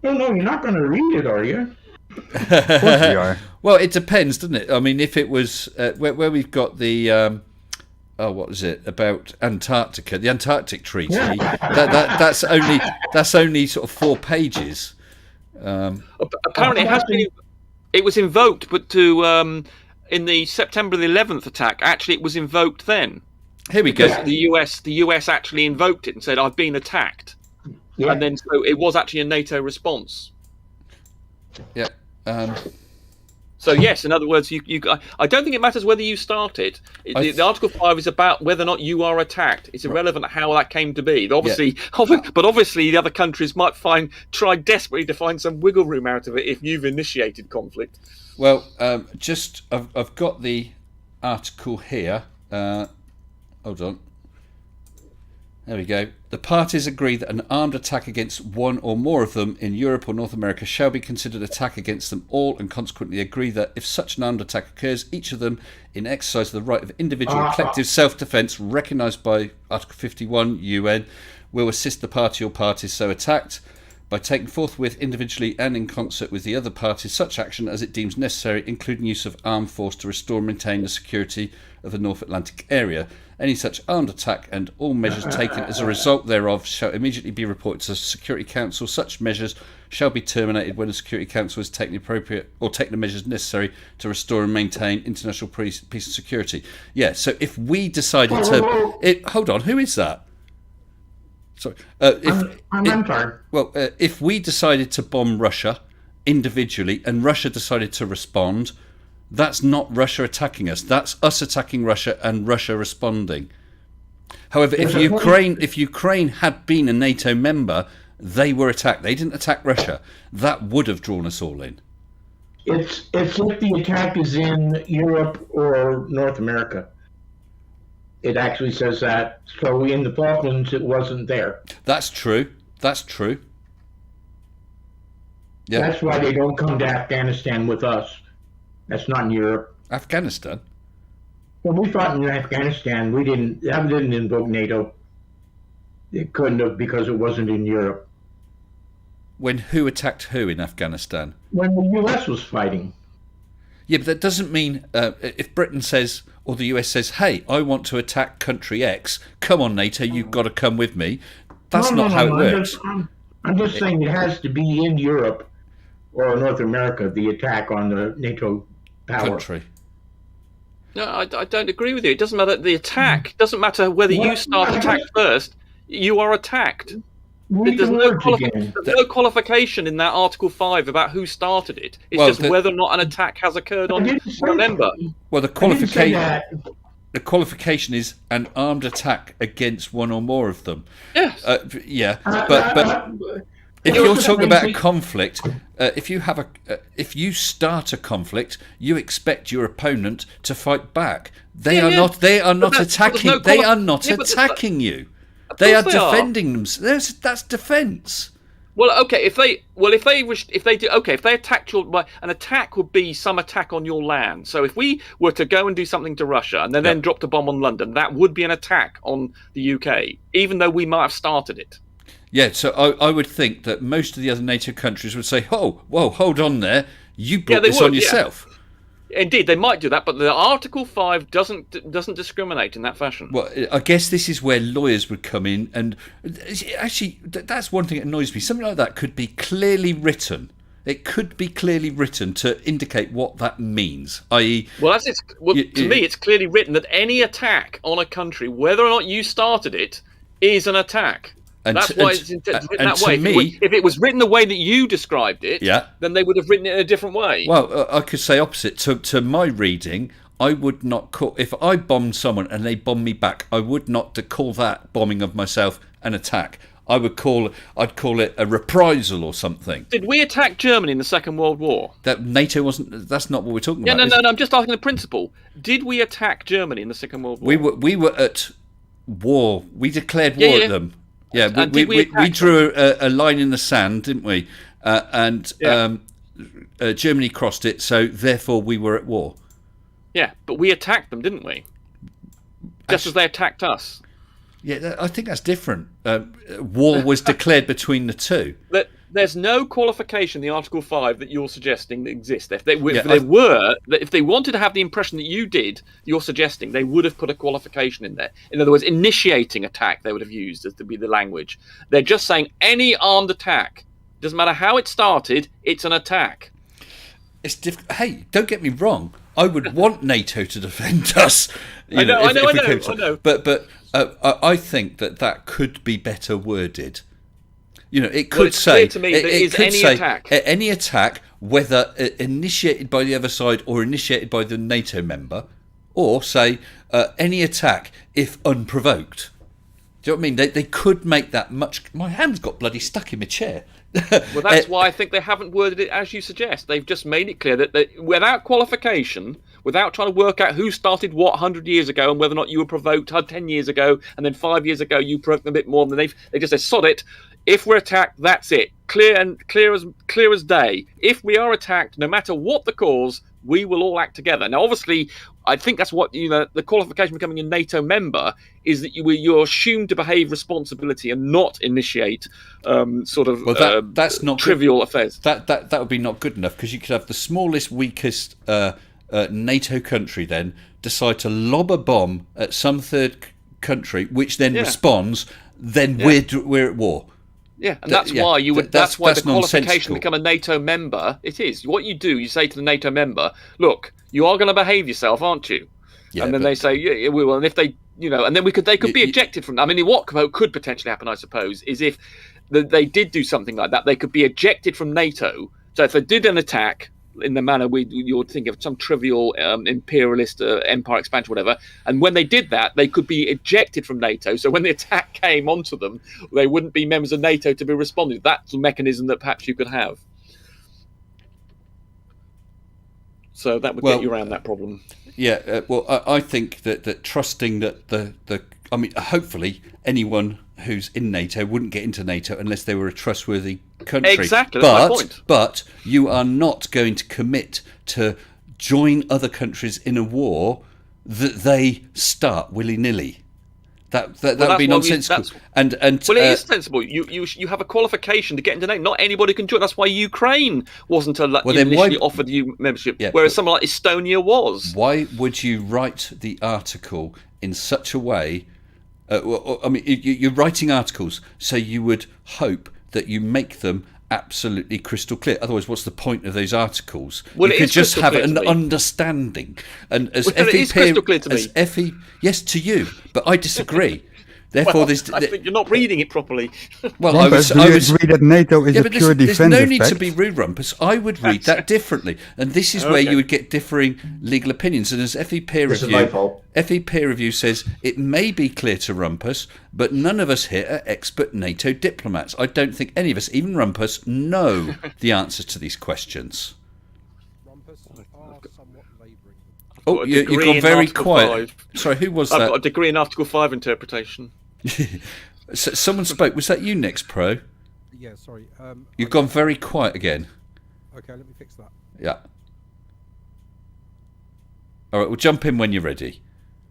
No, you're not going to read it, are you? Of course we are. Well, it depends, doesn't it? I mean, if it was where we've got the what was it about Antarctica, the Antarctic Treaty? That's only sort of 4 pages. Apparently, it was invoked, but in the September the 11th attack, actually, it was invoked then. Here we go. The US actually invoked it and said, "I've been attacked," and then so it was actually a NATO response. Yeah. So yes, in other words, I don't think it matters whether you start it. The Article 5 is about whether or not you are attacked. It's irrelevant how that came to be. Obviously, but obviously the other countries might try desperately to find some wiggle room out of it if you've initiated conflict. Well, I've got the article here. Hold on. There we go. The parties agree that an armed attack against one or more of them in Europe or North America shall be considered attack against them all, and consequently agree that if such an armed attack occurs, each of them, in exercise of the right of individual and collective self-defence recognised by Article 51 UN, will assist the party or parties so attacked by taking forthwith, individually and in concert with the other parties, such action as it deems necessary, including use of armed force to restore and maintain the security of the North Atlantic area. Any such armed attack and all measures taken as a result thereof shall immediately be reported to the Security Council. Such measures shall be terminated when the Security Council has taken the measures necessary to restore and maintain international peace and security. Yeah, so if we decided to... hold on, who is that? Sorry. I'm sorry. Well, if we decided to bomb Russia individually and Russia decided to respond... That's not Russia attacking us. That's us attacking Russia and Russia responding. However, if Ukraine had been a NATO member, they were attacked. They didn't attack Russia. That would have drawn us all in. It's if the attack is in Europe or North America. It actually says that. So in the Falklands, it wasn't there. That's true. Yeah. That's why they don't come to Afghanistan with us. That's not in Europe. Afghanistan? When we fought in Afghanistan, that didn't invoke NATO. It couldn't have because it wasn't in Europe. When who attacked who in Afghanistan? When the US was fighting. Yeah, but that doesn't mean if Britain says, or the US says, hey, I want to attack country X, come on NATO, you've got to come with me. That's not how it works. I'm just saying it has to be in Europe or North America, the attack on the NATO power. Country. No, I don't agree with you. It doesn't matter. The attack doesn't matter whether you start attack first. You are attacked. There's no qualification in that Article 5 about who started it. It's just whether or not an attack has occurred on a member. Well, the qualification is an armed attack against one or more of them. Yes. But if you're talking about a conflict, if you start a conflict, you expect your opponent to fight back. They are not attacking. They are not attacking you. They are defending them. That's defence. Well, okay. If they attacked an attack would be some attack on your land. So if we were to go and do something to Russia and then dropped a bomb on London, that would be an attack on the UK, even though we might have started it. Yeah, so I would think that most of the other NATO countries would say, "Oh, whoa, hold on there, you brought this on yourself." Indeed, they might do that, but the Article 5 doesn't discriminate in that fashion. Well, I guess this is where lawyers would come in, and actually, that's one thing that annoys me. Something like that could be clearly written. It could be clearly written to indicate what that means, i.e. Well, to me, it's clearly written that any attack on a country, whether or not you started it, is an attack. That's why it's written that way. If it was written the way that you described it, then they would have written it in a different way. Well, I could say opposite. To my reading, I would not call... If I bombed someone and they bombed me back, I would not call that bombing of myself an attack. I'd call it a reprisal or something. Did we attack Germany in the Second World War? That NATO wasn't... That's not what we're talking about. No, I'm just asking the principle. Did we attack Germany in the Second World War? We were at war. We declared war at them. Yeah, we drew a line in the sand, didn't we? Germany crossed it, so therefore we were at war. Yeah, but we attacked them, didn't we? Just as they attacked us. Yeah, I think that's different. War was declared between the two. There's no qualification in the Article 5 that you're suggesting that exists. If they wanted to have the impression that you're suggesting, they would have put a qualification in there. In other words, initiating attack, they would have used as to be the language. They're just saying any armed attack, doesn't matter how it started, it's an attack. It's Hey, don't get me wrong. I would want NATO to defend us. I know. But I think that could be better worded. It could say to me that it is any attack. Any attack, whether initiated by the other side or initiated by the NATO member, or say any attack if unprovoked. Do you know what I mean? They could make that much... My hand's got bloody stuck in my chair. Well, that's why I think they haven't worded it as you suggest. They've just made it clear that without qualification, without trying to work out who started what 100 years ago and whether or not you were provoked 10 years ago, and then 5 years ago you provoked them a bit more, than they just said, sod it. If we're attacked, that's it. Clear as day. If we are attacked, no matter what the cause, we will all act together. Now, obviously, I think that's what the qualification for becoming a NATO member is that you're assumed to behave responsibility and not initiate that's not trivial affairs. That would be not good enough, because you could have the smallest, weakest NATO country then decide to lob a bomb at some third country, which then responds. Then we're at war. Yeah, and that's why you would. That's why the qualification to become a NATO member. It is what you do. You say to the NATO member, "Look, you are going to behave yourself, aren't you?" Yeah, and then they say, "Yeah, we will." And if they, and then they could be ejected from. I mean, what could potentially happen, I suppose, is if they did do something like that, they could be ejected from NATO. So if they did an attack in the manner you would think of some trivial imperialist empire expansion, whatever, and when they did that, they could be ejected from NATO. So when the attack came onto them, they wouldn't be members of NATO to be responding. That's a mechanism that perhaps you could have. So that would get you around that problem. Yeah, I think that trusting that hopefully anyone who's in NATO wouldn't get into NATO unless they were a trustworthy country. Exactly, that's my point. But you are not going to commit to join other countries in a war that they start willy-nilly. That would be nonsensical. Well, it is sensible. You have a qualification to get into NATO. Not anybody can join. That's why Ukraine wasn't initially offered you membership, whereas someone like Estonia was. Why would you write the article in such a way? You're writing articles, so you would hope that you make them absolutely crystal clear. Otherwise, what's the point of those articles? Well, you could just have an understanding. And as it is crystal clear to me. Yes, to you, but I disagree. Therefore, I think you're not reading it properly. Well, I was agree that NATO is a pure defensive There's no need to be rude, Rumpus. I would read that differently, and this is where you would get differing legal opinions. And as FE peer review says, it may be clear to Rumpus, but none of us here are expert NATO diplomats. I don't think any of us, even Rumpus, know the answers to these questions. Rumpus are somewhat labouring. Oh, you've gone very quiet. Sorry, who was that? I've got a degree in Article 5 interpretation. Someone spoke. Was that you, Next Pro? Yeah, sorry. You've gone very quiet again. Okay, let me fix that. Yeah. All right, we'll jump in when you're ready.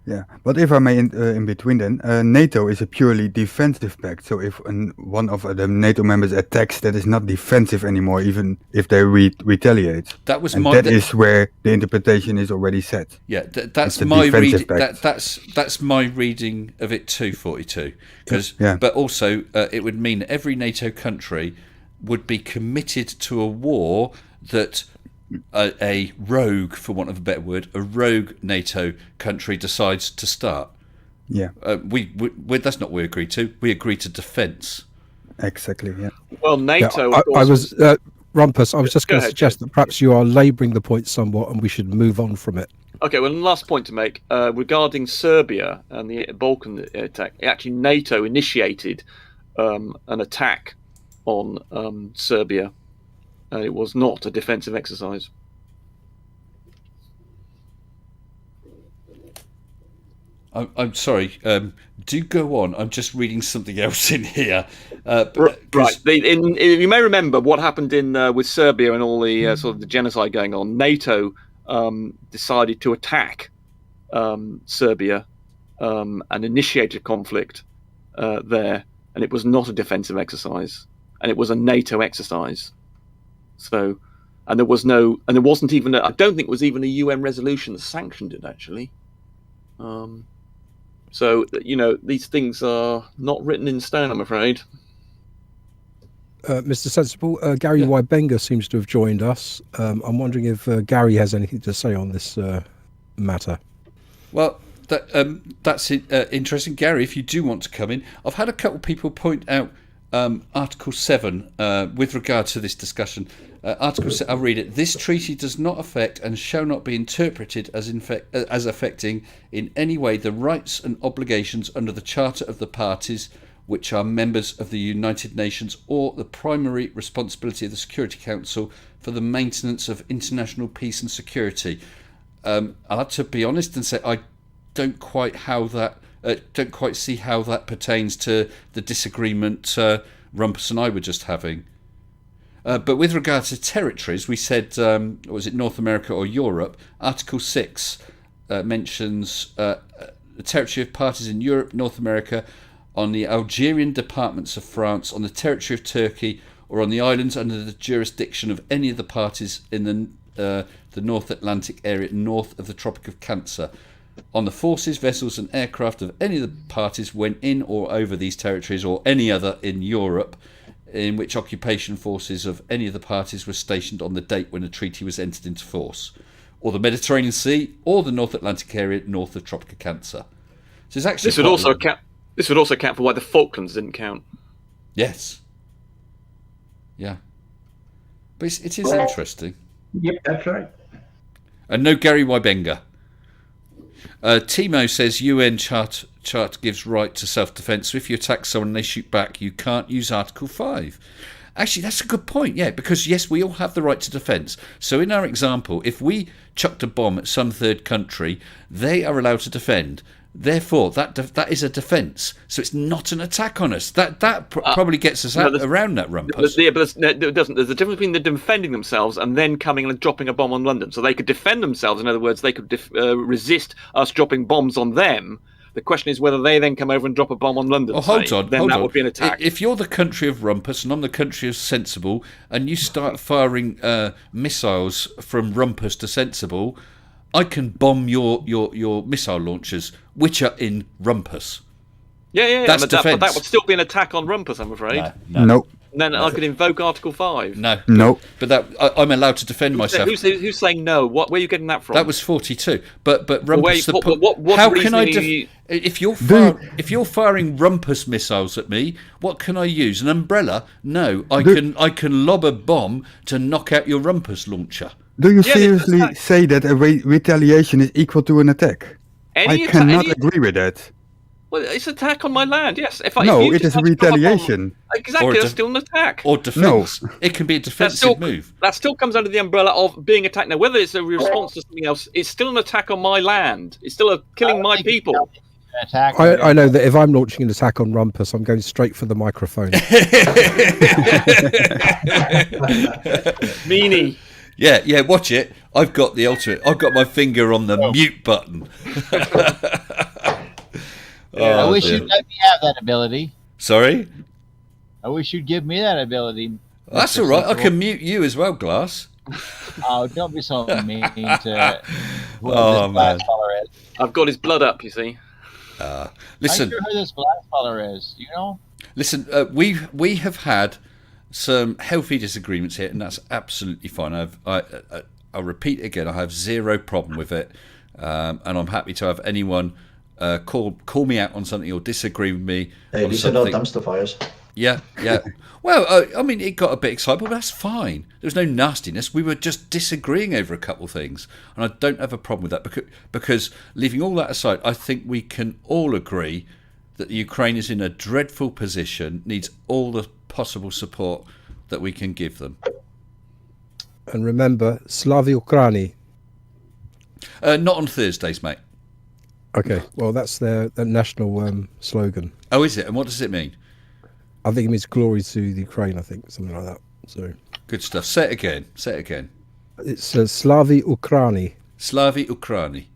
Yeah, but if I may, in between then, NATO is a purely defensive pact. So if one of the NATO members attacks, that is not defensive anymore, even if they retaliate. That was and my. that is where the interpretation is already set. Yeah, that's It's a my defensive reading. pact. That's my reading of it too. 42, because Yeah. but also it would mean every NATO country would be committed to a war that a rogue, for want of a better word, a rogue NATO country decides to start. Yeah, We that's not what we agreed to. We agreed to defence. exactly. Yeah. Well, NATO. Yeah, of course, I was Rumpus. I was just Go going to ahead, suggest that perhaps you are labouring the point somewhat, and we should move on from it. Okay, well, last point to make regarding Serbia and the Balkan attack. Actually, NATO initiated an attack on Serbia, and it was not a defensive exercise. I'm sorry. Do go on. I'm just reading something else in here. Right. You may remember what happened in with Serbia and all the sort of the genocide going on. NATO decided to attack Serbia and initiate a conflict there, and it was not a defensive exercise, and it was a NATO exercise. So, and there wasn't even. I don't think it was even a UN resolution that sanctioned it actually. So these things are not written in stone, I'm afraid. Mr. Sensible, Gary Wybenga seems to have joined us. I'm wondering if Gary has anything to say on this matter. Well, that's interesting. Gary, if you do want to come in, I've had a couple of people point out Article 7 with regard to this discussion. Article 7, I'll read it. This treaty does not affect and shall not be interpreted as affecting in any way the rights and obligations under the Charter of the Parties, which are members of the United Nations, or the primary responsibility of the Security Council for the maintenance of international peace and security. I'll have to be honest and say I don't quite see how that pertains to the disagreement Rumpus and I were just having. But with regard to territories, we said, was it North America or Europe? Article 6 mentions the territory of parties in Europe, North America, on the Algerian departments of France, on the territory of Turkey, or on the islands under the jurisdiction of any of the parties in the North Atlantic area north of the Tropic of Cancer, on the forces, vessels and aircraft of any of the parties when in or over these territories, or any other in Europe, in which occupation forces of any of the parties were stationed on the date when the treaty was entered into force, or the Mediterranean Sea, or the North Atlantic area north of Tropic of Cancer. So it's actually this would also count for why the Falklands didn't count. Yes. Yeah. But it is interesting. Yep, that's right. And no Gary Wybenga. Timo says UN chart gives right to self-defence, so if you attack someone and they shoot back, you can't use Article 5. Actually, that's a good point, yeah, because yes, we all have the right to defence. So in our example, if we chucked a bomb at some third country, they are allowed to defend. Therefore, that is a defence. So it's not an attack on us. That probably gets us around that rumpus. Yeah, but it doesn't. There's a difference between them defending themselves and then coming and dropping a bomb on London. So they could defend themselves. In other words, they could resist us dropping bombs on them. The question is whether they then come over and drop a bomb on London. Hold on. Then that would be an attack. If you're the country of rumpus and I'm the country of sensible, and you start firing missiles from rumpus to sensible, I can bomb your missile launchers, which are in rumpus. Yeah. That's but defence. that would still be an attack on rumpus, I'm afraid. No. And then I could invoke Article 5. No. But I'm allowed to defend myself. Who's saying no? Where are you getting that from? That was 42. But rumpus. What how can I? If you're firing rumpus missiles at me, what can I use? An umbrella? No. I can lob a bomb to knock out your rumpus launcher. Do you seriously say that a retaliation is equal to an attack? I cannot agree with that. Well, it's an attack on my land, yes. If it is a retaliation. Exactly, that's still an attack. Or defence. No. It can be a defensive move. That still comes under the umbrella of being attacked. Now, whether it's a response to something else, it's still an attack on my land. It's still killing my people. I know that if I'm launching an attack on Rumpus, I'm going straight for the microphone. Meanie. Yeah, watch it. I've got the ultimate. I've got my finger on the mute button. I wish dear. you'd let me have that ability. Sorry? I wish you'd give me that ability. That's Mr. all right. I Sensible. can mute you as well, Glass. Oh, don't be so mean to whoever Oh, this glass man. feller is. I've got his blood up, you see. I'm Listen, sure who this glass feller is. You know? listen. We have had some healthy disagreements here, and that's absolutely fine. I'll repeat again. I have zero problem with it, and I'm happy to have anyone call me out on something or disagree with me Hey, on these are not something. dumpster fires. Yeah. Well, I mean, it got a bit excitable, but that's fine. There was no nastiness. We were just disagreeing over a couple of things, and I don't have a problem with that because leaving all that aside, I think we can all agree that the Ukraine is in a dreadful position, needs all the possible support that we can give them. And remember, Slavi Ukraini. Not on Thursdays, mate. Okay, well, that's their national slogan. Oh, is it? And what does it mean? I think it means glory to the Ukraine, I think, something like that. So Good stuff. Say it again. it's Slavi Ukraini. Slavi Ukraini.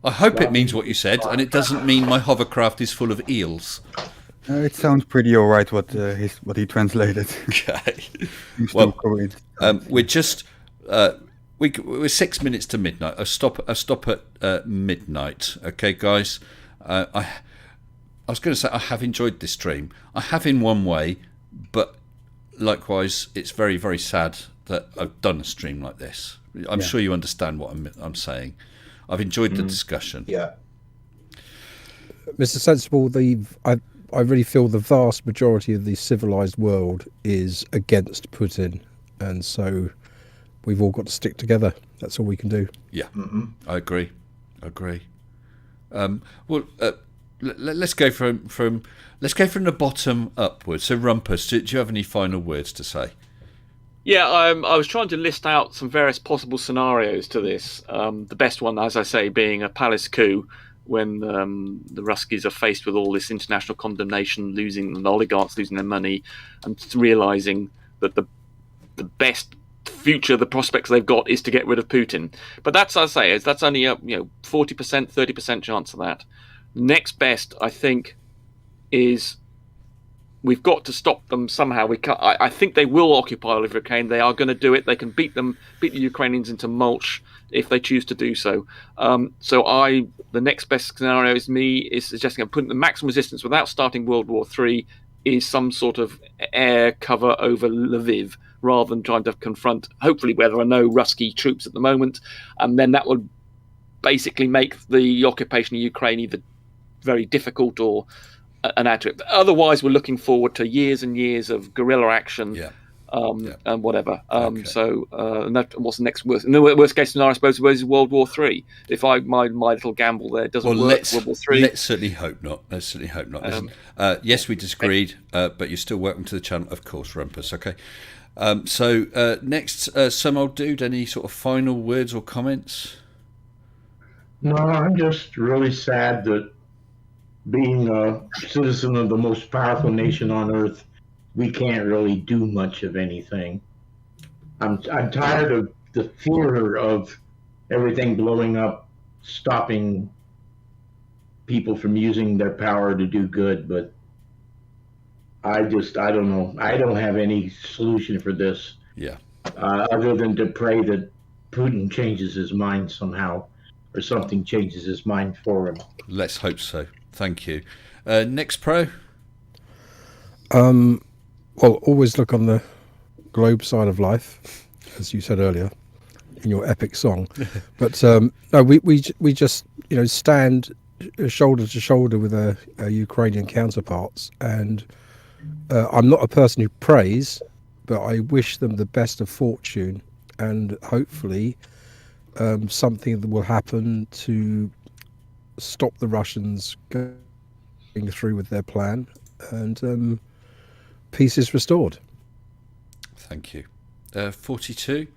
I hope it means what you said, and it doesn't mean my hovercraft is full of eels. It sounds pretty alright what he translated. Okay. He's Well, still correct. we're just we're 6 minutes to midnight. I stop at midnight. Okay, guys. I was going to say I have enjoyed this stream. I have in one way, but likewise, it's very, very sad that I've done a stream like this. I'm sure you understand what I'm saying. I've enjoyed the discussion. Yeah. Mr. Sensible, I really feel the vast majority of the civilized world is against Putin, and so we've all got to stick together. That's all we can do. Yeah, I agree. Well, let's go from the bottom upwards. So, Rumpus, do you have any final words to say? Yeah, I was trying to list out some various possible scenarios to this. The best one, as I say, being a palace coup, when the Ruskies are faced with all this international condemnation, and the oligarchs losing their money, and realizing that the best future, the prospects they've got, is to get rid of Putin. But that's, as I say, that's only a 40%, 30% chance of that. Next best, I think, is we've got to stop them somehow. I think they will occupy all of Ukraine. They are going to do it. They can beat the Ukrainians into mulch if they choose to do so. The next best scenario is suggesting putting the maximum resistance without starting World War III is some sort of air cover over Lviv, rather than trying to confront, hopefully, where there are no Rusky troops at the moment. And then that would basically make the occupation of Ukraine either very difficult or an add to it. Otherwise, we're looking forward to years and years of guerrilla action, and whatever. And what's the next worst? No, worst case scenario, I suppose, is World War III. If my little gamble there doesn't work, World War III. Let's certainly hope not. Listen, yes, we disagreed, but you're still welcome to the channel, of course, Rumpus. Okay. Next, some old dude. Any sort of final words or comments? No, I'm just really sad that, being a citizen of the most powerful nation on earth, we can't really do much of anything. I'm tired of the fear of everything blowing up, stopping people from using their power to do good, but I don't know. I don't have any solution for this. Yeah. Other than to pray that Putin changes his mind somehow, or something changes his mind for him. Let's hope so. Thank you. Next pro. Well, always look on the globe side of life, as you said earlier in your epic song. But no, we just stand shoulder to shoulder with our Ukrainian counterparts, and I'm not a person who prays, but I wish them the best of fortune, and hopefully something that will happen to stop the Russians going through with their plan, and peace is restored. Thank you. 42.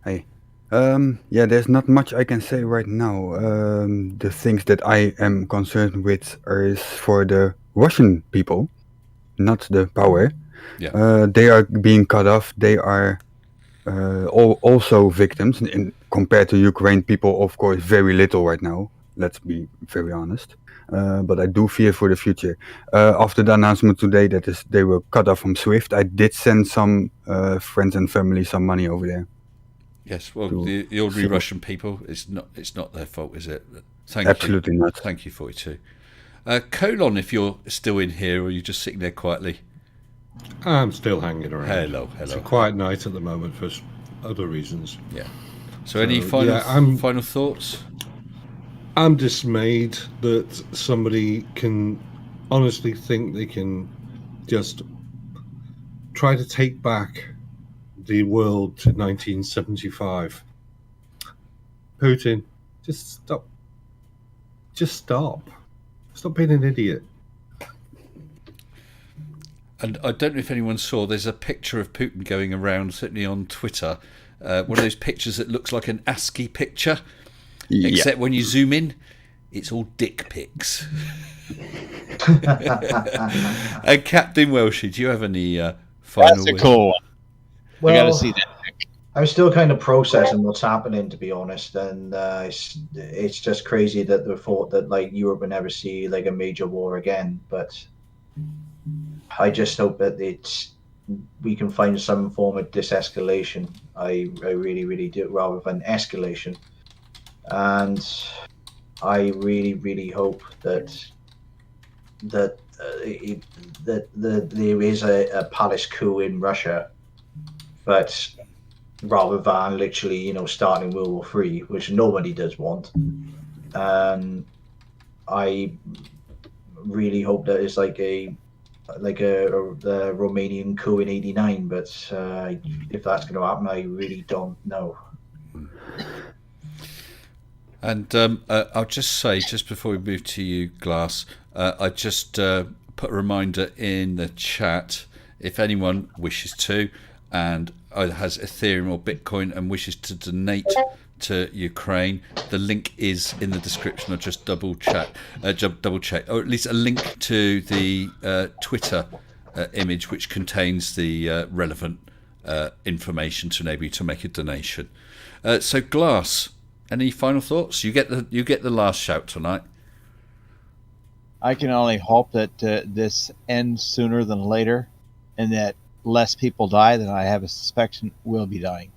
Hey. There's not much I can say right now. The things that I am concerned with is for the Russian people, not the power. Yeah. They are being cut off. They are also victims. Compared to Ukraine people, of course, very little right now. Let's be very honest. But I do fear for the future. After the announcement today that they were cut off from SWIFT, I did send some friends and family some money over there. Yes, well, the ordinary Russian people, it's not their fault, is it? Thank Absolutely you. not. Thank you, 42. Colon, if you're still in here or you're just sitting there quietly. I'm still hanging around. Hello. It's a quiet night at the moment for other reasons. Yeah. So any final thoughts? I'm dismayed that somebody can honestly think they can just try to take back the world to 1975. Putin, just stop. Just stop. Stop being an idiot. And I don't know if anyone saw, there's a picture of Putin going around, certainly on Twitter, one of those pictures that looks like an ASCII picture, except when you zoom in, it's all dick pics. And Captain Welshie, do you have any final? That's a cool one. Well, I got to see that. I'm still kind of processing what's happening, to be honest, and it's just crazy that the thought that like Europe would never see like a major war again. But I just hope that we can find some form of de-escalation. I really, really do, rather than escalation. And I really, really hope that there is a palace coup in Russia, but rather than literally, starting World War III, which nobody does want. I really hope that it's like a Romanian coup in '89, but if that's going to happen, I really don't know. And I'll just say, just before we move to you, Glass, I just put a reminder in the chat, if anyone wishes to, and either has Ethereum or Bitcoin and wishes to donate to Ukraine, the link is in the description. I'll just double check, or at least a link to the Twitter image, which contains the relevant information to enable you to make a donation. So, Glass, any final thoughts? You get the last shout tonight. I can only hope that this ends sooner than later, and that less people die than I have a suspicion will be dying.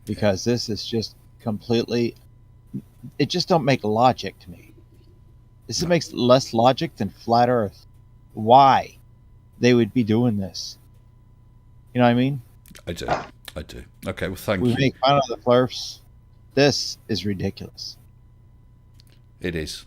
Because this is just completely, it just don't make logic to me. This makes less logic than flat Earth. Why they would be doing this? You know what I mean? I do. Okay, well, thank you. We make fun of the Flerfs. This is ridiculous. It is.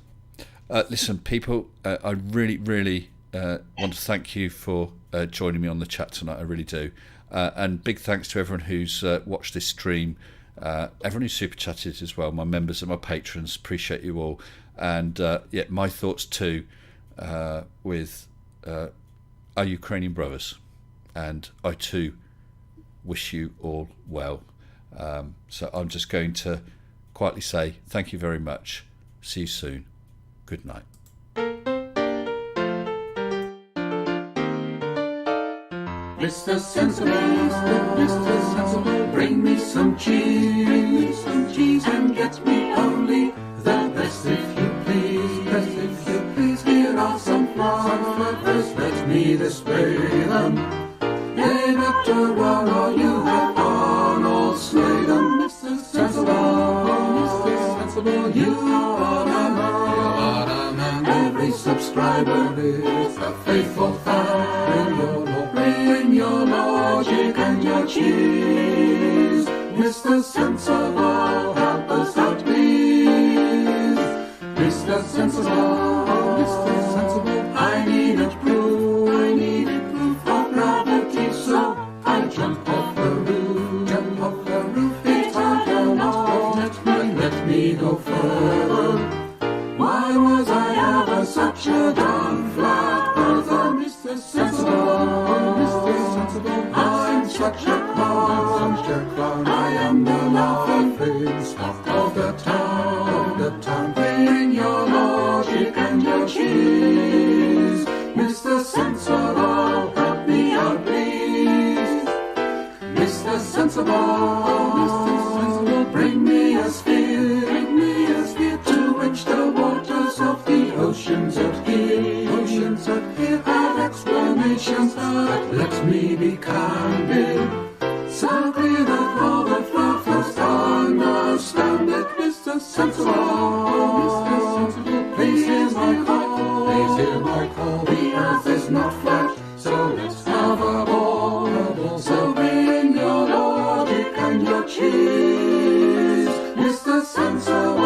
Listen, people, I really, really want to thank you for joining me on the chat tonight. I really do. And big thanks to everyone who's watched this stream, everyone who's super chatted as well, my members and my patrons. Appreciate you all. And my thoughts too with our Ukrainian brothers. And I too wish you all well. So I'm just going to quietly say thank you very much. See you soon. Good night. Mr. Sensible, bring me some cheese, and get me only the best if you please. Here are some flowers, let me display them. Name it to one or you have gone or slay them. Mr. Sensible, you are a man. Every subscriber is a faithful fan. Bring your logic and your cheese. Mr. Sensible, help us out, please. Mr. Sensible, I needed proof of gravity, so I jump off the roof. It's hard enough, let me go further. Why was I ever such a darn flat earther, Mr. Sensible? I'm such a clown. I am the laughing stock of the town. Bring your logic and your cheese. Mr. Sensible, help me out, please. Mr. Sensible, bring me a sphere to but let me be candid. So clear that all the fluffers understand it, Mr. Sensible. Please hear my call, please hear my call. The earth is not flat, so let's have a ball. So bring your logic and your cheese, Mr. Sensible.